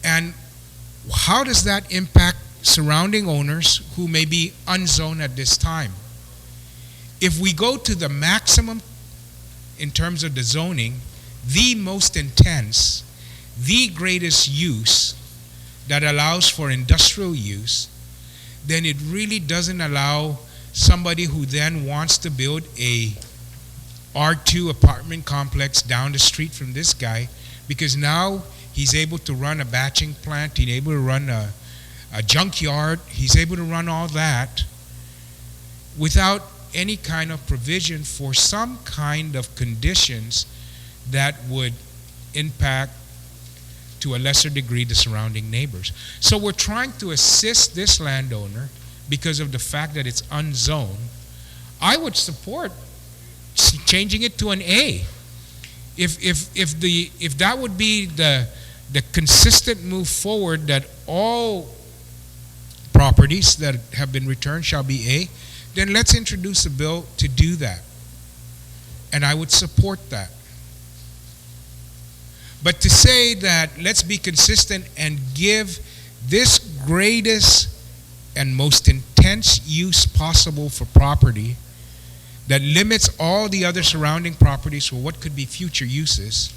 And how does that impact surrounding owners who may be unzoned at this time? If we go to the maximum in terms of the zoning, the most intense, the greatest use that allows for industrial use, then it really doesn't allow somebody who then wants to build a R2 apartment complex down the street from this guy, because now he's able to run a batching plant, he's able to run a junkyard, he's able to run all that without any kind of provision for some kind of conditions that would impact to a lesser degree the surrounding neighbors. So we're trying to assist this landowner because of the fact that it's unzoned. I would support changing it to an A. If that would be the consistent move forward, that all properties that have been returned shall be A, then let's introduce a bill to do that. And I would support that. But to say that let's be consistent and give this greatest and most intense use possible for property that limits all the other surrounding properties for what could be future uses,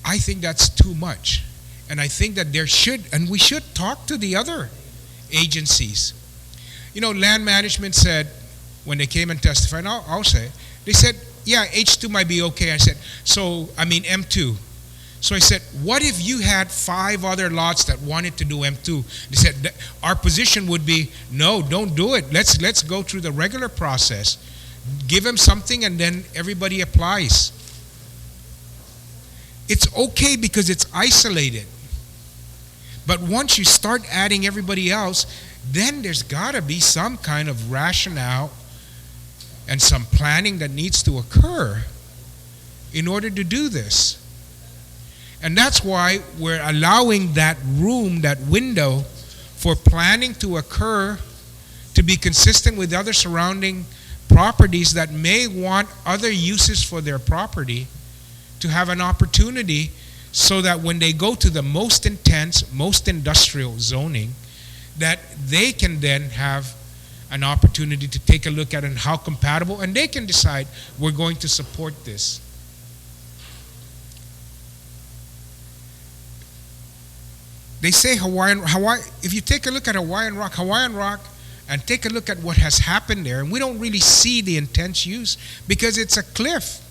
I think that's too much. And I think that we should talk to the other agencies. Land management said, when they came and testified, and I'll say, they said, yeah, H2 might be okay. I said, M2. So I said, what if you had 5 other lots that wanted to do M2? They said, our position would be, no, don't do it. Let's go through the regular process. Give them something and then everybody applies. It's okay because it's isolated. But once you start adding everybody else, then there's got to be some kind of rationale and some planning that needs to occur in order to do this. And that's why we're allowing that room, that window, for planning to occur to be consistent with other surrounding properties that may want other uses for their property to have an opportunity, so that when they go to the most intense, most industrial zoning, that they can then have an opportunity to take a look at it and how compatible, and they can decide, we're going to support this. They say Hawaii, if you take a look at Hawaiian Rock, and take a look at what has happened there, and we don't really see the intense use because it's a cliff.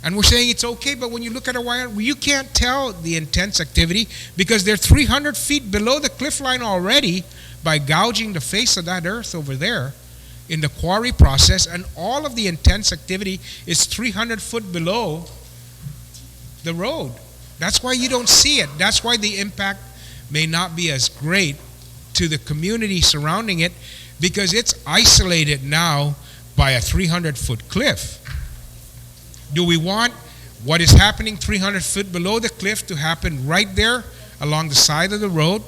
And we're saying it's okay, but when you look at Hawaiian, you can't tell the intense activity because they're 300 feet below the cliff line already by gouging the face of that earth over there in the quarry process, and all of the intense activity is 300 foot below the road. That's why you don't see it. That's why the impact may not be as great to the community surrounding it, because it's isolated now by a 300-foot cliff. Do we want what is happening 300 feet below the cliff to happen right there along the side of the road?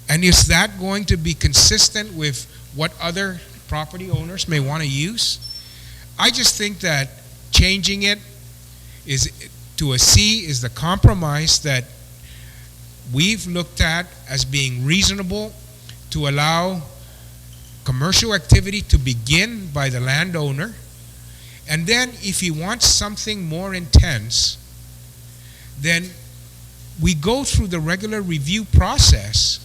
And is that going to be consistent with what other property owners may want to use? I just think that changing it is to a C is the compromise that we've looked at as being reasonable to allow commercial activity to begin by the landowner. And then if he wants something more intense, then we go through the regular review process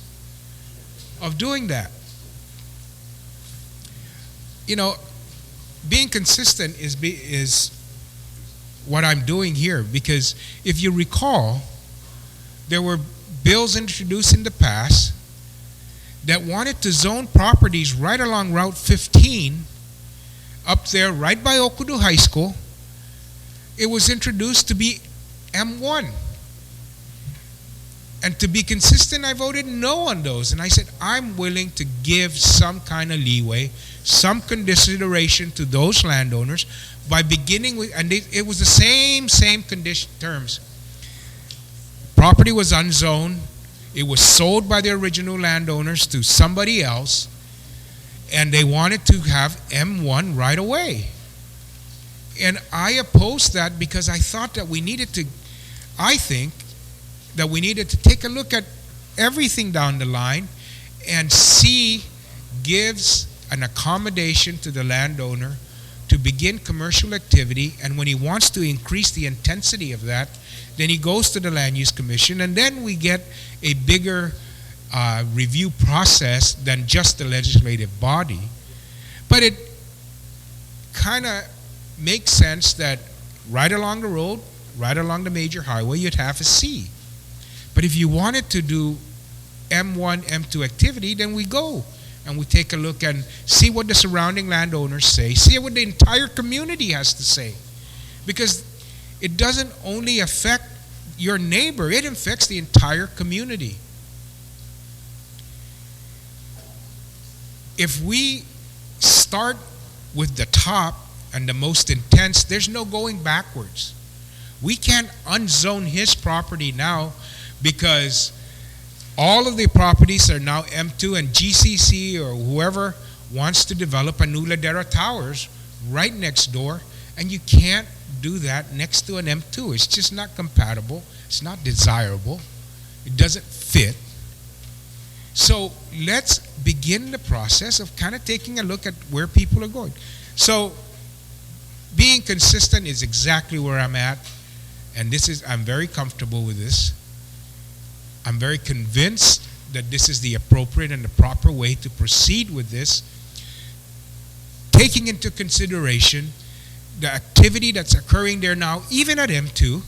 of doing that. You know, being consistent is what I'm doing here, because if you recall, there were bills introduced in the past that wanted to zone properties right along Route 15 up there right by Okudu High School. It was introduced to be M1. And to be consistent, I voted no on those. And I said, I'm willing to give some kind of leeway, some consideration to those landowners by beginning with, and it was the same condition terms. Property was unzoned. It was sold by the original landowners to somebody else, and they wanted to have M1 right away. And I opposed that because I thought that I think that we needed to take a look at everything down the line and see gives an accommodation to the landowner to begin commercial activity, and when he wants to increase the intensity of that, then he goes to the Land Use Commission, and then we get a bigger review process than just the legislative body. But it kind of makes sense that right along the road, right along the major highway, you'd have a C. But if you wanted to do M1, M2 activity, then we go and we take a look and see what the surrounding landowners say, see what the entire community has to say. Because it doesn't only affect your neighbor, it affects the entire community. If we start with the top and the most intense, there's no going backwards. We can't unzone his property now because all of the properties are now M2, and GCC or whoever wants to develop a new Ladera Towers right next door, and you can't do that next to an M2. It's just not compatible. It's not desirable. It doesn't fit. So let's begin the process of kind of taking a look at where people are going. So being consistent is exactly where I'm at, and I'm very comfortable with this. I'm very convinced that this is the appropriate and the proper way to proceed with this, taking into consideration the activity that's occurring there now, even at M2,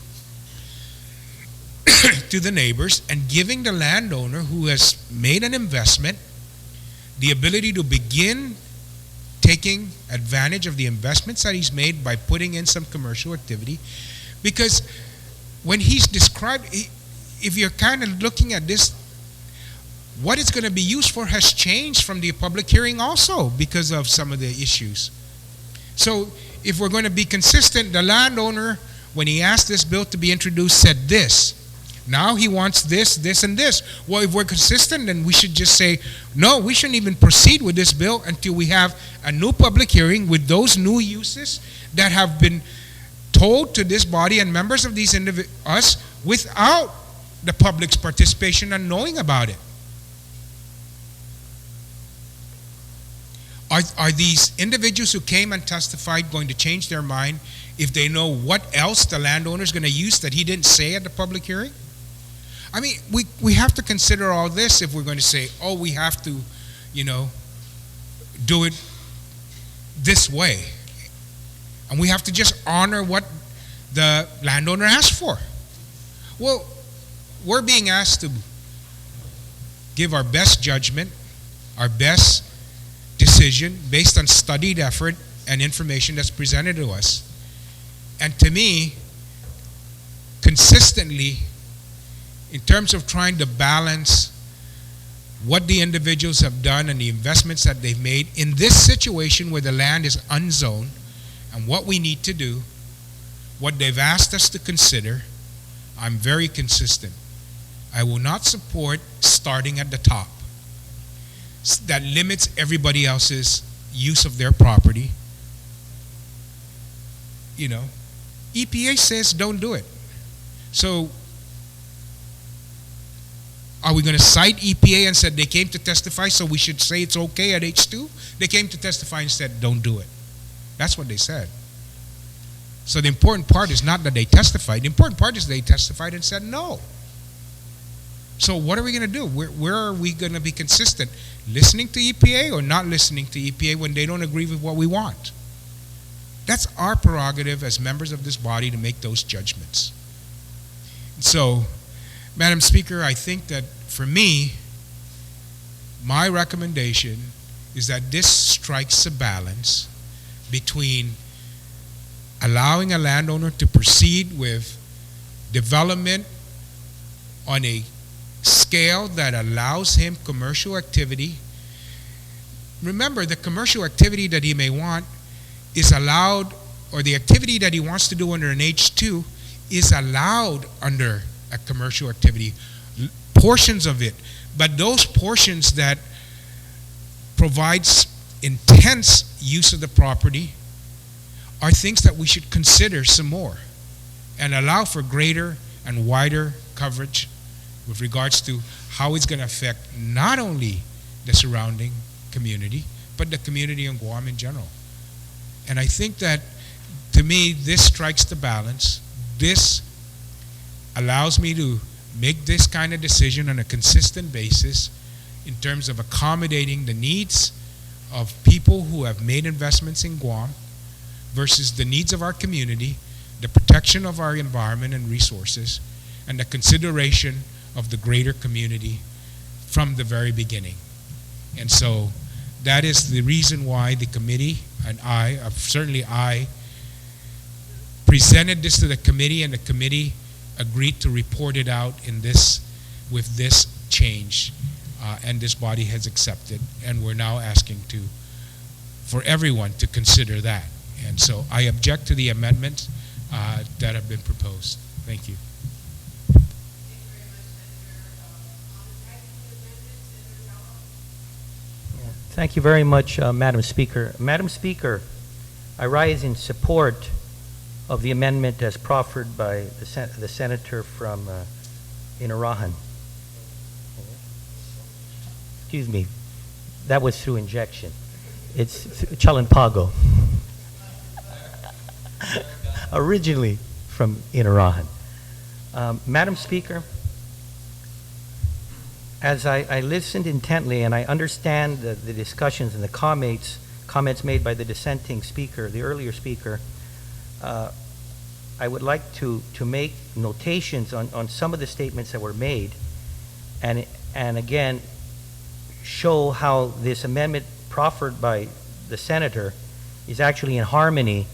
to the neighbors, and giving the landowner who has made an investment the ability to begin taking advantage of the investments that he's made by putting in some commercial activity. Because when he's described, if you're kind of looking at this, what it's going to be used for has changed from the public hearing also because of some of the issues. So if we're going to be consistent, the landowner when he asked this bill to be introduced, said this. Now he wants this, this, and this. Well, if we're consistent, then we should just say, no, we shouldn't even proceed with this bill until we have a new public hearing with those new uses that have been told to this body and members of these us without the public's participation and knowing about it. Are these individuals who came and testified going to change their mind if they know what else the landowner is going to use that he didn't say at the public hearing? I mean, we have to consider all this if we're going to say, oh, we have to, do it this way. And we have to just honor what the landowner asked for. Well, we're being asked to give our best judgment, our best decision based on studied effort and information that's presented to us. And to me, consistently, in terms of trying to balance what the individuals have done and the investments that they've made in this situation where the land is unzoned, and what we need to do, what they've asked us to consider, I'm very consistent. I will not support starting at the top. That limits everybody else's use of their property. EPA says don't do it. So are we going to cite EPA and said they came to testify, so we should say it's okay at H2? They came to testify and said don't do it. That's what they said. So the important part is not that they testified. The important part is they testified and said no. So what are we going to do? Where are we going to be consistent? Listening to EPA or not listening to EPA when they don't agree with what we want? That's our prerogative as members of this body to make those judgments. So, Madam Speaker, I think that for me, my recommendation is that this strikes a balance between allowing a landowner to proceed with development on a scale that allows him commercial activity. Remember, the commercial activity that he may want is allowed, or the activity that he wants to do under an H2 is allowed under a commercial activity, portions of it. But those portions that provides intense use of the property are things that we should consider some more and allow for greater and wider coverage with regards to how it's going to affect not only the surrounding community, but the community in Guam in general. And I think that, to me, this strikes the balance. This allows me to make this kind of decision on a consistent basis in terms of accommodating the needs of people who have made investments in Guam versus the needs of our community, the protection of our environment and resources, and the consideration of the greater community from the very beginning. And so that is the reason why the committee and I presented this to the committee, and the committee agreed to report it out in this, with this change, and this body has accepted, and we're now asking for everyone to consider that. And so I object to the amendments that have been proposed. Thank you. Thank you very much, Madam Speaker. Madam Speaker, I rise in support of the amendment as proffered by the senator from Inarajan. Excuse me, that was through injection. It's Chalampago. Originally from Inarajan. Madam Speaker, as I listened intently and I understand the discussions and the comments made by the dissenting speaker, the earlier speaker, I would like to make notations on some of the statements that were made, and again show how this amendment proffered by the senator is actually in harmony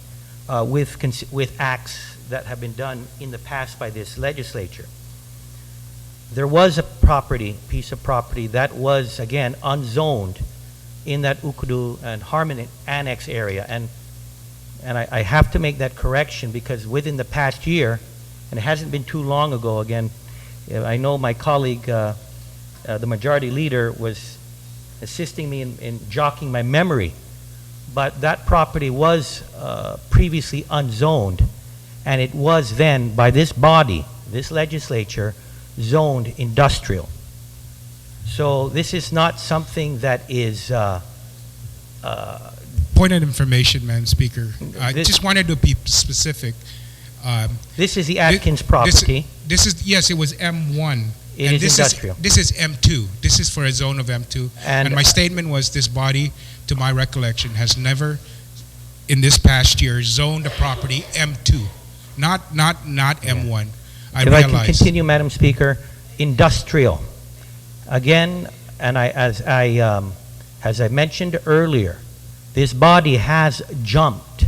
with acts that have been done in the past by this legislature. There was a piece of property that was, again, unzoned in that Ukudu and Harmony Annex area. And and I have to make that correction because within the past year, and it hasn't been too long ago, again, I know my colleague, the majority leader, was assisting me in jogging my memory, but that property was previously unzoned, and it was then, by this body, this legislature, zoned industrial. So this is not something that is Point of information, Madam Speaker. I just wanted to be specific. this is the Atkins property. This is, yes, it was M1. It and is this industrial. This is M2. This is for a zone of M2. And- And my statement was this body, to my recollection, has never, in this past year, zoned a property M2, not M1. I If I can realize. continue, Madam Speaker, industrial. Again, and as I mentioned earlier, this body has jumped,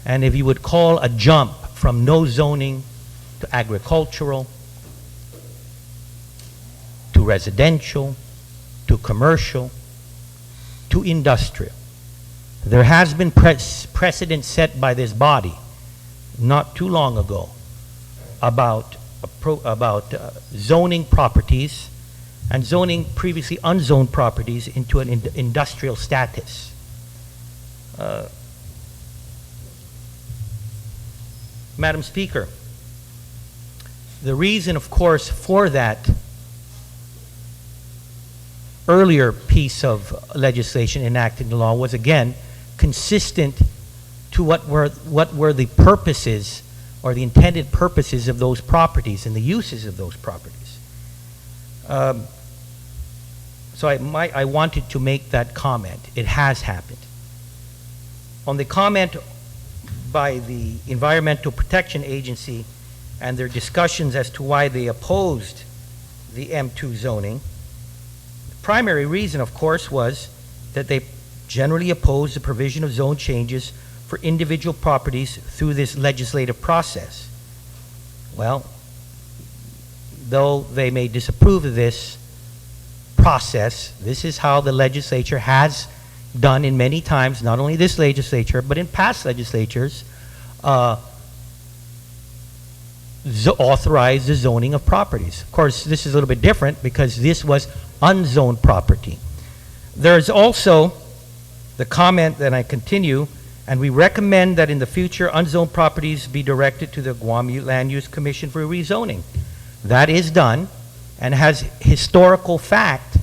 and if you would call a jump from no zoning to agricultural, to residential, to commercial, to industrial. There has been precedent set by this body not too long ago about zoning properties and zoning previously unzoned properties into an industrial status. Madam Speaker, the reason, of course, for that earlier piece of legislation enacting the law was, again, consistent to what were the purposes or the intended purposes of those properties and the uses of those properties. So I wanted to make that comment. It has happened. On the comment by the Environmental Protection Agency and their discussions as to why they opposed the M2 zoning, the primary reason, of course, was that they generally oppose the provision of zone changes for individual properties through this legislative process. Well, though they may disapprove of this process, this is how the legislature has done in many times, not only this legislature, but in past legislatures, authorize the zoning of properties. Of course, this is a little bit different because this was unzoned property. There's also the comment that I continue, and we recommend that in the future, unzoned properties be directed to the Guam Land Use Commission for rezoning. That is done and has historical fact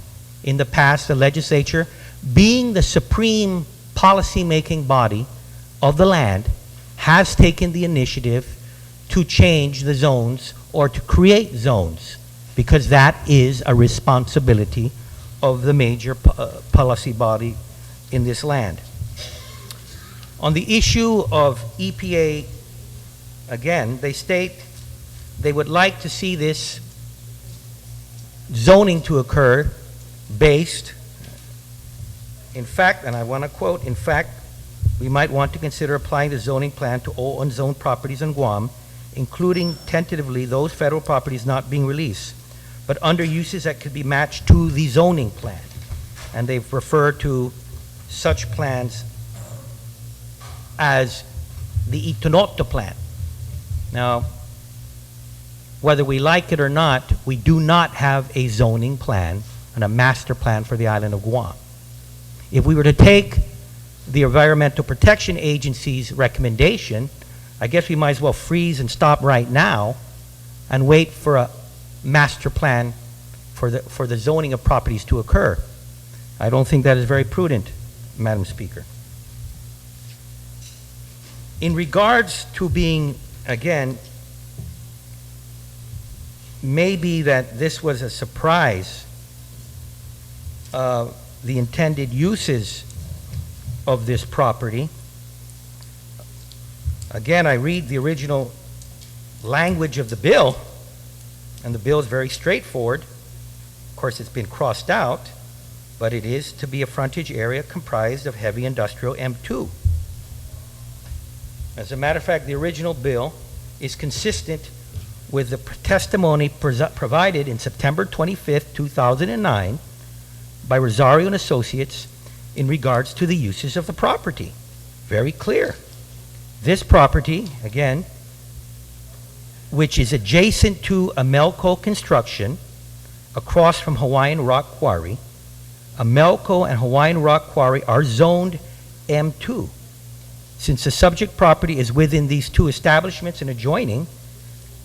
in the past, the legislature, being the supreme policy-making body of the land, has taken the initiative to change the zones or to create zones, because that is a responsibility of the major policy body in this land. On the issue of EPA, again, they state they would like to see this zoning to occur based, in fact, and I want to quote, in fact, we might want to consider applying the zoning plan to all unzoned properties in Guam, including tentatively those federal properties not being released, but under uses that could be matched to the zoning plan. And they've referred to such plans as the Itonota plan. Now, whether we like it or not, we do not have a zoning plan and a master plan for the island of Guam. If we were to take the Environmental Protection Agency's recommendation, I guess we might as well freeze and stop right now and wait for a master plan for the zoning of properties to occur. I don't think that is very prudent, Madam Speaker. In regards to being, again, maybe that this was a surprise, the intended uses of this property. Again, I read the original language of the bill, and the bill is very straightforward. Of course, it's been crossed out, but it is to be a frontage area comprised of heavy industrial M2. As a matter of fact, the original bill is consistent with the testimony provided in September 25th, 2009 by Rosario and Associates in regards to the uses of the property. Very clear. This property, again, which is adjacent to Amelco Construction across from Hawaiian Rock Quarry, Amelco and Hawaiian Rock Quarry are zoned M2. Since the subject property is within these two establishments and adjoining,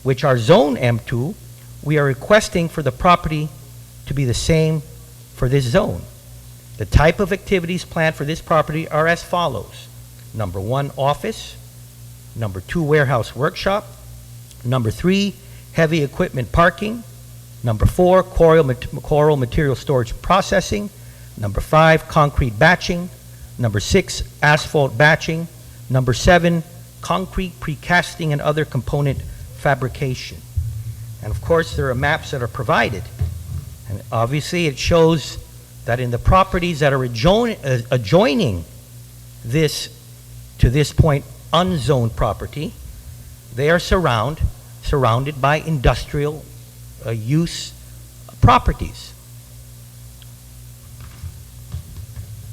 which are zone M2, we are requesting for the property to be the same for this zone. The type of activities planned for this property are as follows. Number 1, office. Number 2, warehouse workshop. Number 3, heavy equipment parking. Number 4, coral material storage and processing. Number 5, concrete batching. Number 6, asphalt batching. Number 7, concrete precasting and other component fabrication. And of course, there are maps that are provided. And obviously, it shows that in the properties that are adjoining this, to this point, unzoned property, they are surrounded by industrial use properties.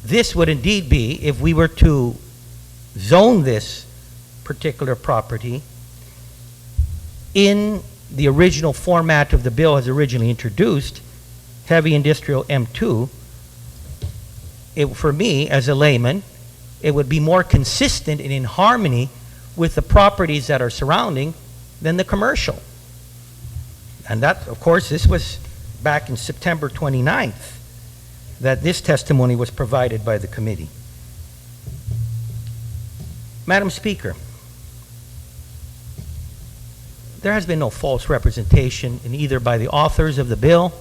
This would indeed be, if we were to zone this particular property in the original format of the bill as originally introduced, heavy industrial M2, for me, as a layman, it would be more consistent and in harmony with the properties that are surrounding than the commercial. And that, of course, this was back in September 29th that this testimony was provided by the committee. Madam Speaker, there has been no false representation in either by the authors of the bill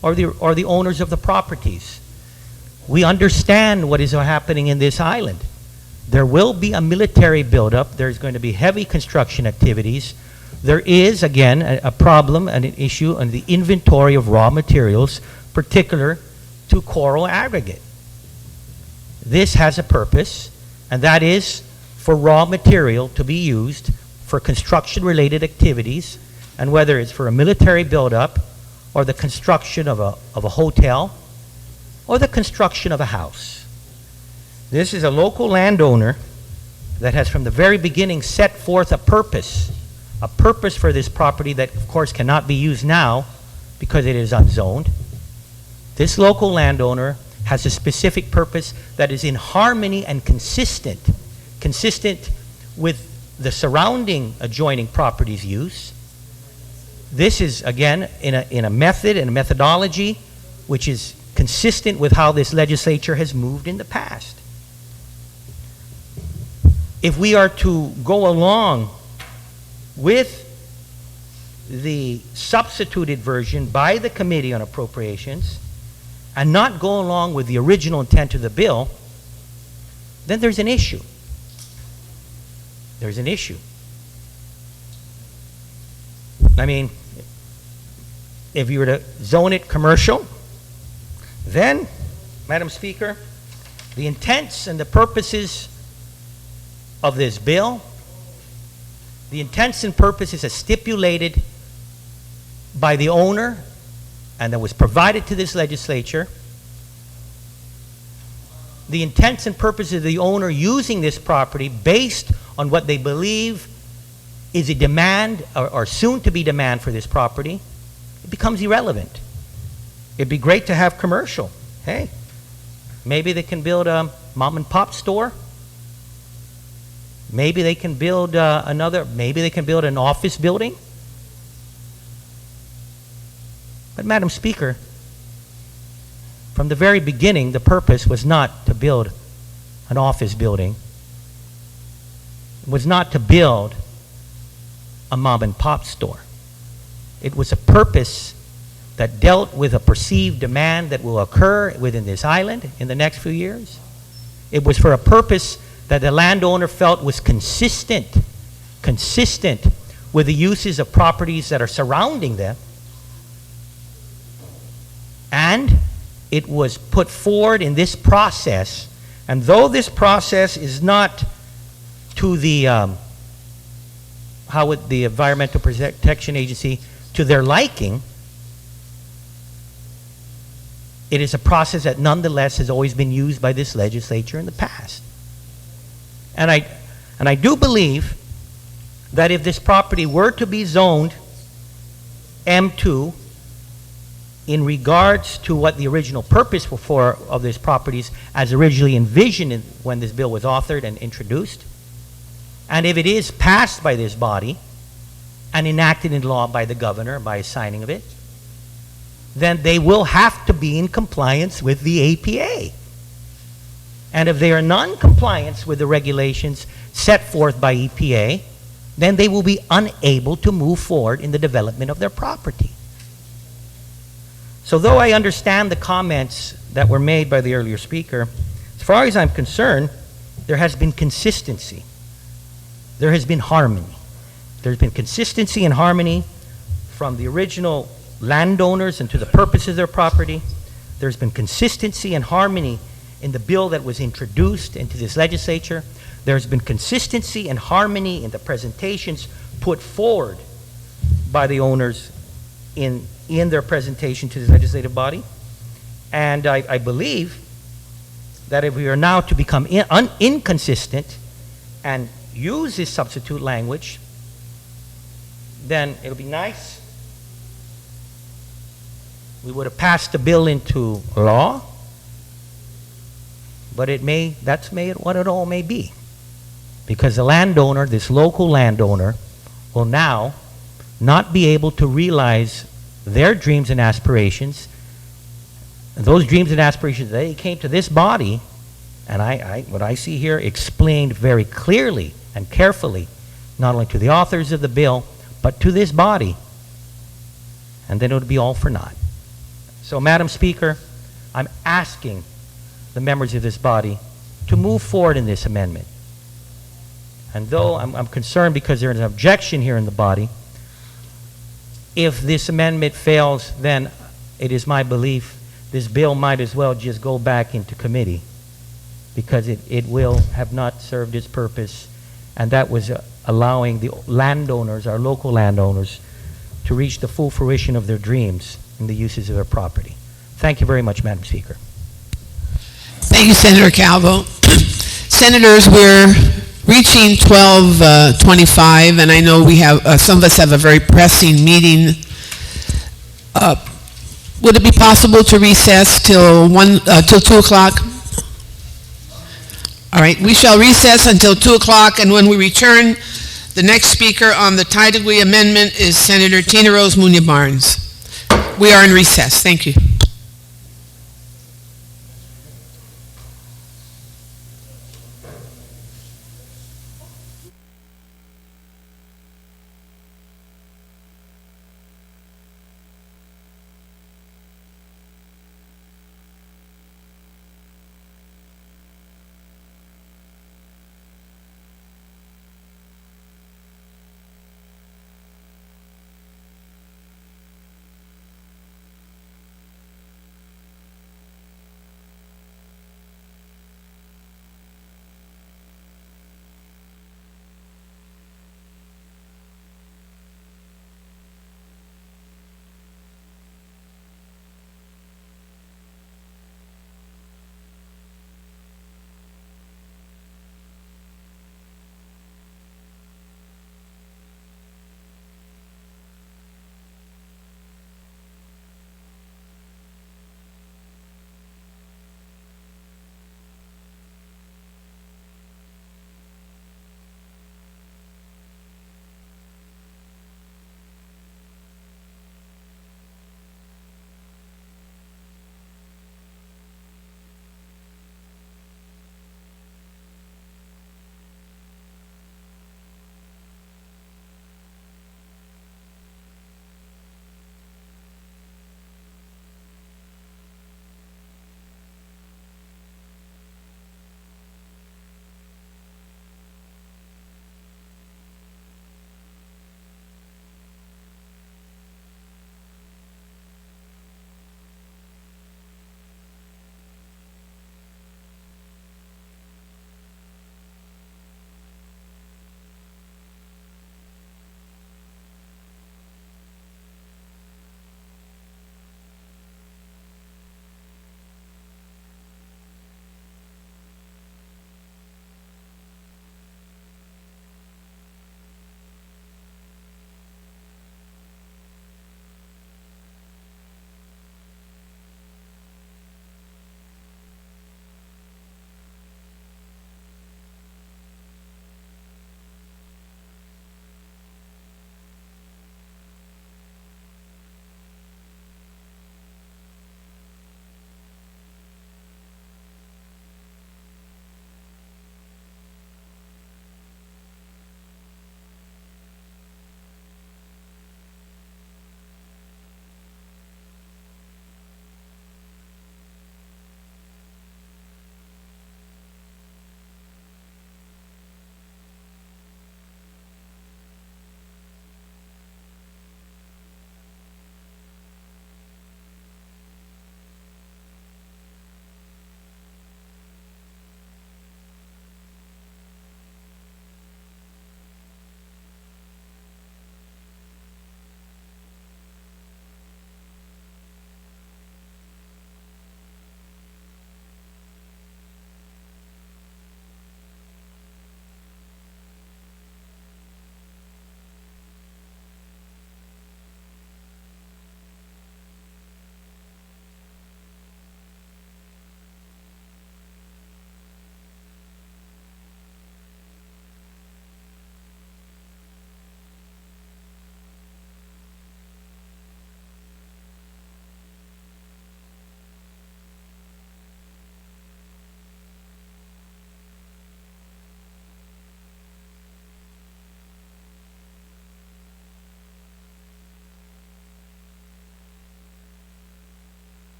or the owners of the properties. We understand what is happening in this island. There will be a military buildup. There's going to be heavy construction activities. There is, again, a problem and an issue on the inventory of raw materials, particular to coral aggregate. This has a purpose, and that is for raw material to be used for construction-related activities, and whether it's for a military buildup or the construction of a hotel or the construction of a house. This is a local landowner that has from the very beginning set forth a purpose for this property that of course cannot be used now because it is unzoned. This local landowner has a specific purpose that is in harmony and consistent with the surrounding adjoining property's use. This is, again, in a method and a methodology which is consistent with how this legislature has moved in the past. If we are to go along with the substituted version by the Committee on Appropriations and not go along with the original intent of the bill, then there's an issue. There's an issue. I mean, if you were to zone it commercial, then, Madam Speaker, the intents and the purposes of this bill, the intents and purposes as stipulated by the owner and that was provided to this legislature, the intents and purposes of the owner using this property based on what they believe is a demand or soon to be demand for this property, it becomes irrelevant. It'd be great to have commercial. Hey, maybe they can build a mom and pop store. Maybe they can build maybe they can build an office building. But Madam Speaker, from the very beginning, the purpose was not to build an office building. It was not to build a mom and pop store. It was a purpose that dealt with a perceived demand that will occur within this island in the next few years. It was for a purpose that the landowner felt was consistent with the uses of properties that are surrounding them. And it was put forward in this process, and though this process is not to the the Environmental Protection Agency to their liking, it is a process that nonetheless has always been used by this legislature in the past. And And I do believe that if this property were to be zoned M2, in regards to what the original purpose for of these properties as originally envisioned when this bill was authored and introduced, and if it is passed by this body and enacted in law by the governor by a signing of it, then they will have to be in compliance with the APA. And if they are non-compliance with the regulations set forth by EPA, then they will be unable to move forward in the development of their property. So though I understand the comments that were made by the earlier speaker, as far as I'm concerned, there has been consistency. There has been harmony. There's been consistency and harmony from the original landowners and to the purposes of their property. There's been consistency and harmony in the bill that was introduced into this legislature. There's been consistency and harmony in the presentations put forward by the owners in their presentation to the legislative body. And I believe that if we are now to become inconsistent and use this substitute language, then it'll be nice. We would have passed the bill into law, but that's what it all may be. Because the landowner, this local landowner, will now not be able to realize their dreams and aspirations. And those dreams and aspirations, they came to this body, and what I see here explained very clearly and carefully, not only to the authors of the bill, but to this body. And then it would be all for naught. So, Madam Speaker, I'm asking the members of this body to move forward in this amendment. And though I'm concerned because there is an objection here in the body, if this amendment fails, then it is my belief this bill might as well just go back into committee, because it will have not served its purpose, and that was allowing the landowners, our local landowners, to reach the full fruition of their dreams in the uses of their property. Thank you very much, Madam Speaker. Thank you, Senator Calvo. Senators, we're reaching 12:25, and I know we have some of us have a very pressing meeting. Would it be possible to recess till 2 o'clock? All right, we shall recess until 2 o'clock, and when we return, the next speaker on the Tideway Amendment is Senator Tina Rose Munya Barnes. We are in recess. Thank you.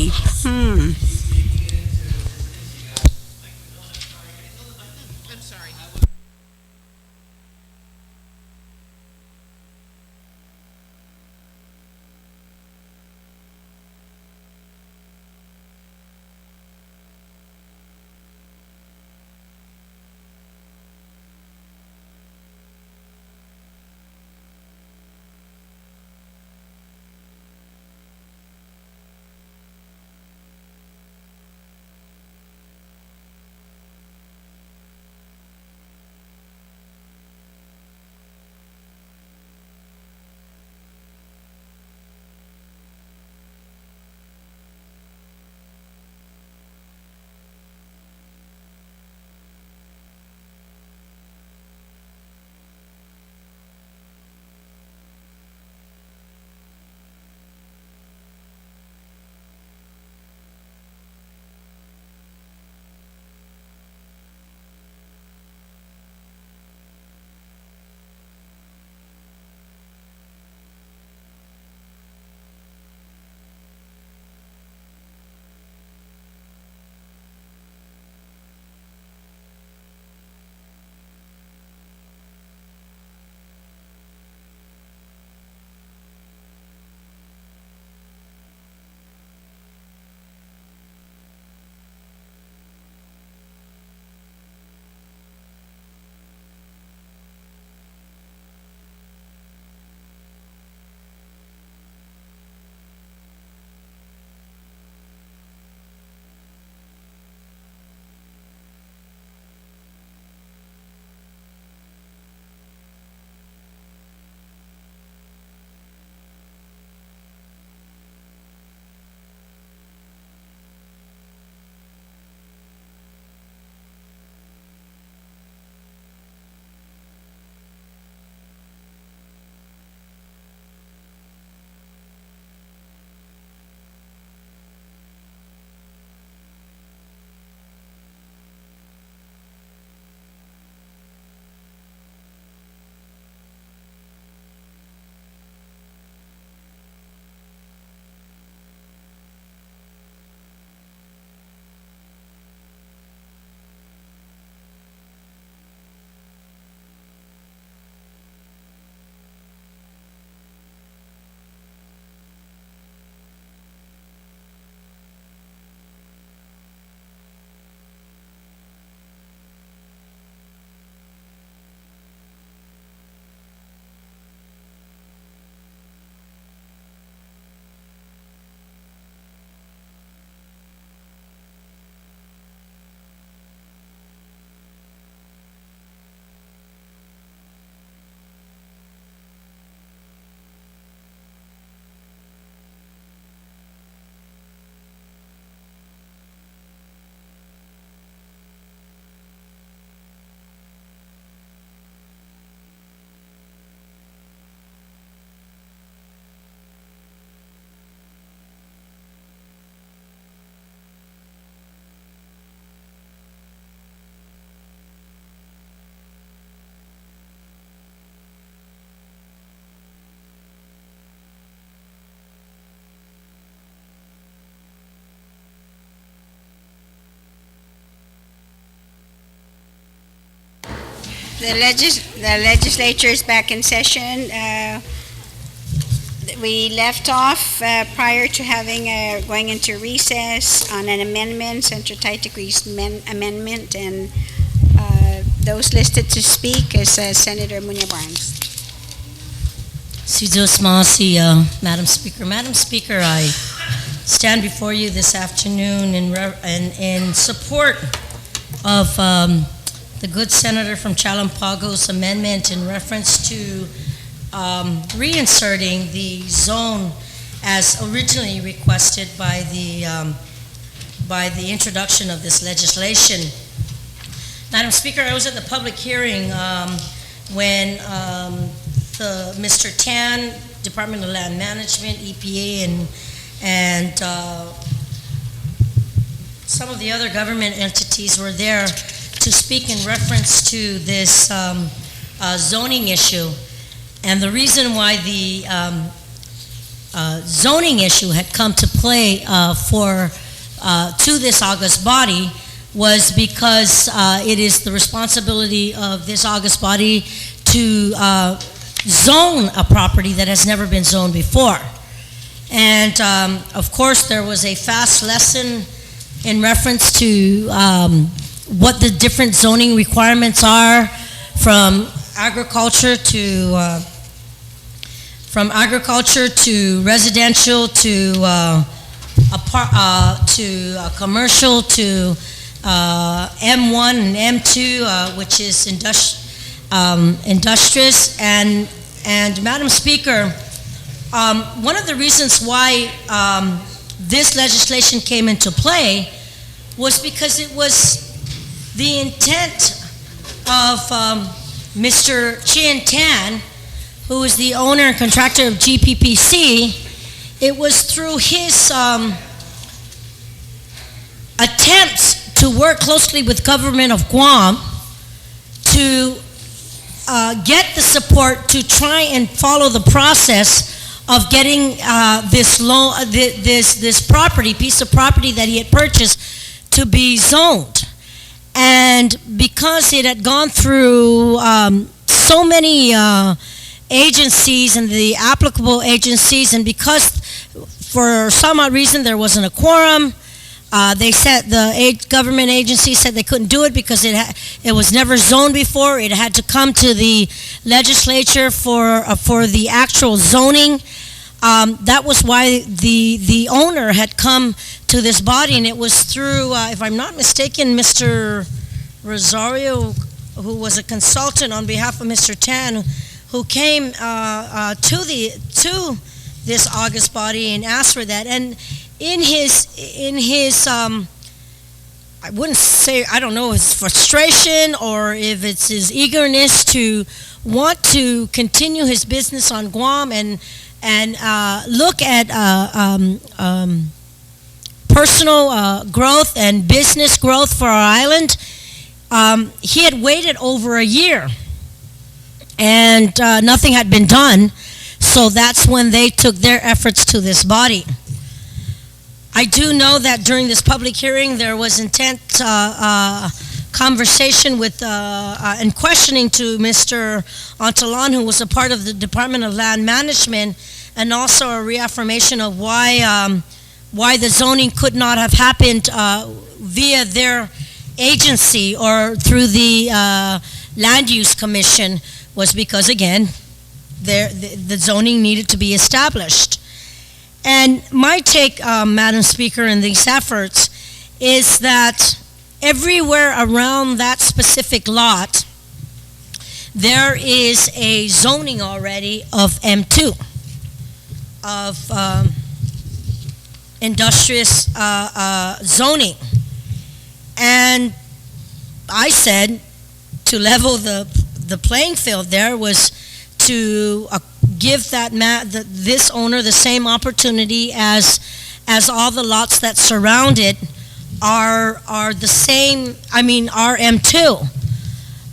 Hmm. I'm sorry. The legislature is back in session. We left off prior to having going into recess on an amendment, Senator Titagree's amendment, and those listed to speak is Senator Munya Barnes. Sidus Masi, Madam Speaker. Madam Speaker, I stand before you this afternoon in support of the good senator from Chalampago's amendment in reference to reinserting the zone as originally requested by the introduction of this legislation. Madam Speaker, I was at the public hearing when Mr. Tan, Department of Land Management, EPA, and some of the other government entities were there to speak in reference to this zoning issue. And the reason why zoning issue had come to play to this August body was because it is the responsibility of this August body to zone a property that has never been zoned before. And of course, there was a fast lesson in reference to what the different zoning requirements are from agriculture to residential to commercial to M1 and M2, which is industrious. And Madam Speaker, one of the reasons why this legislation came into play was because it was the intent of Mr. Chien Tan, who is the owner and contractor of GPPC. It was through his attempts to work closely with government of Guam to get the support to try and follow the process of getting this property, piece of property that he had purchased, to be zoned. And because it had gone through so many agencies and the applicable agencies, and because for some odd reason there wasn't a quorum, they said the government agency said they couldn't do it because it was never zoned before. It had to come to the legislature for the actual zoning. That was why the owner had come to this body, and it was through, if I'm not mistaken, Mr. Rosario, who was a consultant on behalf of Mr. Tan, who came to this August body and asked for that. And in his I wouldn't say, I don't know, his frustration or if it's his eagerness to want to continue his business on Guam and look at personal growth and business growth for our island, he had waited over a year and nothing had been done. So that's when they took their efforts to this body. I do know that during this public hearing there was intense conversation with and questioning to Mr. Antalan, who was a part of the Department of Land Management, and also a reaffirmation of why the zoning could not have happened via their agency or through the Land Use Commission, was because, again, the zoning needed to be established. And my take, Madam Speaker, in these efforts is that everywhere around that specific lot, there is a zoning already of M2, of industrious zoning. And I said to level the playing field there was to give this owner the same opportunity as all the lots that surround it are the same, are M2.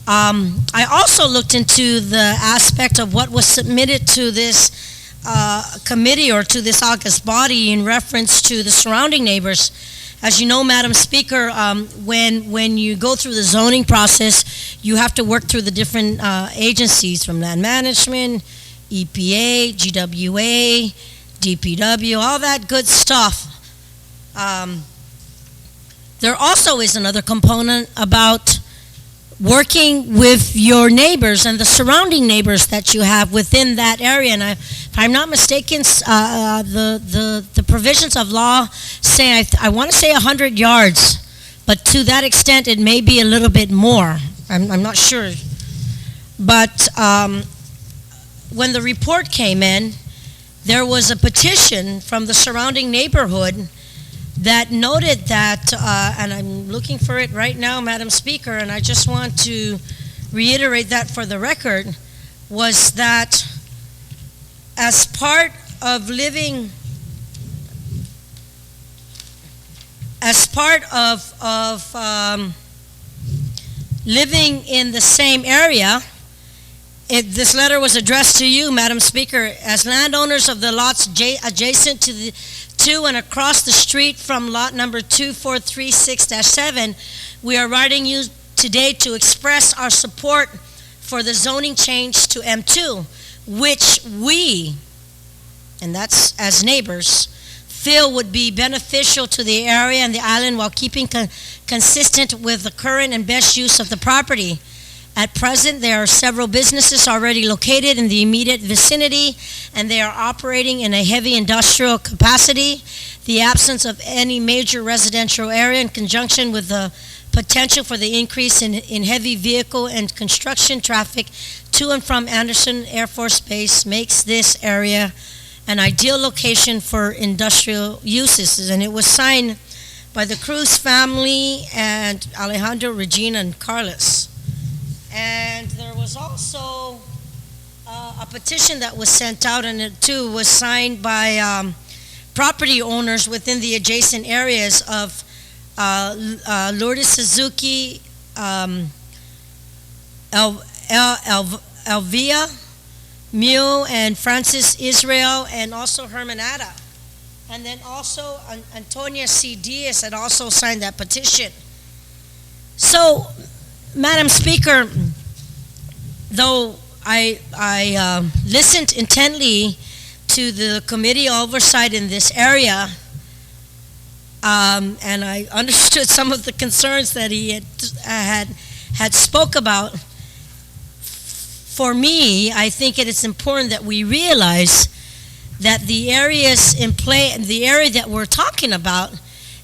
I also looked into the aspect of what was submitted to this committee or to this August body in reference to the surrounding neighbors. As you know, Madam Speaker, when you go through the zoning process, you have to work through the different agencies from Land Management, EPA, GWA, DPW, all that good stuff. There also is another component about working with your neighbors and the surrounding neighbors that you have within that area. And if I'm not mistaken, the provisions of law say, I want to say 100 yards, but to that extent it may be a little bit more. I'm not sure. But when the report came in, there was a petition from the surrounding neighborhood that noted that, and I'm looking for it right now, Madam Speaker, and I just want to reiterate that for the record, was that as part of living, living in the same area, This letter was addressed to you, Madam Speaker. As landowners of the lots adjacent to and across the street from lot number 2436-7, we are writing you today to express our support for the zoning change to M2, which we, and that's as neighbors, feel would be beneficial to the area and the island while keeping consistent with the current and best use of the property. At present, there are several businesses already located in the immediate vicinity, and they are operating in a heavy industrial capacity. The absence of any major residential area in conjunction with the potential for the increase in heavy vehicle and construction traffic to and from Anderson Air Force Base makes this area an ideal location for industrial uses. And it was signed by the Cruz family and Alejandro, Regina, and Carlos. And there was also a petition that was sent out, and it too was signed by property owners within the adjacent areas of Lourdes Suzuki, Elvia, Mew, and Francis Israel, and also Hermanata. And then also Antonia C. Diaz had also signed that petition. So, Madam Speaker, though I listened intently to the committee oversight in this area, and I understood some of the concerns that he had spoke about. For me, I think it is important that we realize that the areas in play, the area that we're talking about,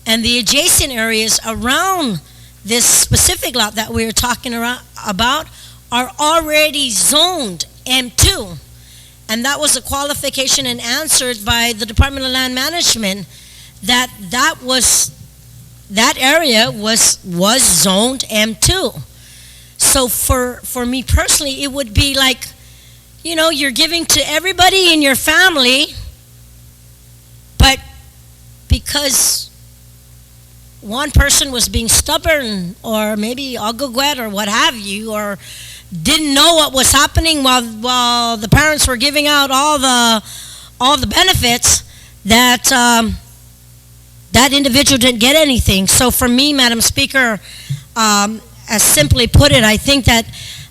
and the adjacent areas around this specific lot that we're talking about are already zoned M2. And that was a qualification and answered by the Department of Land Management that area was zoned M2. So for me personally, it would be like, you know, you're giving to everybody in your family, but because one person was being stubborn or maybe algoguet or what have you, or didn't know what was happening while the parents were giving out all the benefits, that that individual didn't get anything. So for me, Madam Speaker, as simply put it, I think that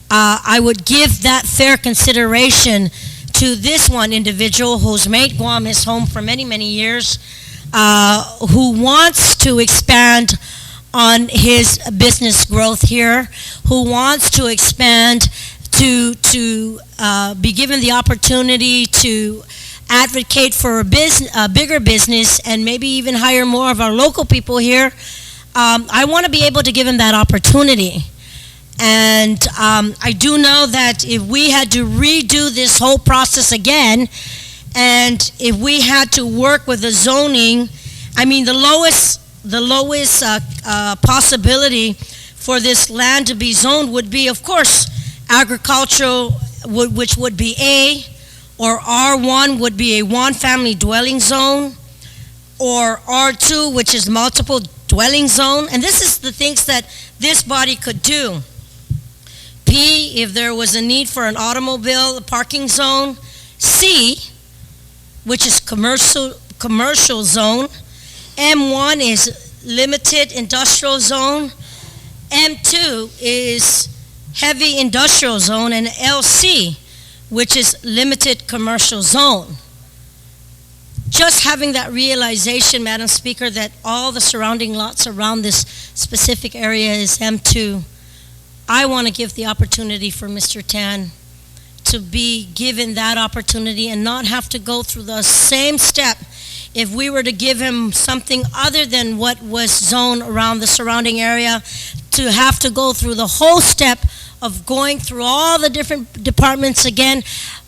I would give that fair consideration to this one individual who's made Guam his home for many, many years, who wants to expand on his business growth here, who wants to expand to be given the opportunity to advocate for a bigger business and maybe even hire more of our local people here. I want to be able to give him that opportunity. And I do know that if we had to redo this whole process again, and if we had to work with the zoning, I mean, the lowest possibility for this land to be zoned would be, of course, agricultural, which would be A, or R1 would be a one-family dwelling zone, or R2, which is multiple dwelling zone. And this is the things that this body could do. P, if there was a need for an automobile parking zone. C, which is commercial zone. M1 is limited industrial zone. M2 is heavy industrial zone, and LC, which is limited commercial zone. Just having that realization, Madam Speaker, that all the surrounding lots around this specific area is M2, I want to give the opportunity for Mr. Tan to be given that opportunity and not have to go through the same step if we were to give him something other than what was zoned around the surrounding area, to have to go through the whole step of going through all the different departments again,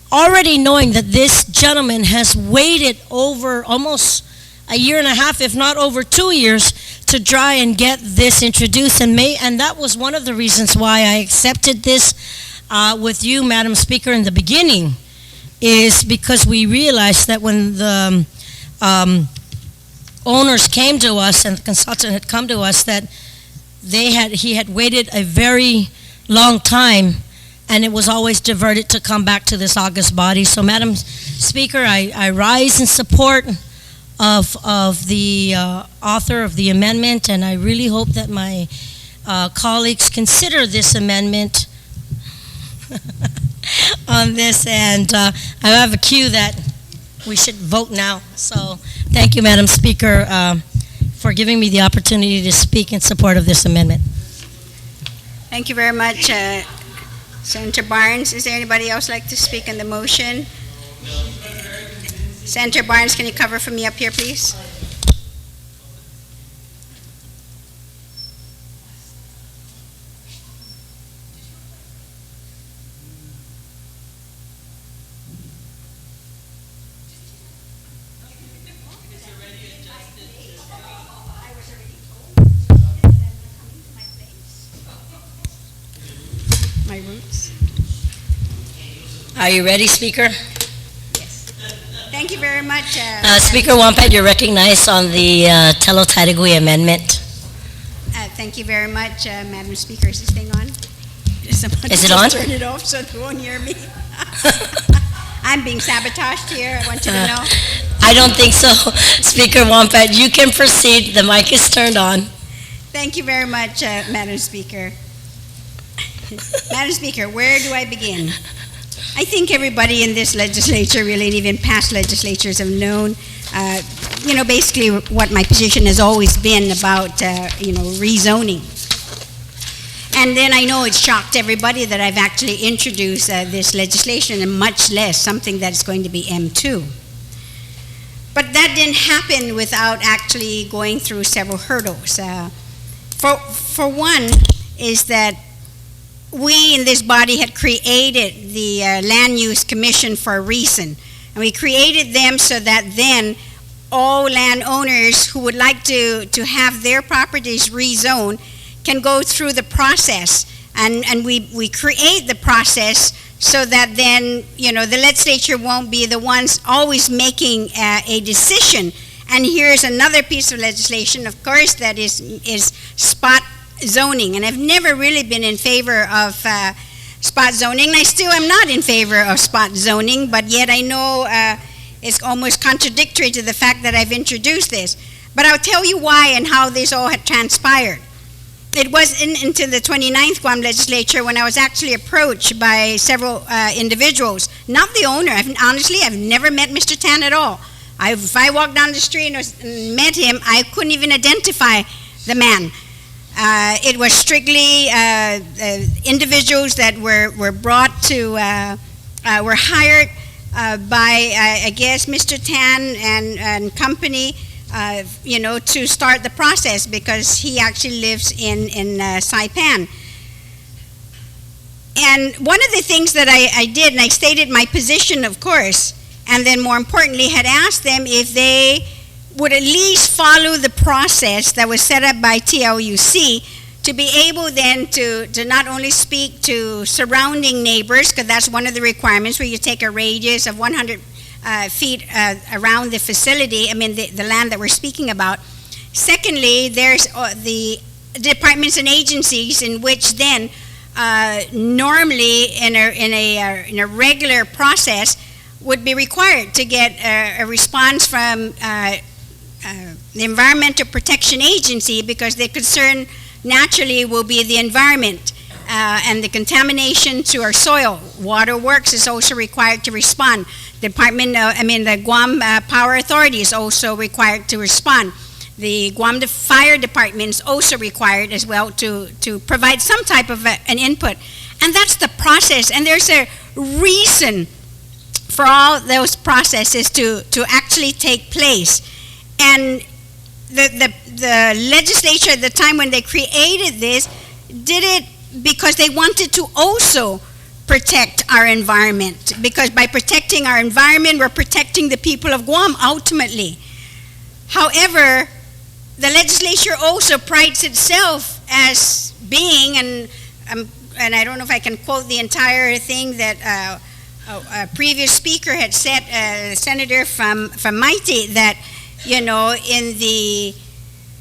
already knowing that this gentleman has waited over almost a year and a half, if not over 2 years, to try and get this introduced. And that was one of the reasons why I accepted this with you, Madam Speaker, in the beginning, is because we realized that when the owners came to us and the consultant had come to us, that he had waited a very long time and it was always diverted to come back to this August body. So, Madam Speaker, I rise in support of the author of the amendment, and I really hope that my colleagues consider this amendment on this, and I have a cue that we should vote now. So thank you, Madam Speaker, for giving me the opportunity to speak in support of this amendment. Thank you very much, Senator Barnes. Is there anybody else like to speak on the motion? Senator Barnes, can you cover for me up here, please? My roots. Are you ready, Speaker? Thank you very much. Speaker Wampat, you're recognized on the Telo-Tatigui amendment. Thank you very much, Madam Speaker. Is this thing on? Is it on? Turn it off so they won't hear me. I'm being sabotaged here. I want you to know. I don't think so, Speaker Wampat. You can proceed. The mic is turned on. Thank you very much, Madam Speaker. Madam Speaker, where do I begin? I think everybody in this legislature, really, and even past legislatures have known, basically what my position has always been about, rezoning. And then I know it shocked everybody that I've actually introduced this legislation, and much less something that's going to be M2. But that didn't happen without actually going through several hurdles. For one, is that we in this body had created the Land Use Commission for a reason. And we created them so that then all landowners who would like to have their properties rezoned can go through the process. And we create the process so that then, the legislature won't be the ones always making a decision. And here's another piece of legislation, of course, that is spot zoning, and I've never really been in favor of spot zoning, and I still am not in favor of spot zoning, but yet I know it's almost contradictory to the fact that I've introduced this. But I'll tell you why and how this all had transpired. It was into the 29th Guam Legislature when I was actually approached by several individuals, not the owner. Honestly, I've never met Mr. Tan at all. If I walked down the street and met him, I couldn't even identify the man. It was strictly individuals that were brought to, were hired by, I guess, Mr. Tan and company, to start the process because he actually lives in Saipan. And one of the things that I did, and I stated my position, of course, and then more importantly, had asked them if they would at least follow the process that was set up by TLUC to be able then to not only speak to surrounding neighbors, because that's one of the requirements where you take a radius of 100 feet around the facility, the land that we're speaking about. Secondly, there's the departments and agencies in which then normally in a regular process would be required to get a response from the Environmental Protection Agency, because their concern naturally will be the environment and the contamination to our soil. Water Works is also required to respond. The Guam Power Authority is also required to respond. The Guam Fire Department is also required as well to provide some type of an input. And that's the process. And there's a reason for all those processes to actually take place. And the legislature at the time when they created this did it because they wanted to also protect our environment. Because by protecting our environment, we're protecting the people of Guam ultimately. However, the legislature also prides itself as being, and I don't know if I can quote the entire thing that a previous speaker had said, Senator from Mighty, that in the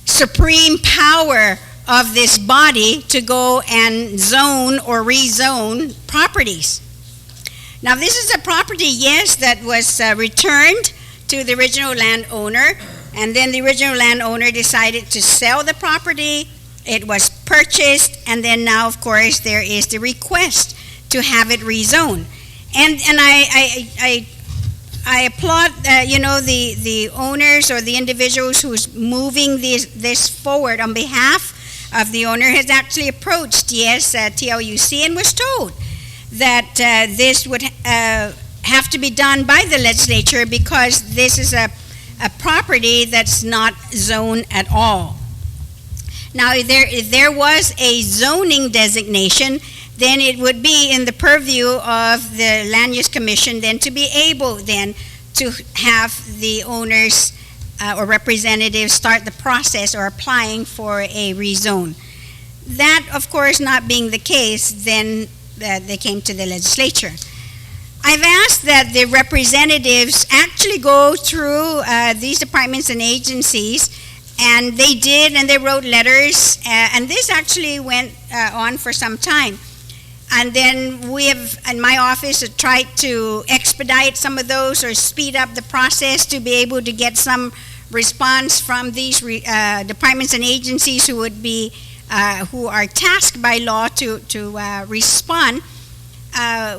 supreme power of this body to go and zone or rezone properties. Now, this is a property, yes, that was returned to the original landowner, and then the original landowner decided to sell the property. It was purchased, and then now, of course, there is the request to have it rezoned. And I applaud, the owners or the individuals who's moving this forward on behalf of the owner has actually approached, TLUC, and was told that this would have to be done by the legislature because this is a property that's not zoned at all. Now, if there was a zoning designation, then it would be in the purview of the Land Use Commission then to be able then to have the owners or representatives start the process or applying for a rezone. That, of course, not being the case, then they came to the legislature. I've asked that the representatives actually go through these departments and agencies, and they did, and they wrote letters, and this actually went on for some time. And then we have, in my office, tried to expedite some of those or speed up the process to be able to get some response from these departments and agencies who would be, who are tasked by law to respond.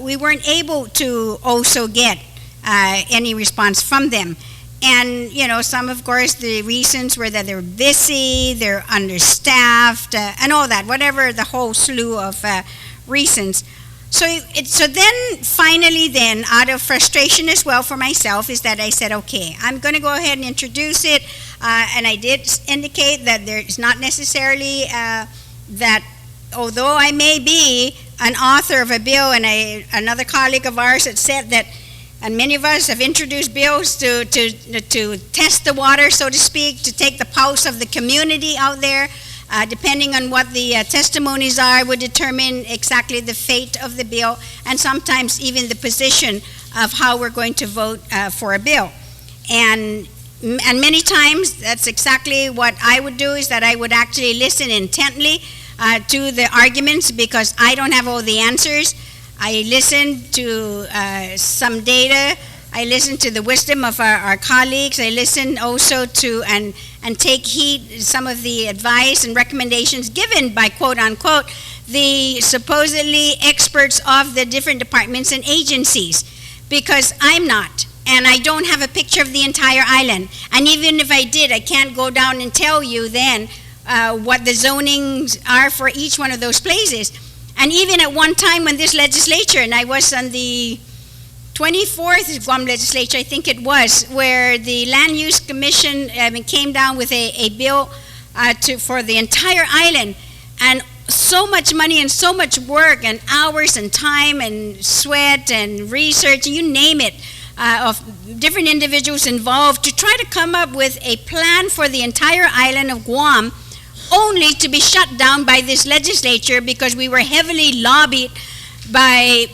We weren't able to also get any response from them. And, some, of course, the reasons were that they're busy, they're understaffed, and all that, whatever the whole slew of reasons. So then finally then, out of frustration as well for myself, is that I said, okay, I'm going to go ahead and introduce it. And I did indicate that there's not necessarily that, although I may be an author of a bill, and another colleague of ours had said that, and many of us have introduced bills to test the water, so to speak, to take the pulse of the community out there. Depending on what the testimonies are, would determine exactly the fate of the bill, and sometimes even the position of how we're going to vote for a bill. And many times, that's exactly what I would do, is that I would actually listen intently to the arguments, because I don't have all the answers. I listen to some data. I listen to the wisdom of our colleagues. I listen also to and take heed some of the advice and recommendations given by, quote unquote, the supposedly experts of the different departments and agencies, because I'm not, and I don't have a picture of the entire island. And even if I did, I can't go down and tell you then what the zonings are for each one of those places. And even at one time when this legislature, and I was on the 24th Guam Legislature, I think it was, where the Land Use Commission came down with a bill for the entire island, and so much money and so much work and hours and time and sweat and research, you name it, of different individuals involved to try to come up with a plan for the entire island of Guam, only to be shut down by this legislature because we were heavily lobbied by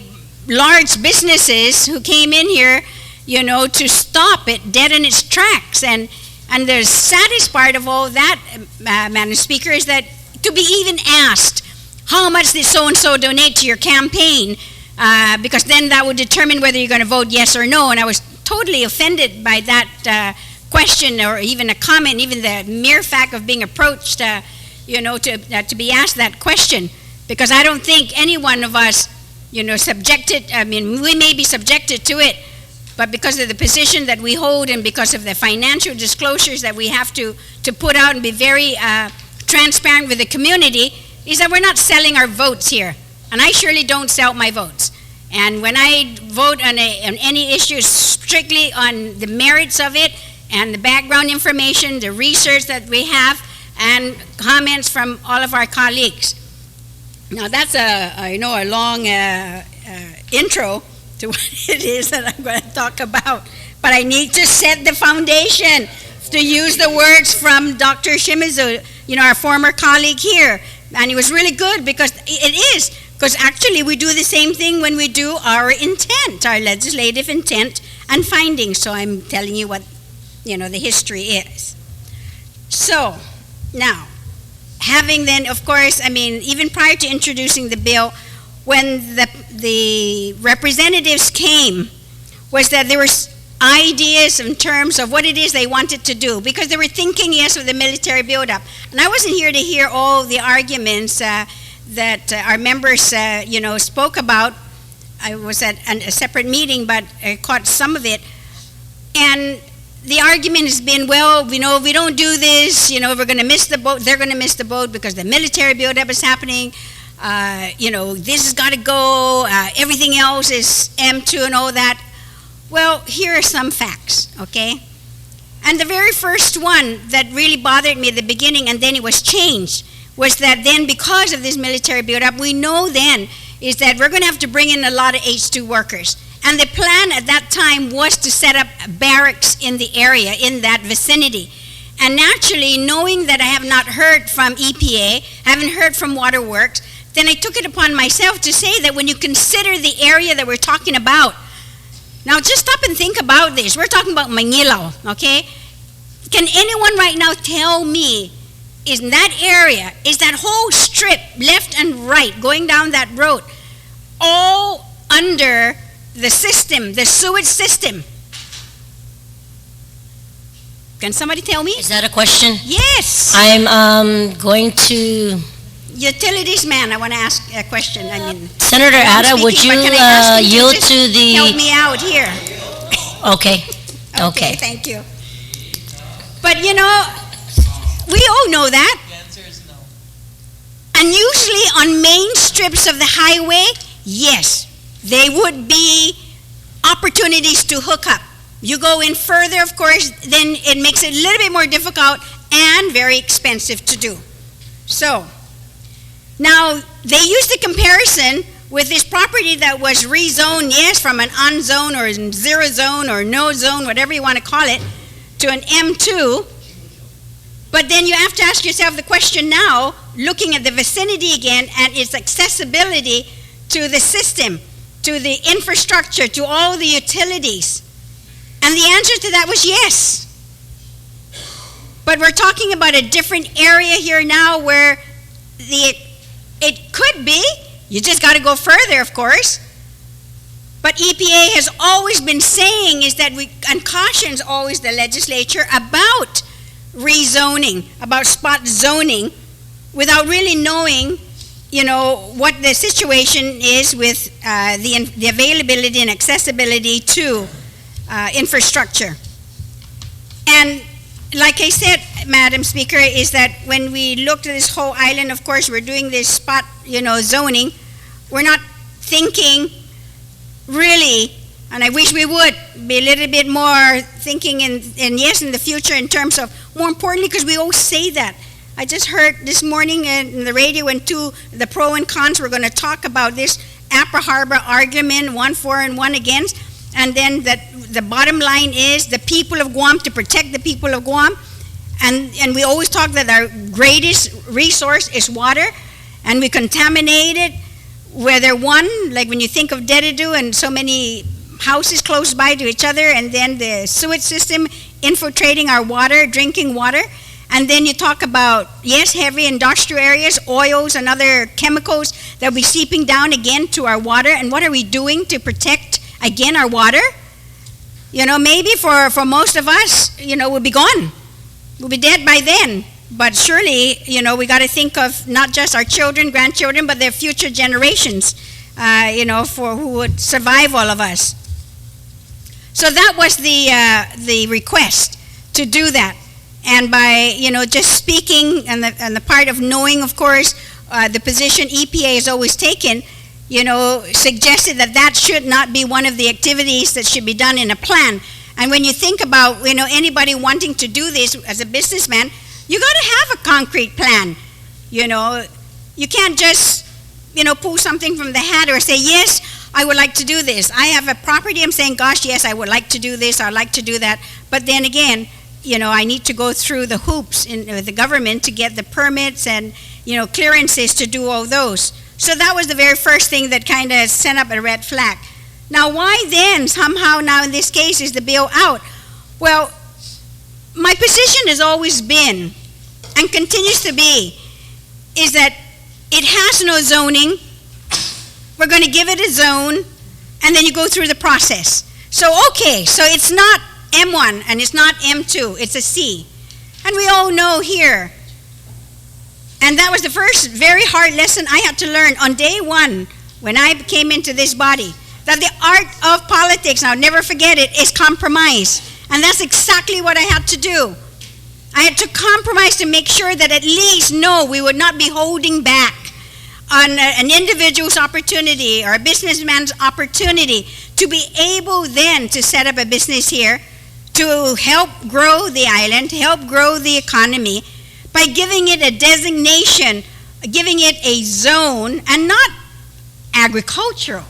large businesses who came in here, to stop it dead in its tracks. And the saddest part of all that, Madam Speaker, is that to be even asked, how much did so-and-so donate to your campaign? Because then that would determine whether you're going to vote yes or no. And I was totally offended by that question, or even a comment, even the mere fact of being approached, to be asked that question. Because I don't think any one of us subjected, we may be subjected to it, but because of the position that we hold and because of the financial disclosures that we have to put out and be very transparent with the community, is that we're not selling our votes here. And I surely don't sell my votes. And when I vote on any issue, strictly on the merits of it and the background information, the research that we have, and comments from all of our colleagues. Now that's a long intro to what it is that I'm going to talk about, but I need to set the foundation, to use the words from Dr. Shimizu, our former colleague here, and it was really good because actually we do the same thing when we do our intent, our legislative intent and findings. So I'm telling you what the history is. So now, having then, of course, I mean, even prior to introducing the bill, when the representatives came, was that there were ideas in terms of what it is they wanted to do, because they were thinking, yes, of the military buildup. And I wasn't here to hear all the arguments that our members, spoke about. I was at a separate meeting, but I caught some of it. And the argument has been, well, if we don't do this, we're going to miss the boat. They're going to miss the boat because the military buildup is happening. This has got to go. Everything else is M2 and all that. Well, here are some facts, okay? And the very first one that really bothered me at the beginning, and then it was changed, was that then because of this military buildup, we know then is that we're going to have to bring in a lot of H2 workers. And the plan at that time was to set up barracks in the area, in that vicinity. And naturally, knowing that I have not heard from EPA, haven't heard from Waterworks, then I took it upon myself to say that when you consider the area that we're talking about, now just stop and think about this. We're talking about Manila, okay? Can anyone right now tell me, is that area, is that whole strip, left and right, going down that road, all under the system, the sewage system? Can somebody tell me? Is that a question? Yes. I'm going to... Utilities man, I want to ask a question. Senator Ada, would you yield to the... Help me out here. Okay. Okay, thank you. But we all know that. The answer is no. And usually on main strips of the highway, yes, there would be opportunities to hook up. You go in further, of course, then it makes it a little bit more difficult and very expensive to do. So, now they used the comparison with this property that was rezoned, yes, from an on-zone or zero zone or no zone, whatever you want to call it, to an M2. But then you have to ask yourself the question now, looking at the vicinity again and its accessibility to the system, to the infrastructure, to all the utilities. And the answer to that was yes. But we're talking about a different area here now where it could be, you just got to go further, of course. But EPA has always been saying is that and cautions always the legislature about rezoning, about spot zoning, without really knowing, what the situation is with the availability and accessibility to infrastructure. And like I said, Madam Speaker, is that when we looked at this whole island, of course, we're doing this spot, zoning. We're not thinking really, and I wish we would be a little bit more thinking in the future in terms of, more importantly, because we always say that. I just heard this morning in the radio when the pro and cons were going to talk about this Apra Harbor argument, 1 for and 1 against, and then that the bottom line is the people of Guam, to protect the people of Guam. And we always talk that our greatest resource is water, and we contaminate it, whether like when you think of Dedadu and so many houses close by to each other, and then the sewage system infiltrating our water, drinking water. And then you talk about, yes, heavy industrial areas, oils and other chemicals that will be seeping down again to our water. And what are we doing to protect, again, our water? Maybe for most of us, we'll be gone. We'll be dead by then. But surely, we got to think of not just our children, grandchildren, but their future generations, for who would survive all of us. So that was the request, to do that. And by, just speaking and the part of knowing, of course, the position EPA has always taken, suggested that should not be one of the activities that should be done in a plan. And when you think about, anybody wanting to do this as a businessman, you got to have a concrete plan. You can't just, pull something from the hat or say, yes, I would like to do this. I have a property, I'm saying, gosh, yes, I would like to do this, I'd like to do that. But then again, I need to go through the hoops with the government to get the permits and, clearances to do all those. So that was the very first thing that kind of sent up a red flag. Now, why then, somehow now in this case, is the bill out? Well, my position has always been, and continues to be, is that it has no zoning. We're going to give it a zone, and then you go through the process. So, okay, so it's not M1 and it's not M2, it's a C. And we all know here, and that was the first very hard lesson I had to learn on day one when I came into this body, that the art of politics, and I'll never forget it, is compromise. And that's exactly what I had to do. I had to compromise to make sure that at least, no, we would not be holding back on an individual's opportunity or a businessman's opportunity to be able then to set up a business here to help grow the island, help grow the economy by giving it a designation, giving it a zone, and not agricultural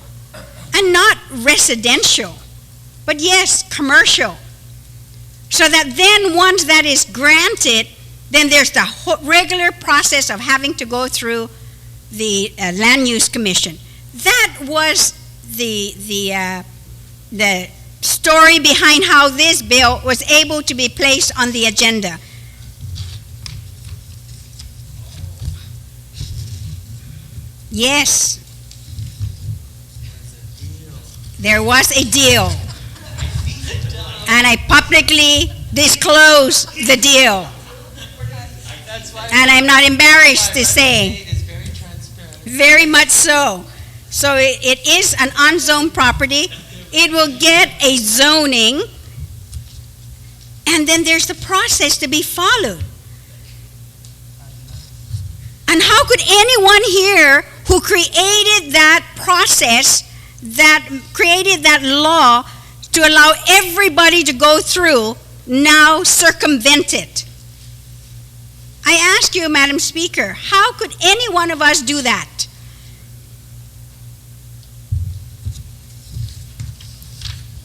and not residential, but yes, commercial. So that then once that is granted, then there's the regular process of having to go through the Land Use Commission. That was the story behind how this bill was able to be placed on the agenda. Yes, there was a deal. And I publicly disclose the deal. And I'm not embarrassed to say. Very much so. So it is an unzoned property. It will get a zoning. And then there's the process to be followed. And how could anyone here who created that process, that created that law, to allow everybody to go through, now circumvent it? I ask you, Madam Speaker, how could any one of us do that?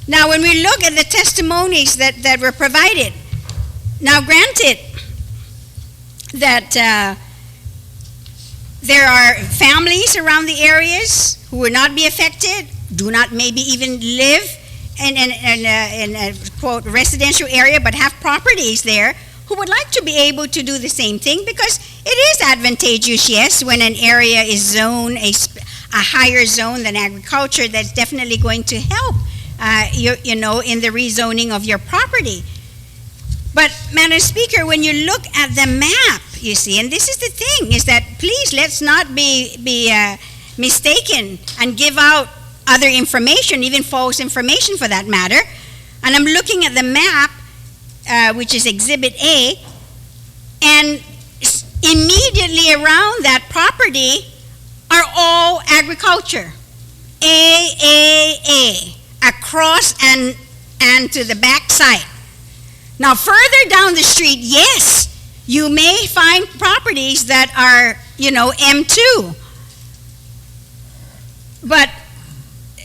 Now, when we look at the testimonies that were provided, now granted that there are families around the areas who will not be affected, do not maybe even live in a quote residential area but have properties there, who would like to be able to do the same thing, because it is advantageous, yes, when an area is zoned a higher zone than agriculture. That's definitely going to help you know, in the rezoning of your property. But Madam Speaker, when you look at the map, you see, and this is the thing, is that please let's not be mistaken and give out other information, even false information for that matter. And I'm looking at the map, which is Exhibit A, and immediately around that property are all agriculture. A, across and to the back side. Now further down the street, yes, you may find properties that are, you know, M2. But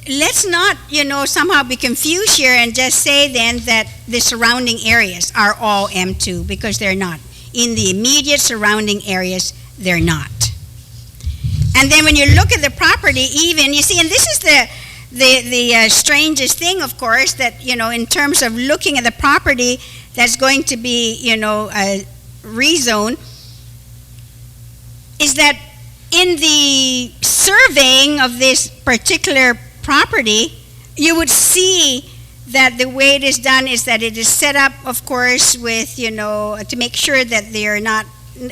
let's not, you know, somehow be confused here and just say then that the surrounding areas are all M2, because they're not. In the immediate surrounding areas, they're not. And then when you look at the property, even, you see, and this is the strangest thing, of course, that, you know, in terms of looking at the property that's going to be, you know, rezoned, is that in the surveying of this particular property, you would see that the way it is done is that it is set up, of course, with, you know, to make sure that they are not,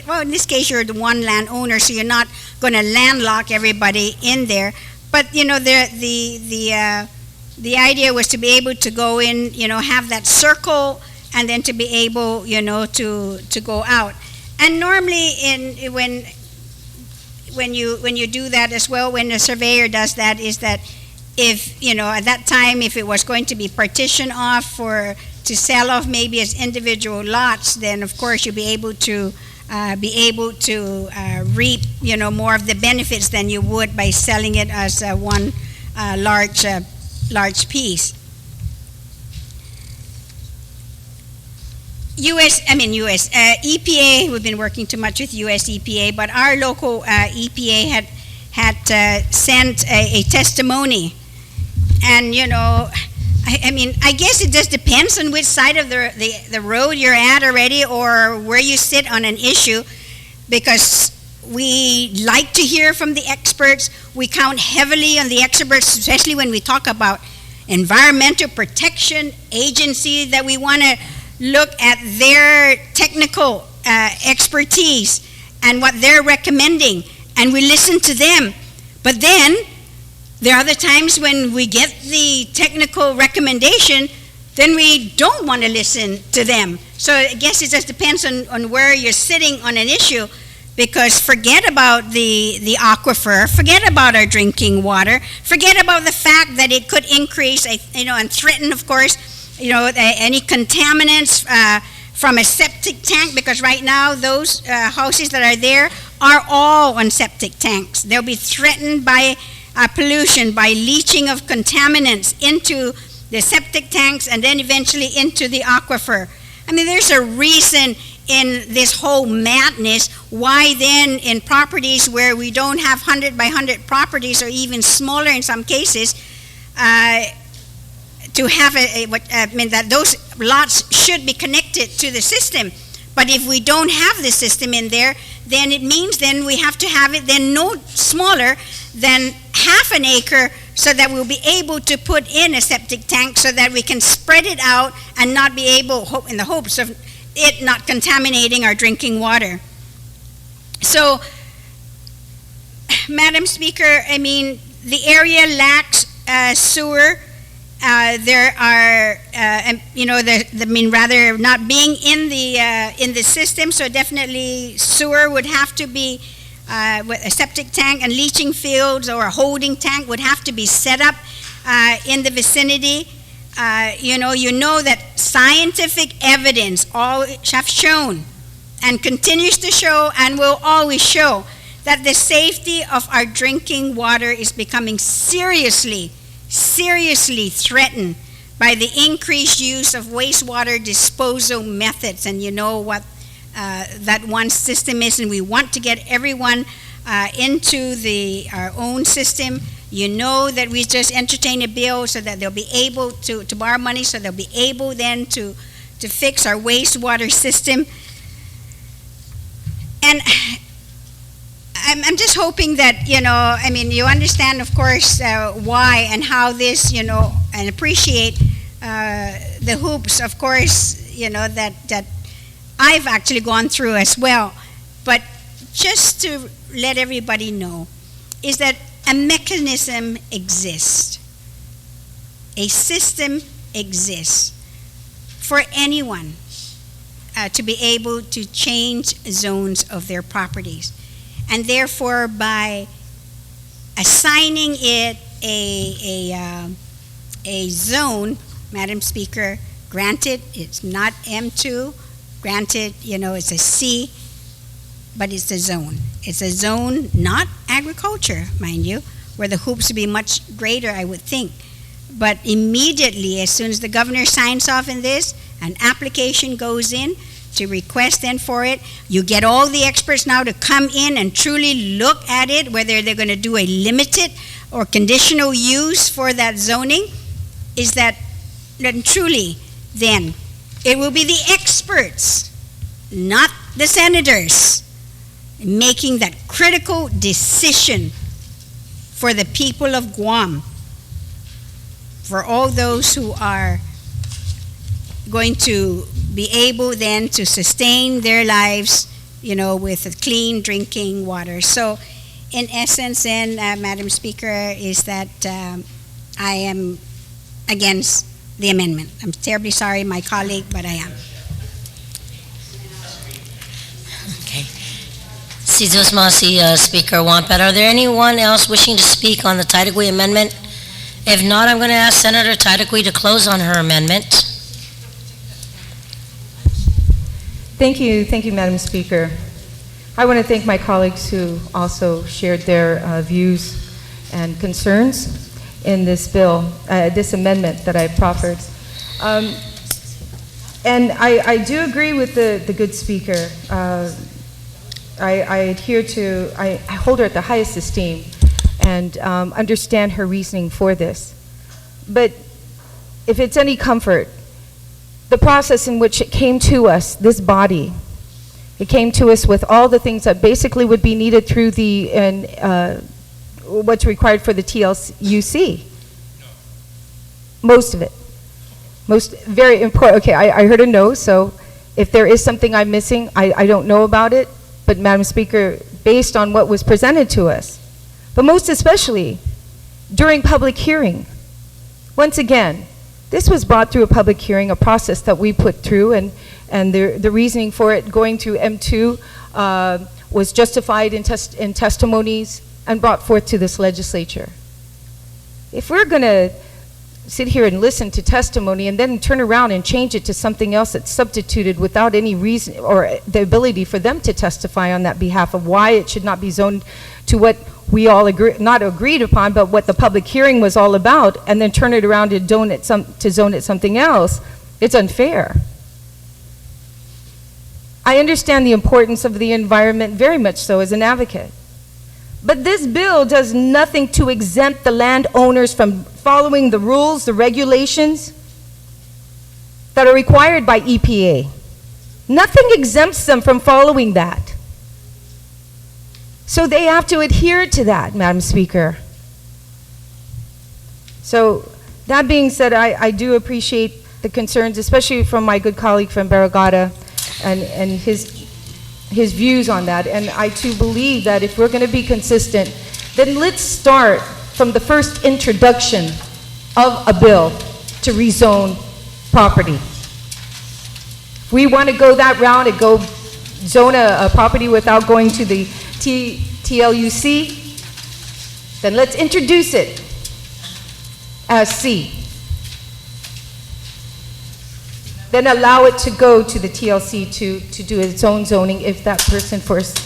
well, in this case, you're the one landowner, so you're not going to landlock everybody in there. But, you know, the idea was to be able to go in, you know, have that circle, and then to be able, you know, to go out. And normally, when you do that as well, when the surveyor does that, is that if, you know, at that time, if it was going to be partitioned off to sell off maybe as individual lots, then of course you'll be able to reap, you know, more of the benefits than you would by selling it as one large piece. EPA, we've been working too much with US EPA, but our local EPA had sent a testimony. And, you know, I guess it just depends on which side of the road you're at already, or where you sit on an issue, because we like to hear from the experts. We count heavily on the experts, especially when we talk about environmental protection agency, that we want to look at their technical expertise and what they're recommending, and we listen to them. But then there are other times when we get the technical recommendation, then we don't want to listen to them. So I guess it just depends on where you're sitting on an issue, because forget about the aquifer, forget about our drinking water, forget about the fact that it could increase, and threaten, of course, any contaminants from a septic tank, because right now those houses that are there are all on septic tanks. They'll be threatened by pollution, by leaching of contaminants into the septic tanks and then eventually into the aquifer. I mean, there's a reason in this whole madness why then in properties where we don't have 100 by 100 properties, or even smaller in some cases, to have that those lots should be connected to the system. But if we don't have the system in there, then it means then we have to have it then no smaller than half an acre, so that we'll be able to put in a septic tank, so that we can spread it out and not be able, in the hopes of it not contaminating our drinking water. So, Madam Speaker, I mean, the area lacks sewer. There are, rather not being in the system, so definitely sewer would have to be, with a septic tank, and leaching fields or a holding tank would have to be set up in the vicinity. You know that scientific evidence all have shown and continues to show and will always show that the safety of our drinking water is becoming seriously threatened by the increased use of wastewater disposal methods. And you know what that one system is, and we want to get everyone into our own system. You know that we just entertained a bill so that they'll be able to borrow money, so they'll be able then to fix our wastewater system. And I'm just hoping that, you understand, of course, why and how this, and appreciate the hoops, of course, that I've actually gone through as well. But just to let everybody know is that a mechanism exists. A system exists for anyone to be able to change zones of their properties. And therefore, by assigning it a zone, Madam Speaker, granted it's not M2, granted, it's a C, but it's a zone. It's a zone, not agriculture, mind you, where the hoops would be much greater, I would think. But immediately, as soon as the governor signs off in this, an application goes in to request then for it. You get all the experts now to come in and truly look at it, whether they're going to do a limited or conditional use for that zoning. Is that then truly then it will be the experts, not the senators, making that critical decision for the people of Guam, for all those who are going to be able then to sustain their lives, with clean drinking water. So, in essence, then, Madam Speaker, is that I am against the amendment. I'm terribly sorry, my colleague, but I am. Okay. Sizos Masi, Speaker Wampat. Are there anyone else wishing to speak on the Taitagui amendment? If not, I'm going to ask Senator Taitagui to close on her amendment. Thank you, Madam Speaker. I want to thank my colleagues who also shared their views and concerns in this bill, this amendment that I proffered. And I do agree with the good speaker. I hold her at the highest esteem and understand her reasoning for this. But if it's any comfort, the process in which it came to us, this body, It came to us with all the things that basically would be needed through the, what's required for the TLUC. Most of it. Most, very important. Okay, I heard a no, so if there is something I'm missing, I don't know about it. But Madam Speaker, based on what was presented to us, but most especially during public hearing, once again, this was brought through a public hearing, a process that we put through, and the reasoning for it going to M2 was justified in testimonies and brought forth to this legislature. If we're going to sit here and listen to testimony and then turn around and change it to something else that's substituted without any reason or the ability for them to testify on that behalf of why it should not be zoned to what we all not agreed upon, but what the public hearing was all about, and then turn it around to zone it something else, it's unfair. I understand the importance of the environment very much so as an advocate. But this bill does nothing to exempt the landowners from following the rules, the regulations that are required by EPA. Nothing exempts them from following that. So they have to adhere to that, Madam Speaker. So that being said, I do appreciate the concerns, especially from my good colleague from Barragata and his views on that. And I too believe that if we're going to be consistent, then let's start from the first introduction of a bill to rezone property. If we want to go that route and go zone a property without going to the TLUC, then let's introduce it as C. Then allow it to go to the TLC to do its own zoning if that person first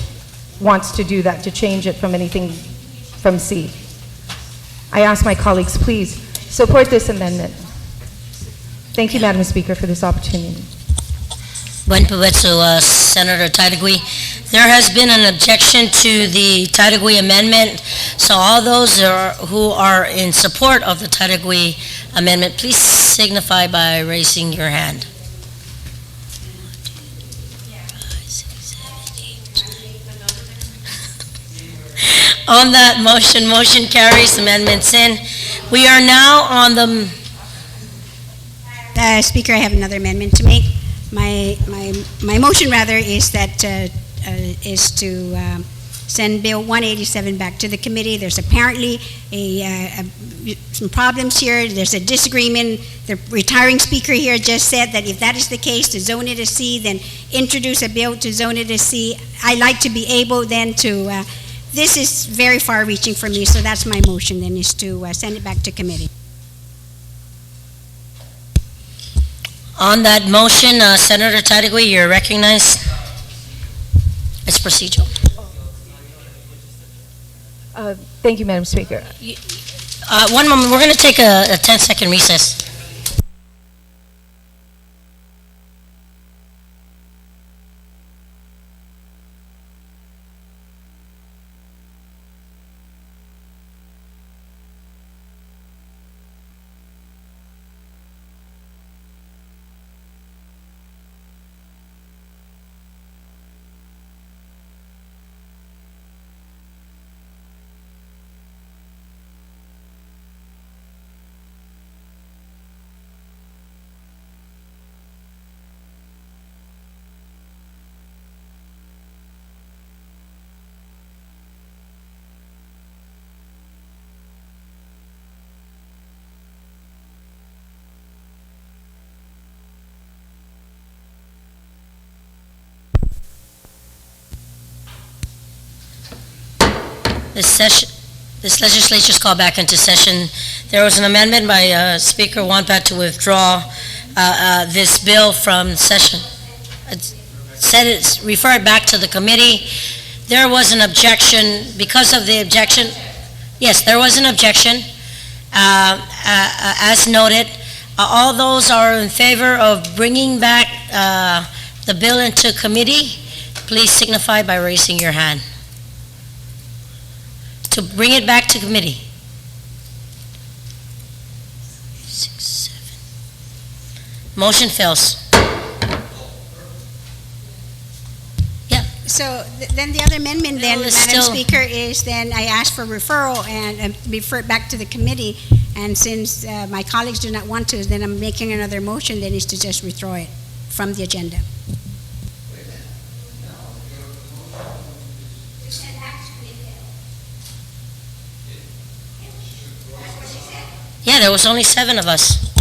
wants to do that, to change it from anything from C. I ask my colleagues, please support this amendment. Thank you, Madam Speaker, for this opportunity. Buen provecho, Senator Titagui. There has been an objection to the Titagui amendment, so all those who are in support of the Titagui amendment, please signify by raising your hand. On that motion carries, amendments in. We are now on the... Speaker, I have another amendment to make. My motion rather is that is to send Bill 187 back to the committee. There's apparently some problems here. There's a disagreement. The retiring speaker here just said that if that is the case, to zone it as C, then introduce a bill to zone it as C. I like to be able then to, this is very far-reaching for me, so that's my motion then, is to send it back to committee. On that motion, Senator Titagui, you're recognized. It's procedural. Thank you, Madam Speaker. One moment, we're going to take a 10-second recess. This legislature is called back into session. There was an amendment by Speaker Wampat to withdraw this bill from session. It said it's referred back to the committee. There was an objection. Because of the objection, yes, there was an objection. As noted, all those are in favor of bringing back the bill into committee, please signify by raising your hand. To bring it back to committee. 6, 7. Motion fails. So then the other amendment then, Well, Madam it's still- Speaker, is then I ask for referral and refer it back to the committee. And since my colleagues do not want to, then I'm making another motion that is to just withdraw it from the agenda. Yeah, there was only 7 of us.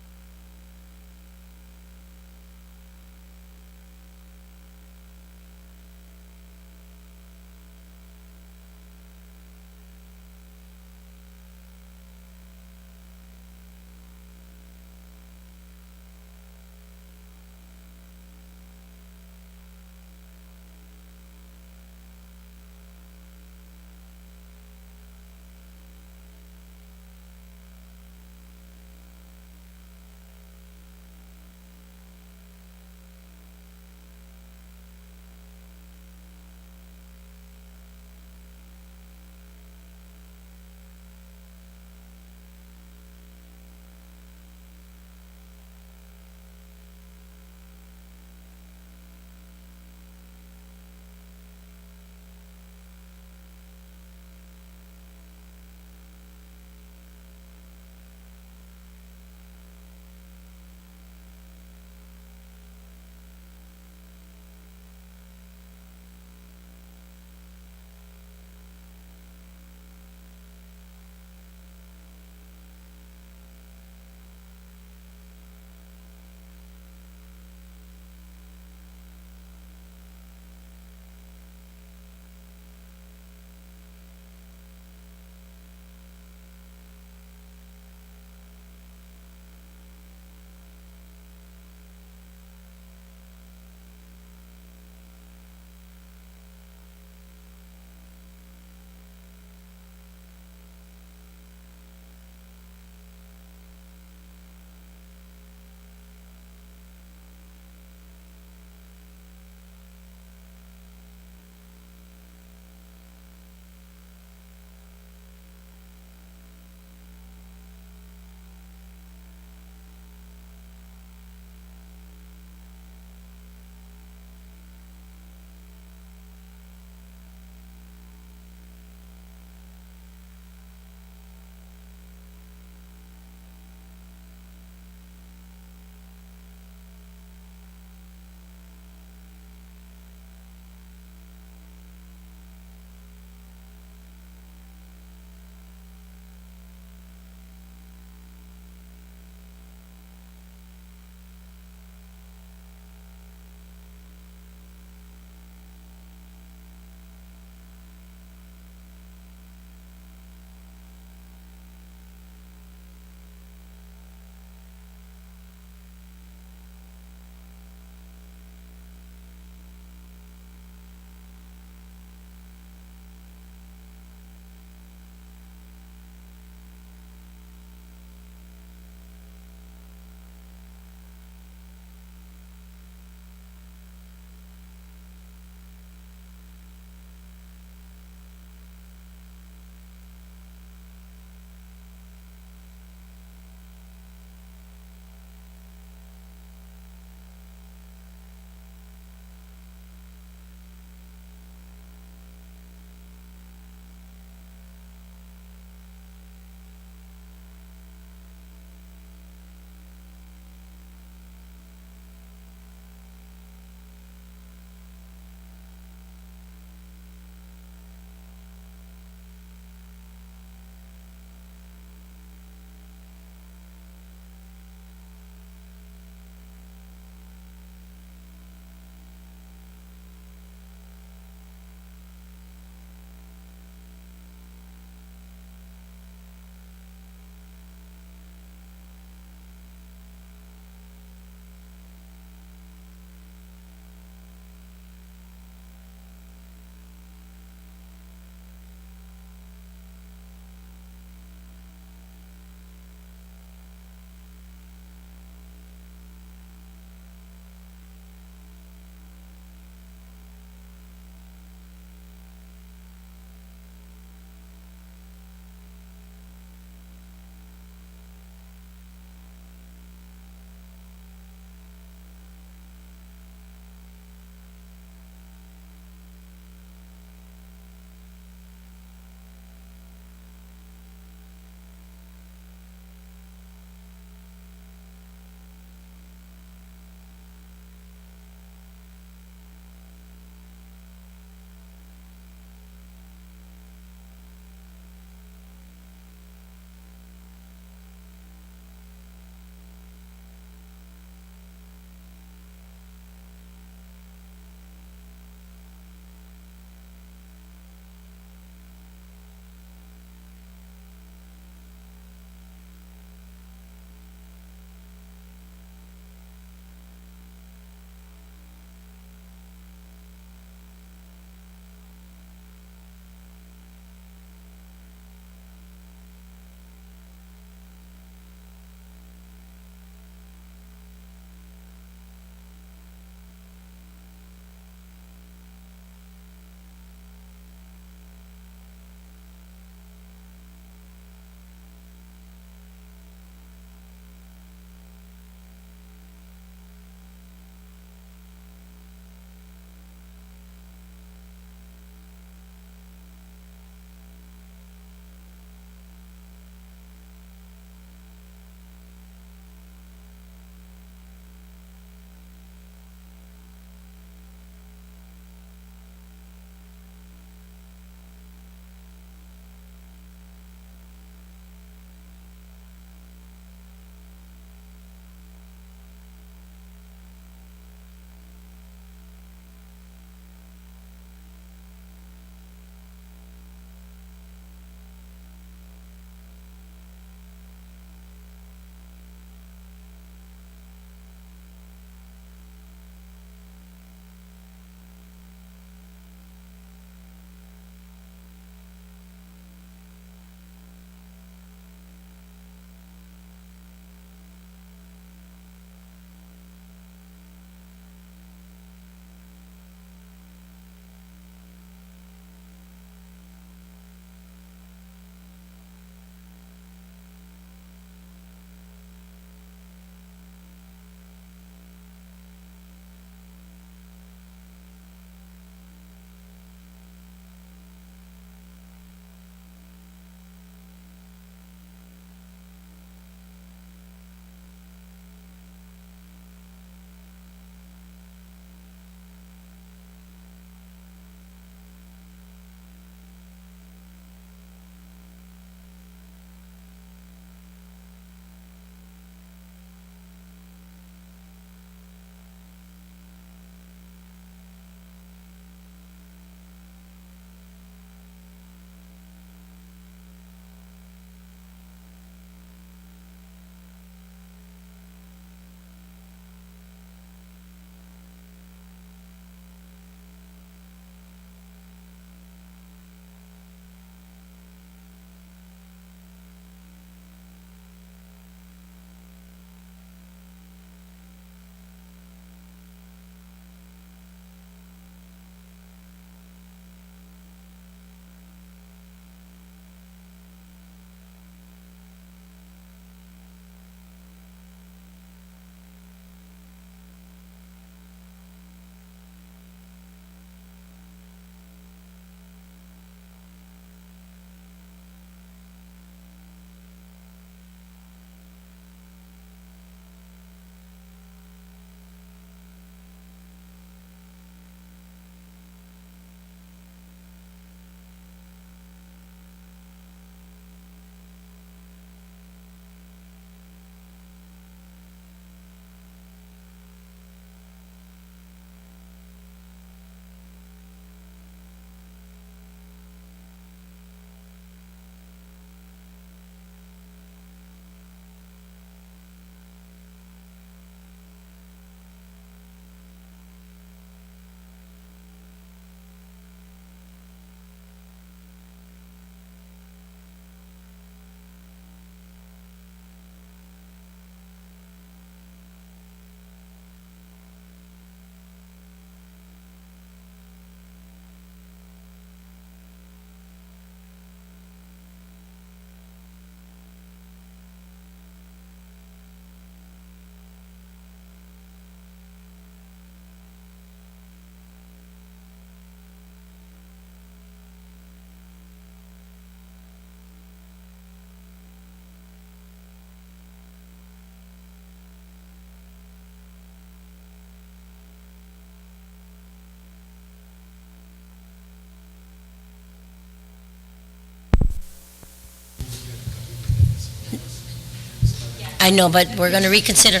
I know, but we're going to reconsider.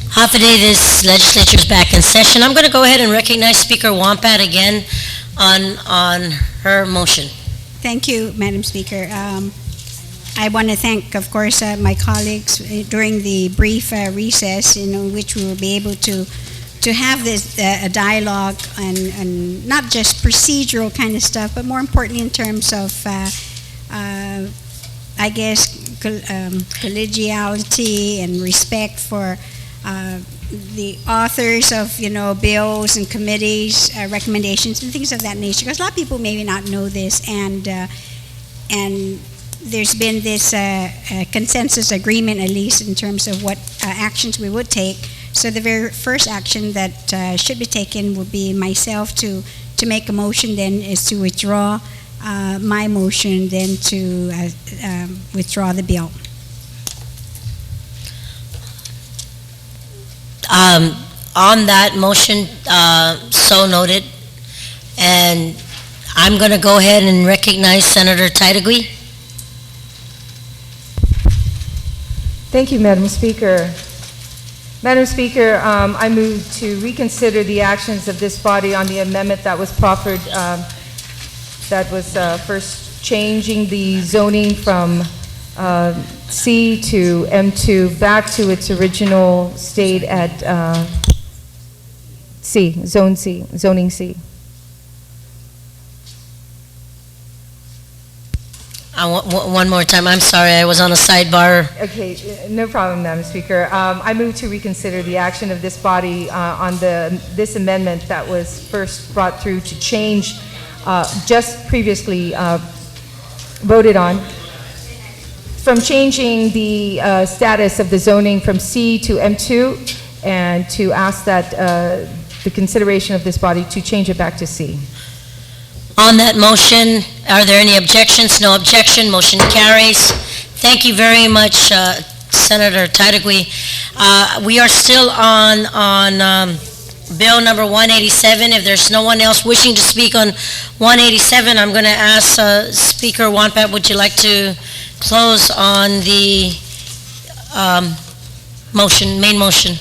Half a day, this legislature is back in session. I'm going to go ahead and recognize Speaker Wampat again on her motion. Thank you, Madam Speaker. I want to thank, of course, my colleagues during the brief recess, in which we will be able to have this a dialogue and not just procedural kind of stuff, but more importantly in terms of, I guess, collegiality and respect for the authors of, bills and committees, recommendations and things of that nature. Because a lot of people maybe not know this, and there's been this consensus agreement, at least in terms of what actions we would take. So the very first action that should be taken would be myself to make a motion, then is to withdraw my motion, then to withdraw the bill. On that motion, so noted. And I'm going to go ahead and recognize Senator Titagui. Thank you, Madam Speaker. Madam Speaker, I move to reconsider the actions of this body on the amendment that was proffered, that was first changing the zoning from C to M2 back to its original state at C, Zone C, Zoning C. One more time. I'm sorry, I was on a sidebar. Okay, no problem, Madam Speaker. I move to reconsider the action of this body on this amendment that was first brought through to change, just previously voted on, from changing the status of the zoning from C to M2, and to ask that the consideration of this body to change it back to C. On that motion, are there any objections? No objection, motion carries. Thank you very much, Senator Titagui. We are still on Bill number 187. If there's no one else wishing to speak on 187, I'm going to ask Speaker Wampat, would you like to close on the main motion?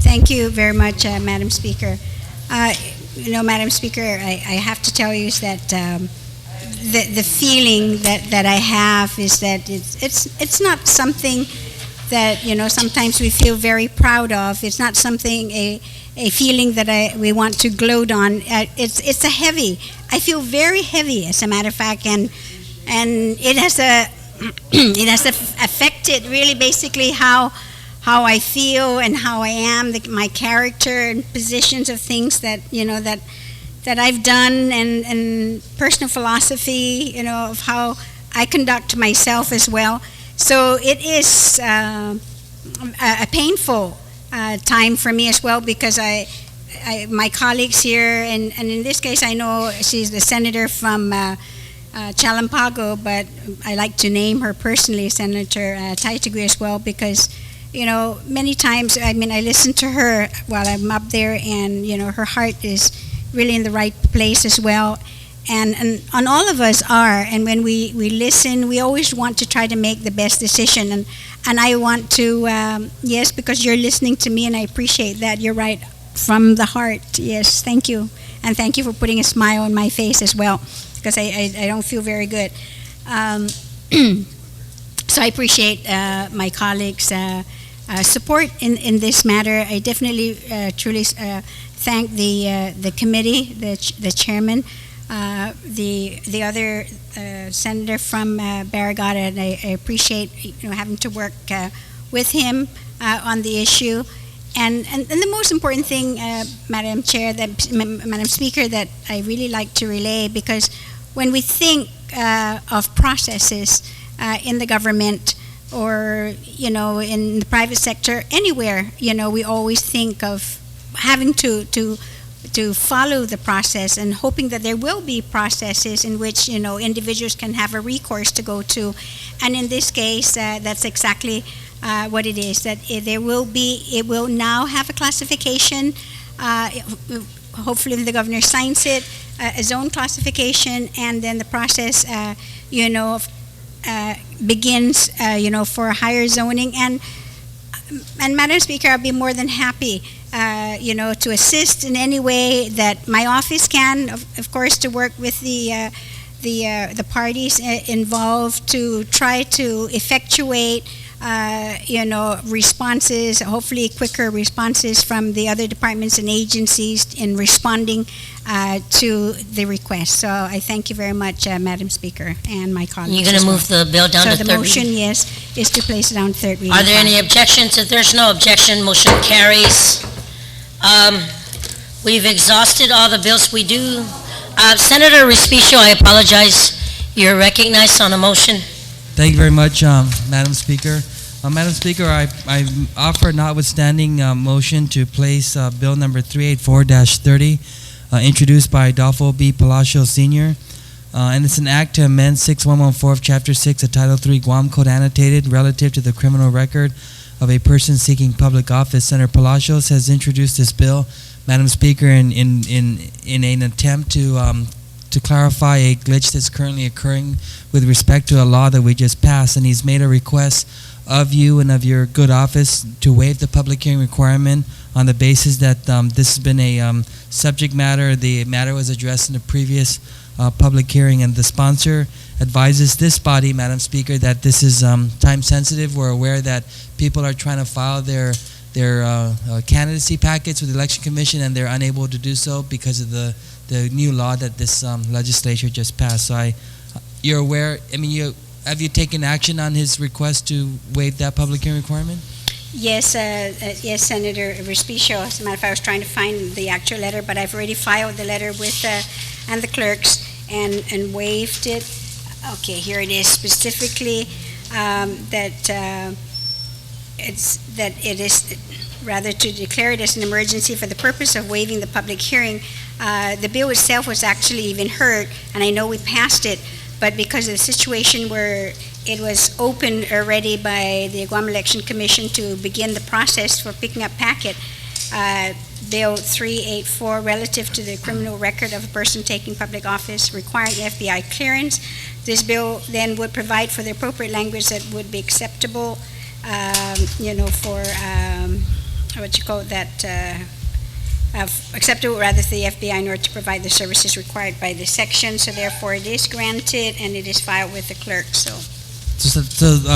Thank you very much, Madam Speaker. Madam Speaker, I have to tell you is that the feeling that I have is that it's not something that sometimes we feel very proud of. It's not something a feeling that we want to gloat on. It's a heavy. I feel very heavy, as a matter of fact, and it has affected really basically how I feel and how I am, my character and positions of things that that I've done, and personal philosophy, of how I conduct myself as well. So it is a painful time for me as well, because my colleagues here, and in this case I know she's the senator from Chalampago, but I like to name her personally Senator Titagui as well, because many times, I listen to her while I'm up there, and, her heart is really in the right place as well. And all of us are. And when we listen, we always want to try to make the best decision. And I want to, yes, because you're listening to me, and I appreciate that. You're right, from the heart. Yes, thank you. And thank you for putting a smile on my face as well, because I don't feel very good. So I appreciate my colleagues' support in this matter. I definitely, truly thank the committee, the chairman, the other senator from Barragata, and I appreciate having to work with him on the issue. And the most important thing, Madam Chair, Madam Speaker, that I really like to relay, because when we think of processes in the government, or in the private sector, anywhere, we always think of having to follow the process, and hoping that there will be processes in which individuals can have a recourse to go to. And in this case, that's exactly what it is. That it will now have a classification. Hopefully, the governor signs it, a zone classification, and then the process, of begins, for higher zoning. And Madam Speaker, I'll be more than happy, to assist in any way that my office can, of course, to work with the parties involved to try to effectuate, responses, hopefully quicker responses from the other departments and agencies in responding to the request. So I thank you very much, Madam Speaker, and my colleagues. You're going as to well. move the bill down So to the third motion, reading? yes, is to place it on third reading. Are there any objections? If there's no objection, motion carries. We've exhausted all the bills we do. Senator Respicio, I apologize. You're recognized on a motion. Thank you very much, Madam Speaker. Madam Speaker, I offer notwithstanding motion to place Bill number 384-30, introduced by Adolfo B. Palacio Sr., and it's an act to amend 6114 of Chapter 6 of Title 3 Guam Code Annotated relative to the criminal record of a person seeking public office. Senator Palacios has introduced this bill, Madam Speaker, in an attempt to clarify a glitch that's currently occurring with respect to a law that we just passed, and he's made a request of you and of your good office to waive the public hearing requirement on the basis that this has been a subject matter. The matter was addressed in the previous public hearing, and the sponsor advises this body, Madam Speaker, that this is time sensitive. We're aware that people are trying to file their candidacy packets with the Election Commission, and they're unable to do so because of the new law that this legislature just passed. So you're aware, have you taken action on his request to waive that public hearing requirement? Yes, yes, Senator Respicio. As a matter of fact, I was trying to find the actual letter, but I've already filed the letter with and the clerks and waived it. Okay, here it is specifically that it is rather to declare it as an emergency for the purpose of waiving the public hearing. The bill itself was actually even heard, and I know we passed it, but because of the situation where it was opened already by the Guam Election Commission to begin the process for picking up packet, Bill 384, relative to the criminal record of a person taking public office requiring FBI clearance. This bill then would provide for the appropriate language that would be acceptable, for acceptable rather to the FBI in order to provide the services required by the section. So therefore, it is granted and it is filed with the clerk. So,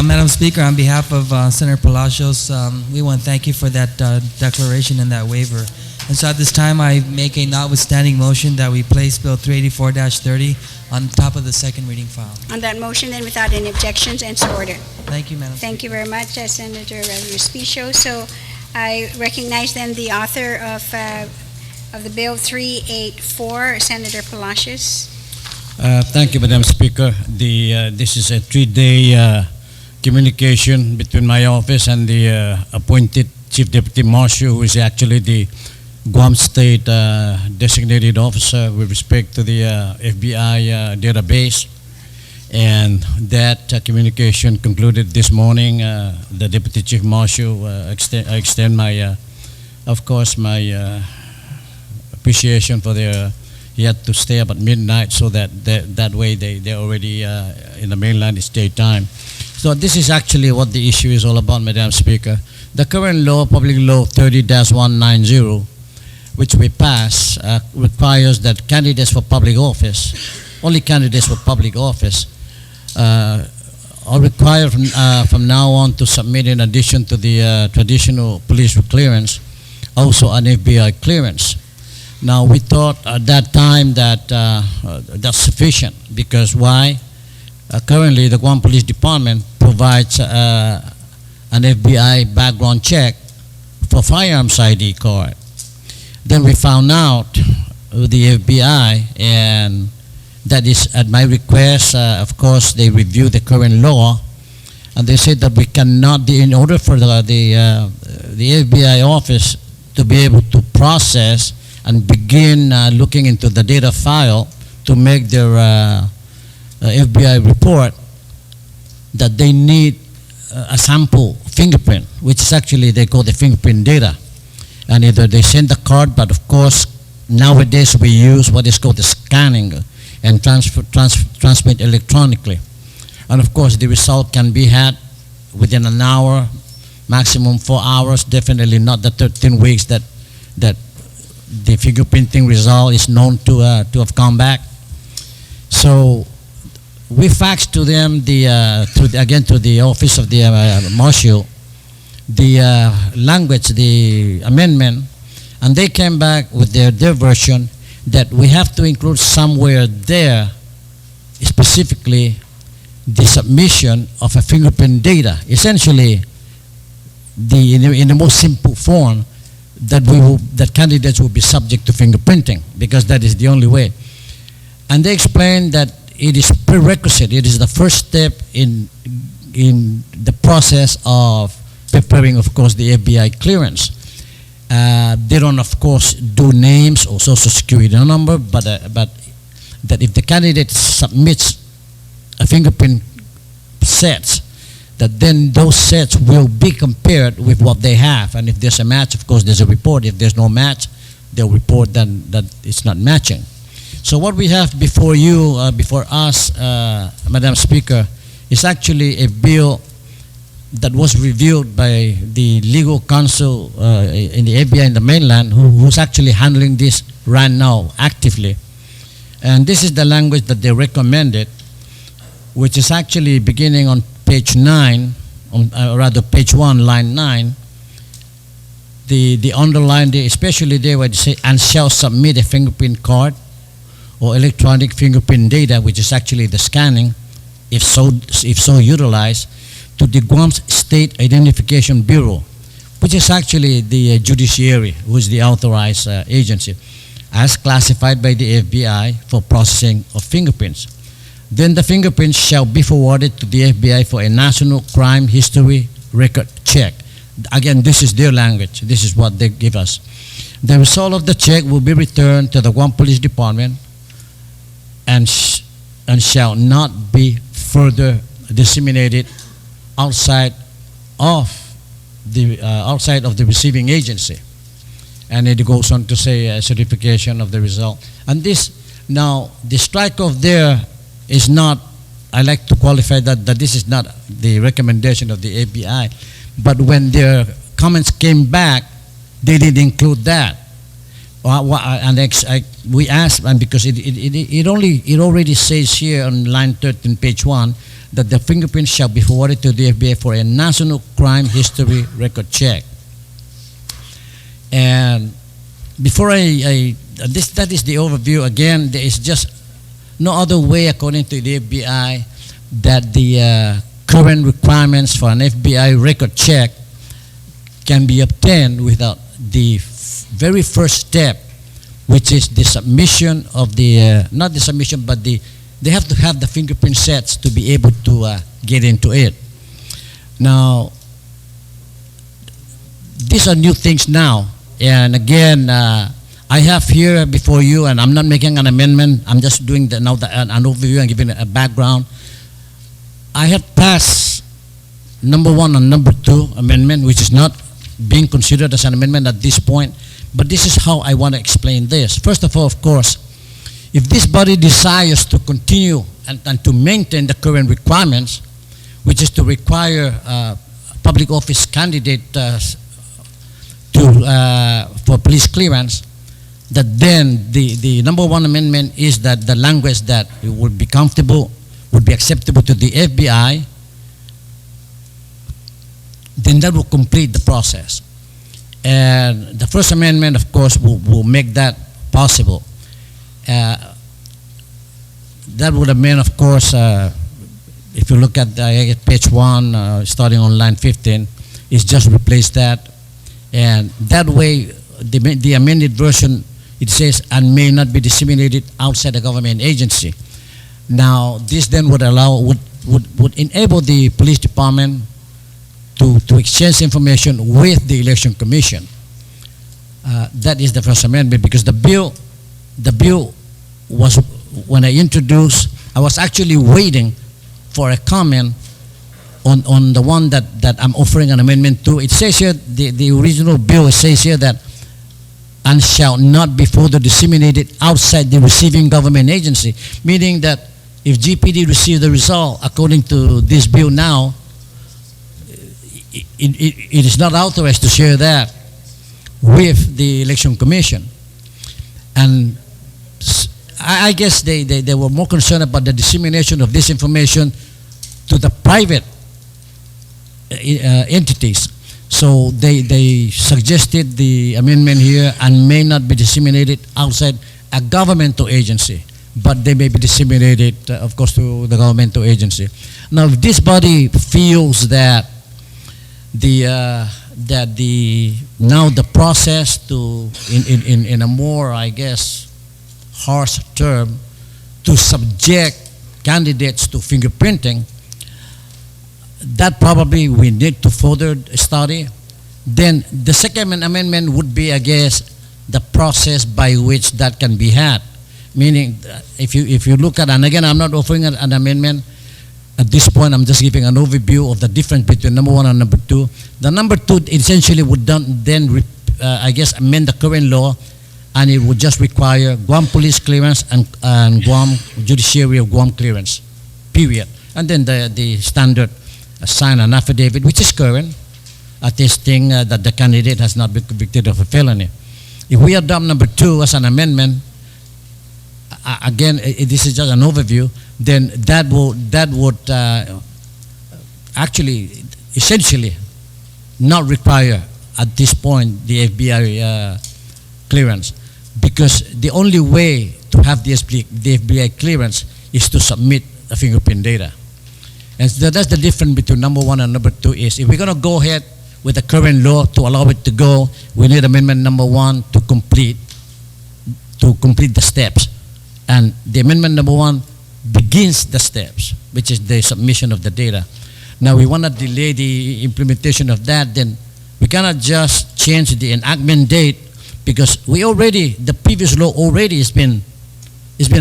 Madam Speaker, on behalf of Senator Palacios, we want to thank you for that declaration and that waiver. And so at this time, I make a notwithstanding motion that we place Bill 384-30 on top of the second reading file. On that motion, then, without any objections, and so ordered. Thank you, Madam Speaker. Thank you very much, Senator Respicio. So I recognize then the author of the Bill 384, Senator Palacios. Thank you, Madam Speaker. This is a 3-day communication between my office and the appointed Chief Deputy Marshal, who is actually the Guam State designated officer with respect to the FBI database. And that communication concluded this morning. The Deputy Chief Marshal, I extend my, of course, my appreciation for their. He had to stay up at midnight so that way they're already in the mainland. It's daytime. So this is actually what the issue is all about, Madam Speaker. The current law, Public Law 30-190, which we pass, requires that candidates for public office, only candidates for public office, are required from now on to submit, in addition to the traditional police clearance, also an FBI clearance. Now, we thought at that time that that's sufficient, because why? Currently, the Guam Police Department provides an FBI background check for firearms ID card. Then we found out with the FBI, and that is at my request. Of course, they reviewed the current law, and they said that we cannot, in order for the FBI office to be able to process and begin looking into the data file to make their FBI report, that they need a sample fingerprint, which is actually they call the fingerprint data. And either they send the card, but of course nowadays we use what is called the scanning and transmit electronically. And of course, the result can be had within an hour, maximum 4 hours, definitely not the 13 weeks that the fingerprinting result is known to have come back. So we faxed to them to the office of the marshal the language, the amendment, and they came back with their version that we have to include somewhere there specifically the submission of a fingerprint data. Essentially, in the most simple form, that candidates will be subject to fingerprinting, because that is the only way. And they explained that it is prerequisite, it is the first step in the process of preparing, of course, the FBI clearance. They don't, of course, do names or social security number, but that if the candidate submits a fingerprint sets, that then those sets will be compared with what they have. And if there's a match, of course, there's a report. If there's no match, they'll report that it's not matching. So what we have before you, before us, Madam Speaker, is actually a bill that was reviewed by the legal counsel in the FBI in the mainland, who's actually handling this right now actively. And this is the language that they recommended, which is actually beginning on page 9, or rather page 1, line 9. The underline, especially there where they say, and shall submit a fingerprint card or electronic fingerprint data, which is actually the scanning, if so utilized, to the Guam State Identification Bureau, which is actually the judiciary, who is the authorized agency, as classified by the FBI for processing of fingerprints. Then the fingerprints shall be forwarded to the FBI for a national crime history record check. Again, this is their language. This is what they give us. The result of the check will be returned to the Guam Police Department and shall not be further disseminated outside of the receiving agency. And it goes on to say a certification of the result. And this, now, the strike-off there is not, I like to qualify that this is not the recommendation of the FBI, but when their comments came back, they did include that. And we asked, and because it already says here on line 13, page 1, that the fingerprints shall be forwarded to the FBI for a national crime history record check. And before that is the overview. Again, there is just no other way, according to the FBI, that the current requirements for an FBI record check can be obtained without the very first step, which is the submission of the, not the submission, but they have to have the fingerprint sets to be able to get into it. Now, these are new things now. And again, I have here before you, and I'm not making an amendment, I'm just doing an overview and giving a background. I have passed number 1 and number 2 amendment, which is not being considered as an amendment at this point, but this is how I want to explain this. First of all, of course, if this body desires to continue and to maintain the current requirements, which is to require public office candidate for police clearance, that then the number 1 amendment is that the language that would be comfortable, would be acceptable to the FBI, then that will complete the process. And the first amendment, of course, will make that possible. That would have meant, of course, if you look at page 1, starting on line 15, is just replace that. And that way, the amended version, it says, and may not be disseminated outside a government agency. Now, this then would enable the police department to exchange information with the election commission. That is the first amendment, because the bill was, when I introduced, I was actually waiting for a comment on the one that I'm offering an amendment to. It says here, the original bill says here that, and shall not be further disseminated outside the receiving government agency, meaning that if GPD receives the result according to this bill now, it is not authorized to share that with the Election Commission. And I guess they were more concerned about the dissemination of this information to the private entities. So they suggested the amendment here and may not be disseminated outside a governmental agency, but they may be disseminated, of course, to the governmental agency. Now, if this body feels that now the process to in a more, I guess, harsh term, to subject candidates to fingerprinting, that probably we need to further study. Then the second amendment would be, I guess, the process by which that can be had. Meaning, if you look at, and again, I'm not offering an amendment at this point, I'm just giving an overview of the difference between number one and number two. The number two essentially would then I guess, amend the current law, and it would just require Guam police clearance and Guam judiciary of Guam clearance, period. And then the standard sign an affidavit, which is current, attesting that the candidate has not been convicted of a felony. If we adopt number two as an amendment, again, this is just an overview, then that would actually, essentially, not require at this point the FBI clearance, because the only way to have the FBI clearance is to submit the fingerprint data. And so that's the difference between number one and number two is, if we're going to go ahead with the current law to allow it to go, we need amendment number one to complete the steps. And the amendment number one begins the steps, which is the submission of the data. Now, we want to delay the implementation of that, then we cannot just change the enactment date, because the previous law already has been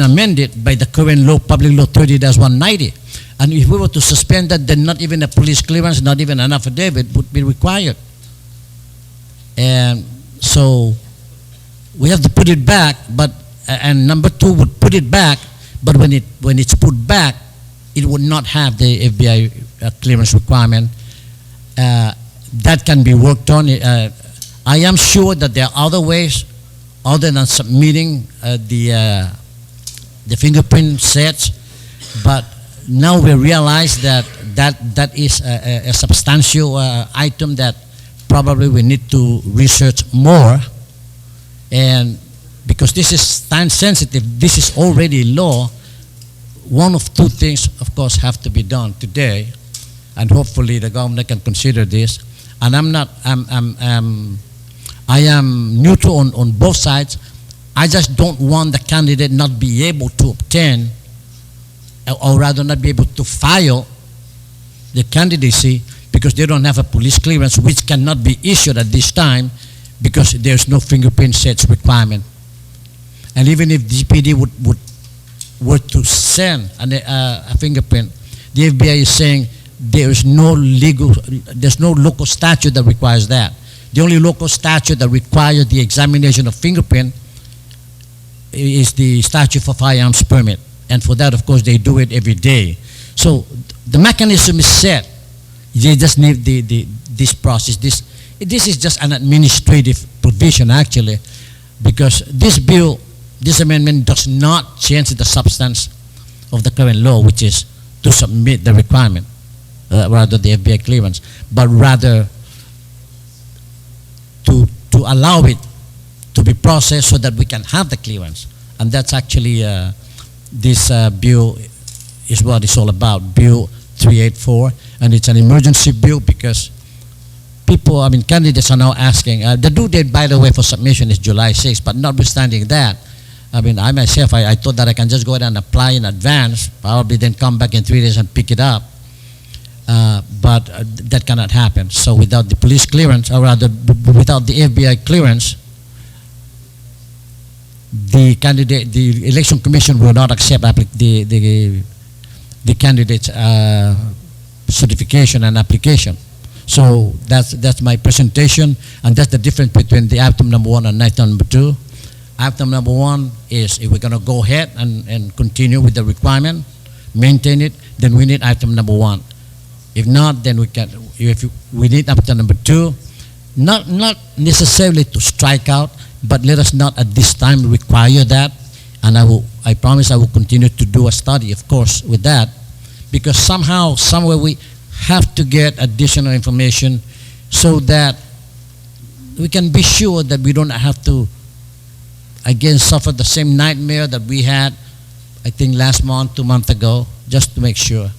amended by the current law, Public Law 30-190. And if we were to suspend that, then not even a police clearance, not even an affidavit would be required. And so we have to put it back, and number two would put it back, but when it's put back, it would not have the FBI clearance requirement. That can be worked on. I am sure that there are other ways other than submitting the fingerprint sets, but now we realize that is a substantial item that probably we need to research more. And because this is time sensitive, this is already law, one of two things, of course, have to be done today, and hopefully the government can consider this. And I am neutral on both sides. I just don't want the candidate not be able to obtain, or rather not be able to file the candidacy because they don't have a police clearance, which cannot be issued at this time because there's no fingerprint sets requirement. And even if GPD were to send a fingerprint, the FBI is saying there's no local statute that requires that. The only local statute that requires the examination of fingerprint is the statute for firearms permit. And for that, of course, they do it every day. So the mechanism is set. They just need this process. This is just an administrative provision, actually, because this amendment does not change the substance of the current law, which is to submit the requirement, rather the FBI clearance, but rather to allow it to be processed so that we can have the clearance. And that's actually this bill is what it's all about, Bill 384, and it's an emergency bill because candidates are now asking, the due date, by the way, for submission is July 6th, but notwithstanding that, I myself, I thought that I can just go ahead and apply in advance, probably then come back in 3 days and pick it up. But that cannot happen. So without the police clearance, or rather without the FBI clearance, the Election Commission will not accept the candidate's certification and application. So that's my presentation, and that's the difference between the item number one and item number two. Item number one is if we're going to go ahead and continue with the requirement maintain it, then we need item number 1. If not, then we need item number 2. Not necessarily to strike out, but let us not at this time require that. And I promise I will continue to do a study, of course, with that, because somehow, somewhere we have to get additional information so that we can be sure that we don't have to, again, suffer the same nightmare that we had, I think, last month, 2 months ago, just to make sure.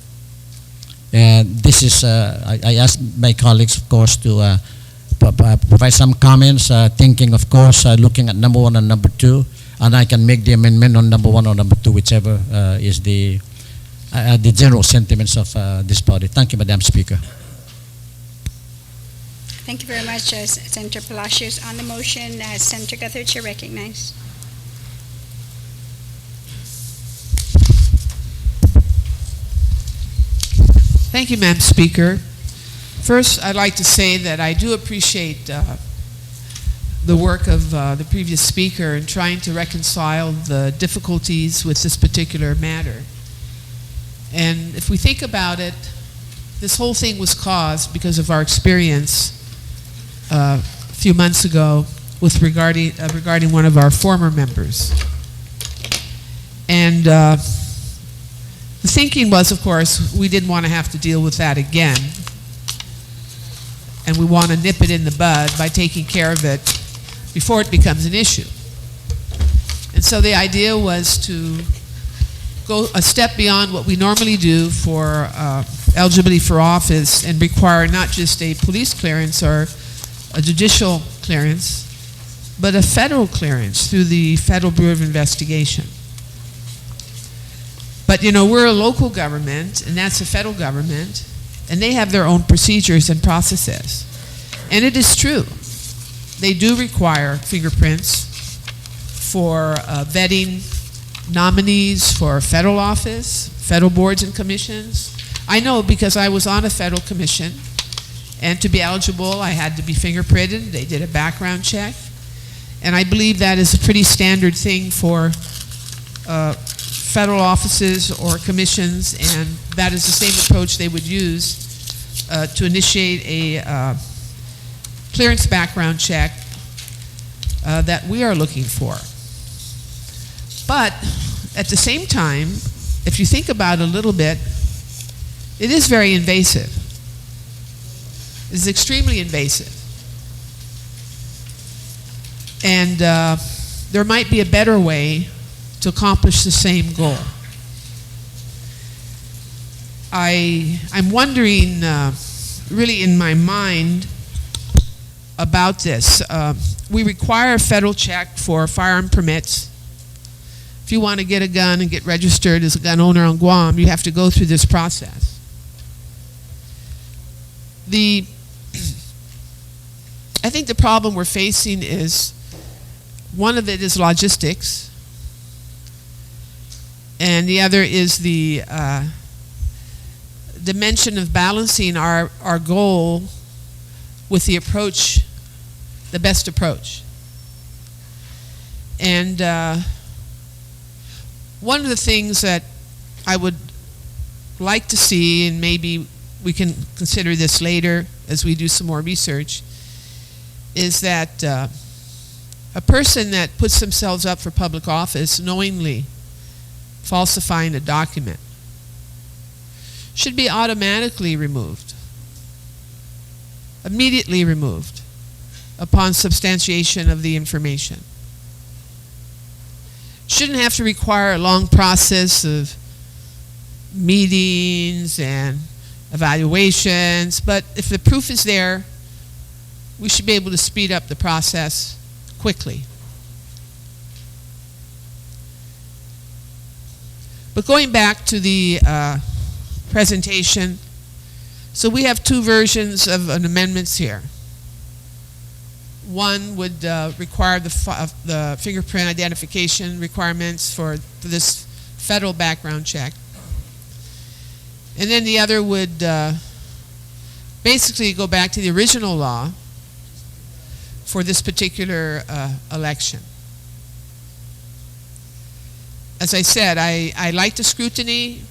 And this is, I asked my colleagues, of course, to provide some comments, thinking, of course, looking at number 1 and number 2, and I can make the amendment on number 1 or number 2, whichever is the general sentiments of this body. Thank you, Madam Speaker. Thank you very much, Senator Palacios. On the motion, Senator Guthridge, you're recognized. Thank you, Madam Speaker. First, I'd like to say that I do appreciate the work of the previous speaker in trying to reconcile the difficulties with this particular matter. And if we think about it, this whole thing was caused because of our experience a few months ago with regarding one of our former members. And the thinking was, of course, we didn't want to have to deal with that again. And we want to nip it in the bud by taking care of it before it becomes an issue. And so the idea was to go a step beyond what we normally do for eligibility for office and require not just a police clearance or a judicial clearance, but a federal clearance through the Federal Bureau of Investigation. But you know, we're a local government, and that's a federal government, and they have their own procedures and processes. And it is true, they do require fingerprints for vetting nominees for federal office, federal boards and commissions. I know because I was on a federal commission, and to be eligible, I had to be fingerprinted. They did a background check. And I believe that is a pretty standard thing for federal offices or commissions, and that is the same approach they would use to initiate a clearance background check that we are looking for. But at the same time, if you think about it a little bit, it is very invasive. It is extremely invasive. And there might be a better way to accomplish the same goal. I'm wondering, really in my mind, about this. We require a federal check for firearm permits. If you want to get a gun and get registered as a gun owner on Guam, you have to go through this process. I think the problem we're facing is, one of it is logistics, and the other is the dimension of balancing our goal with the approach, the best approach. And one of the things that I would like to see, and maybe we can consider this later as we do some more research, is that a person that puts themselves up for public office knowingly falsifying a document should be automatically removed, immediately removed, upon substantiation of the information. Shouldn't have to require a long process of meetings and evaluations, but if the proof is there, we should be able to speed up the process quickly. But going back to the presentation, so we have two versions of an amendments here. One would require the fingerprint identification requirements for this federal background check. And then the other would basically go back to the original law for this particular election. As I said, I like the scrutiny,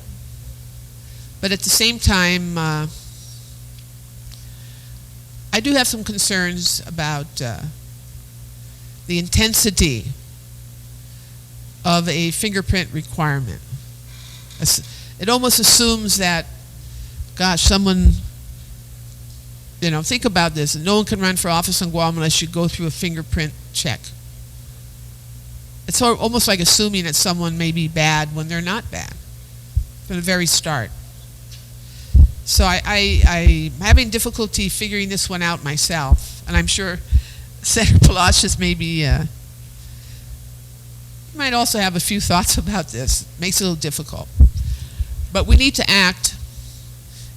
But at the same time, I do have some concerns about the intensity of a fingerprint requirement. It almost assumes that, gosh, someone, think about this. No one can run for office in Guam unless you go through a fingerprint check. It's almost like assuming that someone may be bad when they're not bad from the very start. So I'm having difficulty figuring this one out myself, and I'm sure Senator Palacios might also have a few thoughts about this. It makes it a little difficult. But we need to act,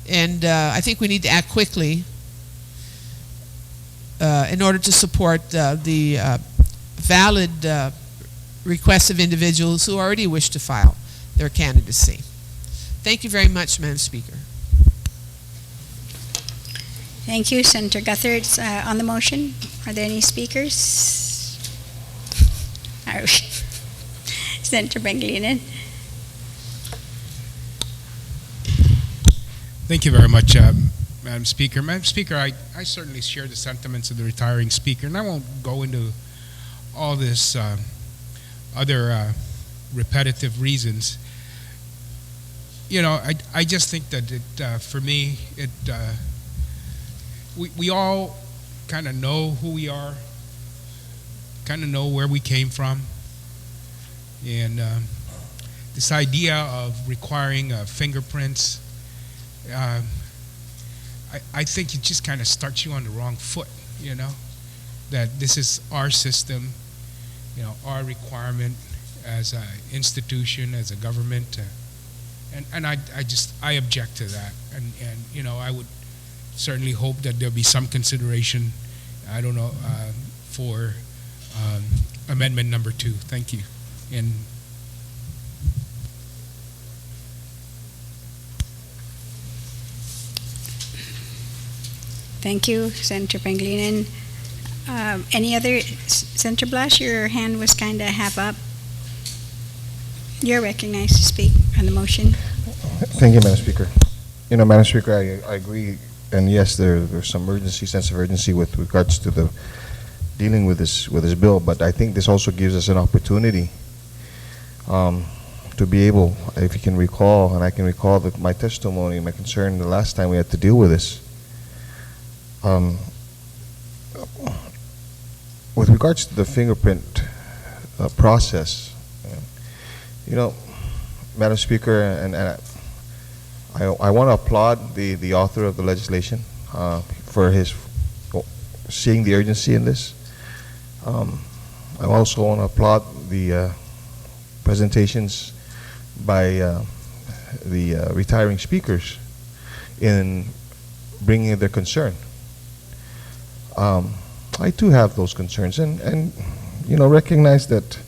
and I think we need to act quickly in order to support the valid requests of individuals who already wish to file their candidacy. Thank you very much, Madam Speaker. Thank you, Senator Guthrie. On the motion, are there any speakers? Senator Pangilinan. Thank you very much, Madam Speaker. Madam Speaker, I certainly share the sentiments of the retiring speaker, and I won't go into all this other repetitive reasons. I just think that for me, we all kind of know who we are, kind of know where we came from, and this idea of requiring fingerprints, I think it just kind of starts you on the wrong foot, that this is our system, our requirement as an institution, as a government, and I object to that, and I would certainly hope that there'll be some consideration, for amendment number 2. Thank you. And Thank you, Senator Pangilinan. Any other, Senator Blush, your hand was kind of half up. You're recognized to speak on the motion. Thank you, Madam Speaker. Madam Speaker, I agree, and yes, there's some sense of urgency with regards to the dealing with this bill, but I think this also gives us an opportunity to be able, if you can recall, and I can recall that my testimony, my concern the last time we had to deal with this, with regards to the fingerprint process, Madam Speaker, and I want to applaud the author of the legislation for his seeing the urgency in this. I also want to applaud the presentations by the retiring speakers in bringing their concern. I too have those concerns, and recognize that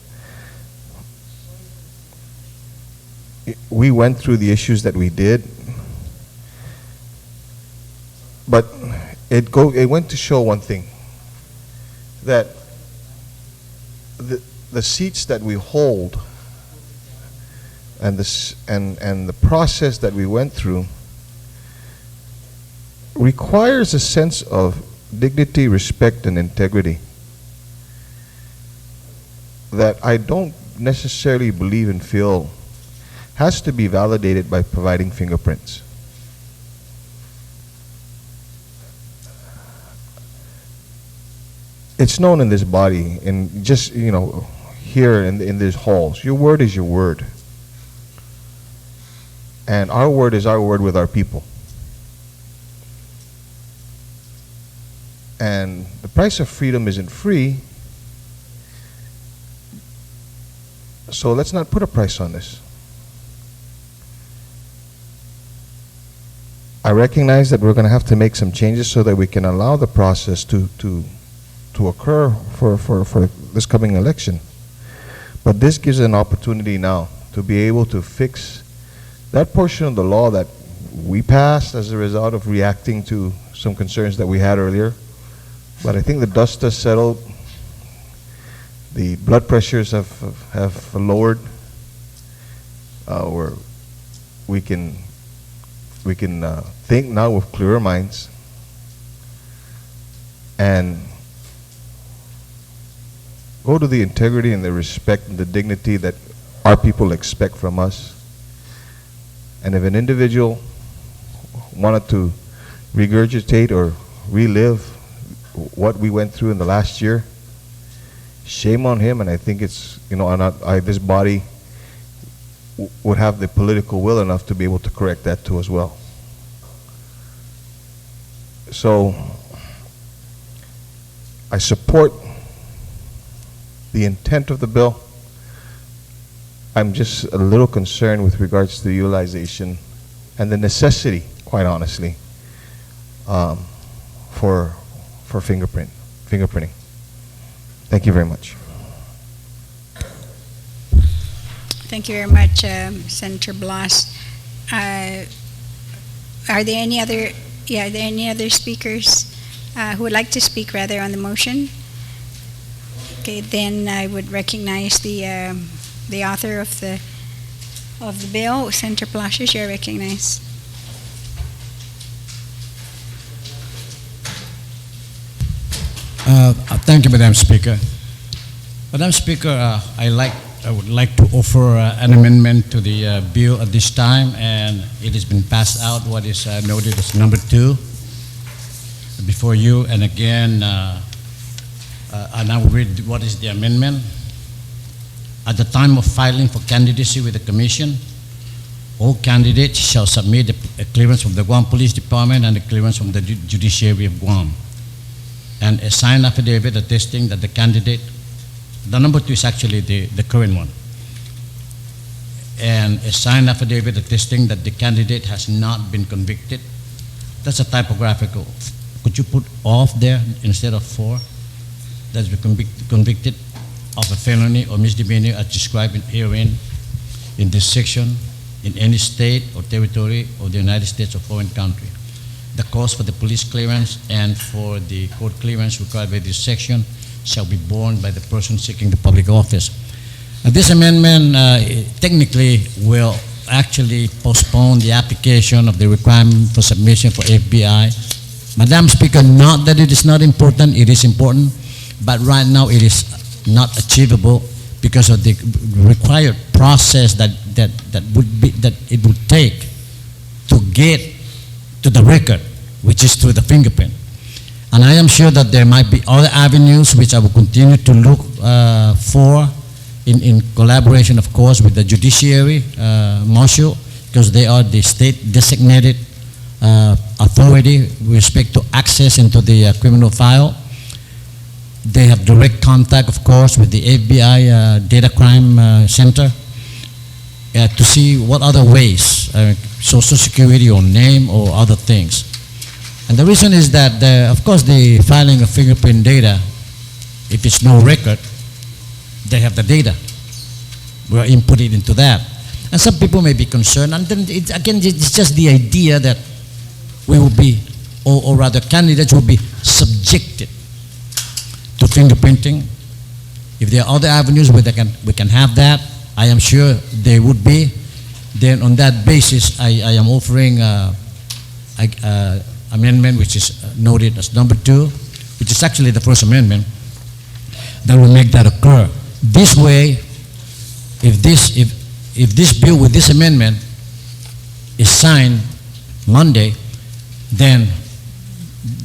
we went through the issues that we did, but it went to show one thing, that the seats that we hold and the process that we went through requires a sense of dignity, respect, and integrity that I don't necessarily believe and feel has to be validated by providing fingerprints. It's known in this body, and just here in these halls, your word is your word, and our word is our word with our people. And the price of freedom isn't free, so let's not put a price on this. I recognize that we're going to have to make some changes so that we can allow the process to occur for this coming election. But this gives an opportunity now to be able to fix that portion of the law that we passed as a result of reacting to some concerns that we had earlier. But I think the dust has settled. The blood pressures have lowered. Where we can we can think now with clearer minds and go to the integrity and the respect and the dignity that our people expect from us. And if an individual wanted to regurgitate or relive what we went through in the last year, shame on him. And I think it's, this body would have the political will enough to be able to correct that too as well. So I support the intent of the bill. I'm just a little concerned with regards to the utilization and the necessity, quite honestly, for fingerprinting. Thank you very much. Thank you very much, Senator Blas. Are there any other speakers who would like to speak rather on the motion? Okay, then I would recognize the author of the bill, Senator Palacios. You're recognized. Thank you, Madam Speaker. Madam Speaker, I would like to offer an amendment to the bill at this time, and it has been passed out. What is noted as number 2 before you, and again, and I will read what is the amendment. At the time of filing for candidacy with the Commission, all candidates shall submit a clearance from the Guam Police Department and a clearance from the Judiciary of Guam, and a signed affidavit attesting that the candidate, the number 2 is actually the current one, and a signed affidavit attesting that the candidate has not been convicted. That's a typographical. Could you put "of" there instead of "for"? That's been convicted of a felony or misdemeanor as described herein in this section in any state or territory of the United States or foreign country. The cost for the police clearance and for the court clearance required by this section shall be borne by the person seeking the public office. This amendment technically will actually postpone the application of the requirement for submission for FBI. Madam Speaker, not that it is not important, it is important, but right now it is not achievable because of the required process that it would take to get to the record, which is through the fingerprint. And I am sure that there might be other avenues which I will continue to look for in collaboration, of course, with the judiciary, Marshal, because they are the state designated authority with respect to access into the criminal file. They have direct contact, of course, with the FBI Data Crime Center to see what other ways, Social Security or name or other things. And the reason is that, of course, the filing of fingerprint data, if it's no record, they have the data. We're inputted into that. And some people may be concerned, and then again, it's just the idea that we will be, or rather candidates will be subjected to fingerprinting. If there are other avenues where we can have that, I am sure they would be. Then on that basis, I am offering amendment which is noted as number 2, which is actually the first amendment, that will make that occur. This way, if this bill with this amendment is signed Monday, then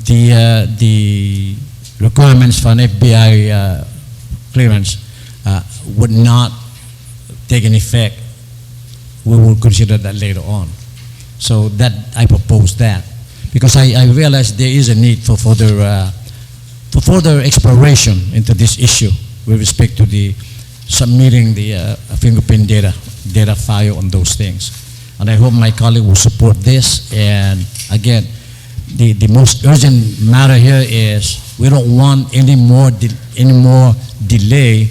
the requirements for an FBI clearance would not take an effect. We will consider that later on. So that I propose that, because I realize there is a need for further exploration into this issue with respect to the submitting the fingerprint data file on those things. And I hope my colleague will support this. And again, the most urgent matter here is we don't want any more delay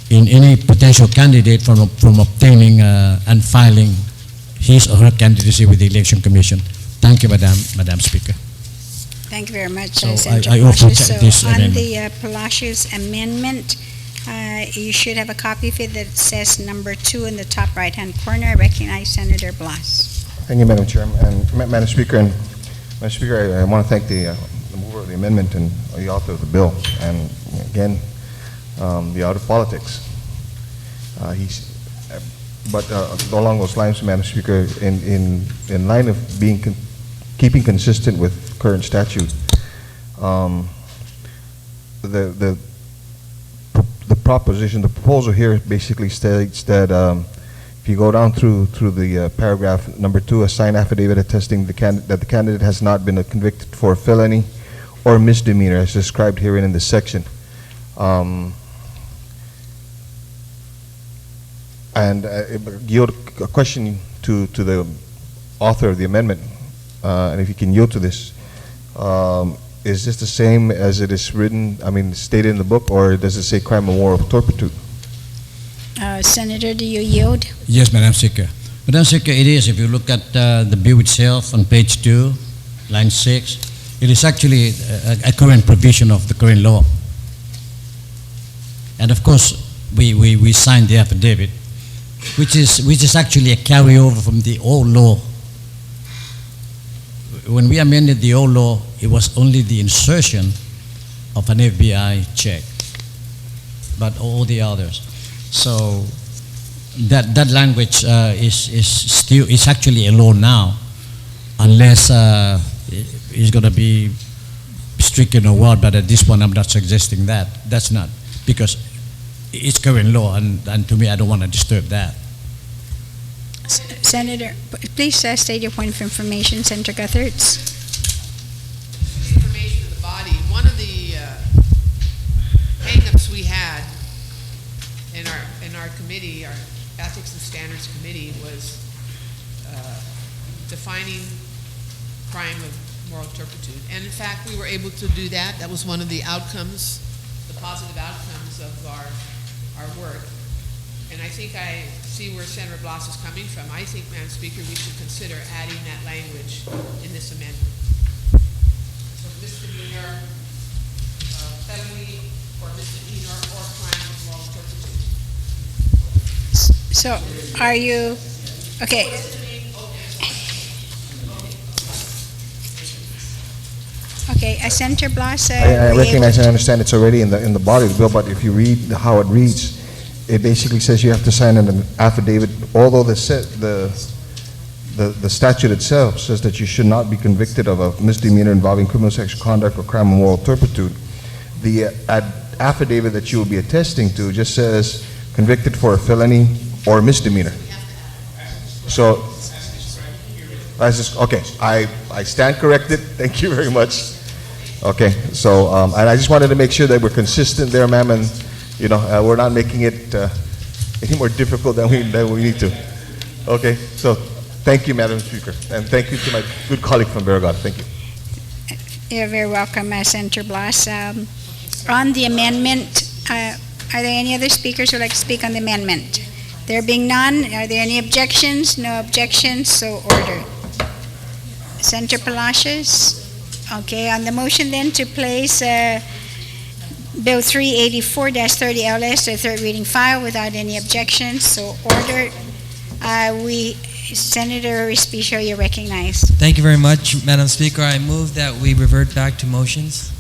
in any potential candidate from obtaining and filing his or her candidacy with the Election Commission. Thank you, Madam Speaker. Thank you very much, So Senator I offer Palacios. this So on amendment. the Palacios amendment, you should have a copy of it that says number 2 in the top right-hand corner. I recognize Senator Blas. Thank you, Madam Chair. And Madam Speaker, I want to thank the mover of the amendment and the author of the bill, and again, the out of politics. But along those lines, Madam Speaker, in line of keeping consistent with current statute, the proposal here basically states that if you go down through the paragraph number 2, a signed affidavit attesting that the candidate has not been convicted for a felony or misdemeanor as described herein in this section. And yield a question to the author of the amendment, and if you can yield to this. Is this the same as it is written, stated in the book, or does it say crime of moral turpitude? Senator, do you yield? Yes, Madam Speaker. Madam Speaker, it is. If you look at the bill itself on page 2, line 6, it is actually a current provision of the current law. And of course, we signed the affidavit, which is actually a carryover from the old law. When we amended the old law, it was only the insertion of an FBI check, but all the others. So that language is actually a law now, unless it's going to be stricken or what. But at this point, I'm not suggesting that. That's not, because it's current law, and to me, I don't want to disturb that. Senator, please state your point of information, Senator Guthertz. Information of the body. One of the hang-ups we had in our committee, our Ethics and Standards Committee, was defining crime of moral turpitude. And in fact, we were able to do that. That was one of the outcomes, the positive outcomes of our work. And I think I see where Senator Blas is coming from. I think, Madam Speaker, we should consider adding that language in this amendment. So misdemeanor, felony, or misdemeanor, or crime of moral turpitude. So, are you, okay. Okay, Senator Blas. I recognize and understand it's already in the body of the bill, but if you read how it reads, it basically says you have to sign an affidavit, although the statute itself says that you should not be convicted of a misdemeanor involving criminal sexual conduct or crime of moral turpitude. The affidavit that you will be attesting to just says convicted for a felony or misdemeanor. So, okay, I stand corrected. Thank you very much. Okay, so, and I just wanted to make sure that we're consistent there, ma'am, and we're not making it any more difficult than we need to. Okay, so thank you, Madam Speaker, and thank you to my good colleague from Barragata. Thank you. You're very welcome, Senator Blas. On the amendment, are there any other speakers who would like to speak on the amendment? There being none, are there any objections? No objections, so ordered. Senator Palacios? Okay, on the motion then to place Bill 384-30 LS to third reading file without any objections, so ordered. Senator Respicio, you're recognized. Thank you very much, Madam Speaker. I move that we revert back to motions.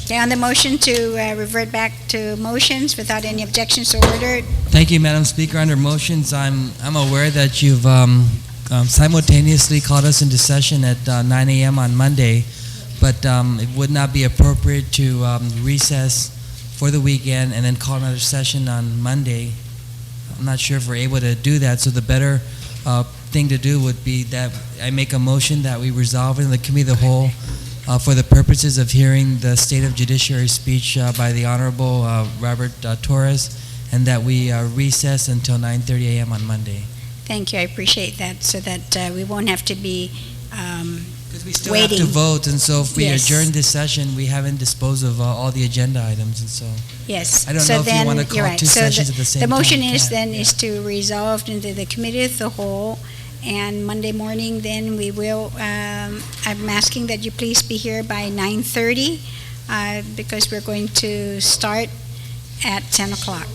Okay, on the motion to revert back to motions without any objections, so ordered. Thank you, Madam Speaker. Under motions, I'm aware that you've simultaneously called us into session at 9 a.m. on Monday, but it would not be appropriate to recess for the weekend and then call another session on Monday. I'm not sure if we're able to do that, so the better thing to do would be that I make a motion that we resolve in the Committee of the Whole for the purposes of hearing the State of Judiciary speech by the Honorable Robert Torres, and that we recess until 9:30 a.m. on Monday. Thank you, I appreciate that, so that we won't have to be Because we still waiting. have to vote, and so if we Yes. adjourn this session, we haven't disposed of all the agenda items, and so Yes. I don't So know if you then, want to call you're right. two So sessions at the same The time. motion You is can't. then is to resolve into the Committee of the Whole, and Monday morning then we will, I'm asking that you please be here by 9:30, because we're going to start at 10 o'clock.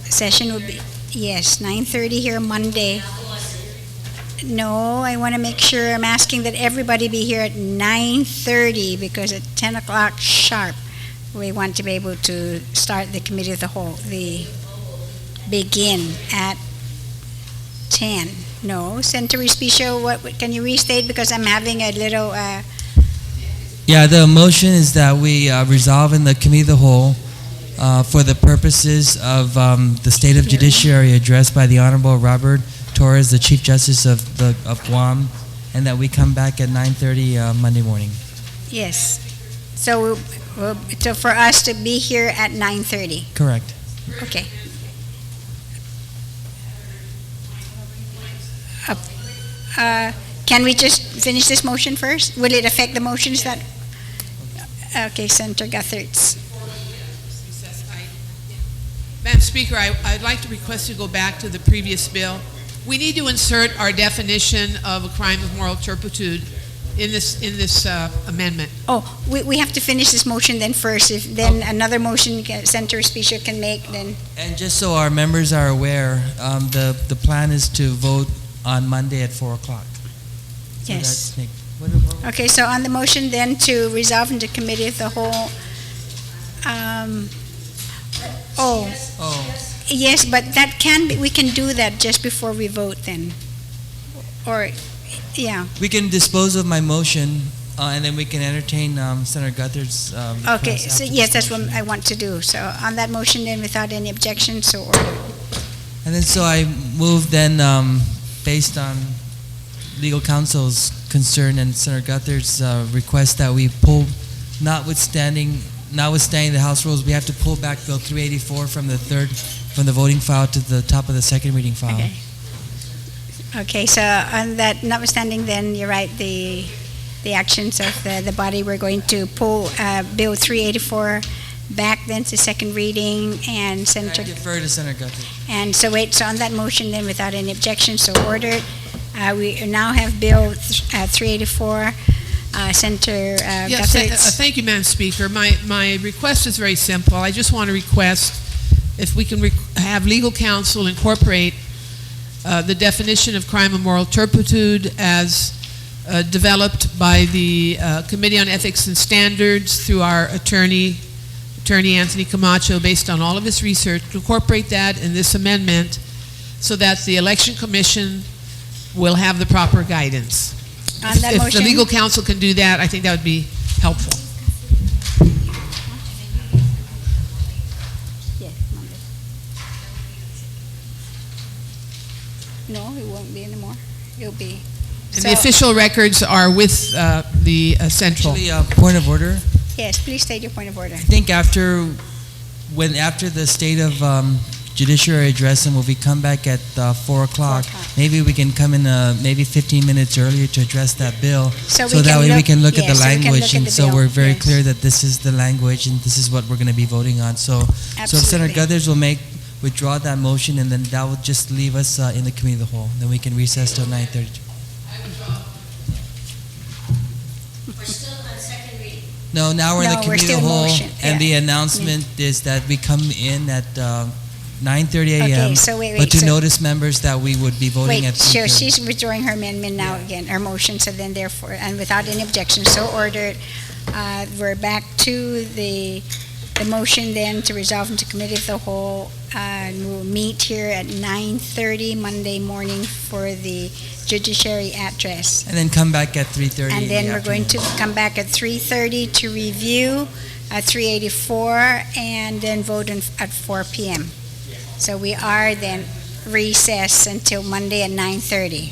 Session will be, yes, 9:30 here Monday. No, I want to make sure, I'm asking that everybody be here at 9:30 because at 10 o'clock sharp, we want to be able to start the committee of the whole, begin at 10. No, Senator Respicio, what, can you restate because I'm having a little, Yeah, the motion is that we resolve in the committee of the whole for the purposes of the State of Judiciary addressed by the Honorable Robert Torres, the Chief Justice of Guam, and that we come back at 9:30 Monday morning. yes. So, so for us to be here at 9:30. Correct. Okay. Can we just finish this motion first? Will it affect the motions that? Okay, Senator Guthertz. Madam Speaker, I'd like to request to go back to the previous bill. We need to insert our definition of a crime of moral turpitude in this amendment. Oh, we have to finish this motion then first. If then another motion Senator Speaker can make, then. And just so our members are aware, the plan is to vote on Monday at 4 o'clock. So Yes. that's Okay, so on the motion then to resolve into committee of the whole, Oh, yes, but that can be, we can do that just before we vote then. Or, yeah. we can dispose of my motion, and then we can entertain Senator Guthert's request Okay, so after yes, that's this what motion. I want to do. So on that motion then, without any objection, so ordered. And then so I move then, based on legal counsel's concern and Senator Guthert's request that we pull, notwithstanding the House rules, we have to pull back Bill 384 from the voting file to the top of the second reading file. Okay. Okay, so on that, notwithstanding then, you're right, the actions of the body, we're going to pull Bill 384 back then to second reading and I Senator, defer to Senator Guthrie. and so wait, so on that motion then, without any objection, so ordered. We now have Bill 384. Senator Yes, Guthertz. thank you, Madam Speaker. My request is very simple. I just want to request if we can have legal counsel incorporate the definition of crime of moral turpitude as developed by the Committee on Ethics and Standards through our Attorney Anthony Camacho, based on all of his research, to incorporate that in this amendment so that the Election Commission will have the proper guidance. On that If the motion? legal counsel can do that, I think that would be helpful. Yes, Monday. No, it won't be anymore. It'll be. And the official records are with the Central. Actually, point of order. Yes, please state your point of order. I think after the State of Judiciary address, and when we come back at 4 o'clock, maybe we can come in maybe 15 minutes earlier to address that bill. So that way we can look at yes, the so we can language, look at and the so bill, we're very yes. clear that this is the language and this is what we're going to be voting on. So if Senator Absolutely. Guthers will withdraw that motion, and then that will just leave us in the committee of the whole. Then we can recess till 9:32. We're still on second reading. No, now we're in the No, we're committee of still the whole, motion, and yeah. the announcement is that we come in at 9:30 a.m. Okay, so wait, But to so- notice members that we would be voting Wait, at so 3:30. she's withdrawing her amendment now again, her motion, so then therefore, and without any objection, so ordered. We're back to the motion then to resolve into committee of the whole. We'll meet here at 9:30 Monday morning for the judiciary address. And then come back at 3:30. And in the then we're going to afternoon. come back at 3:30 to review 384 and then vote at 4 p.m. So we are then recessed until Monday at 9:30.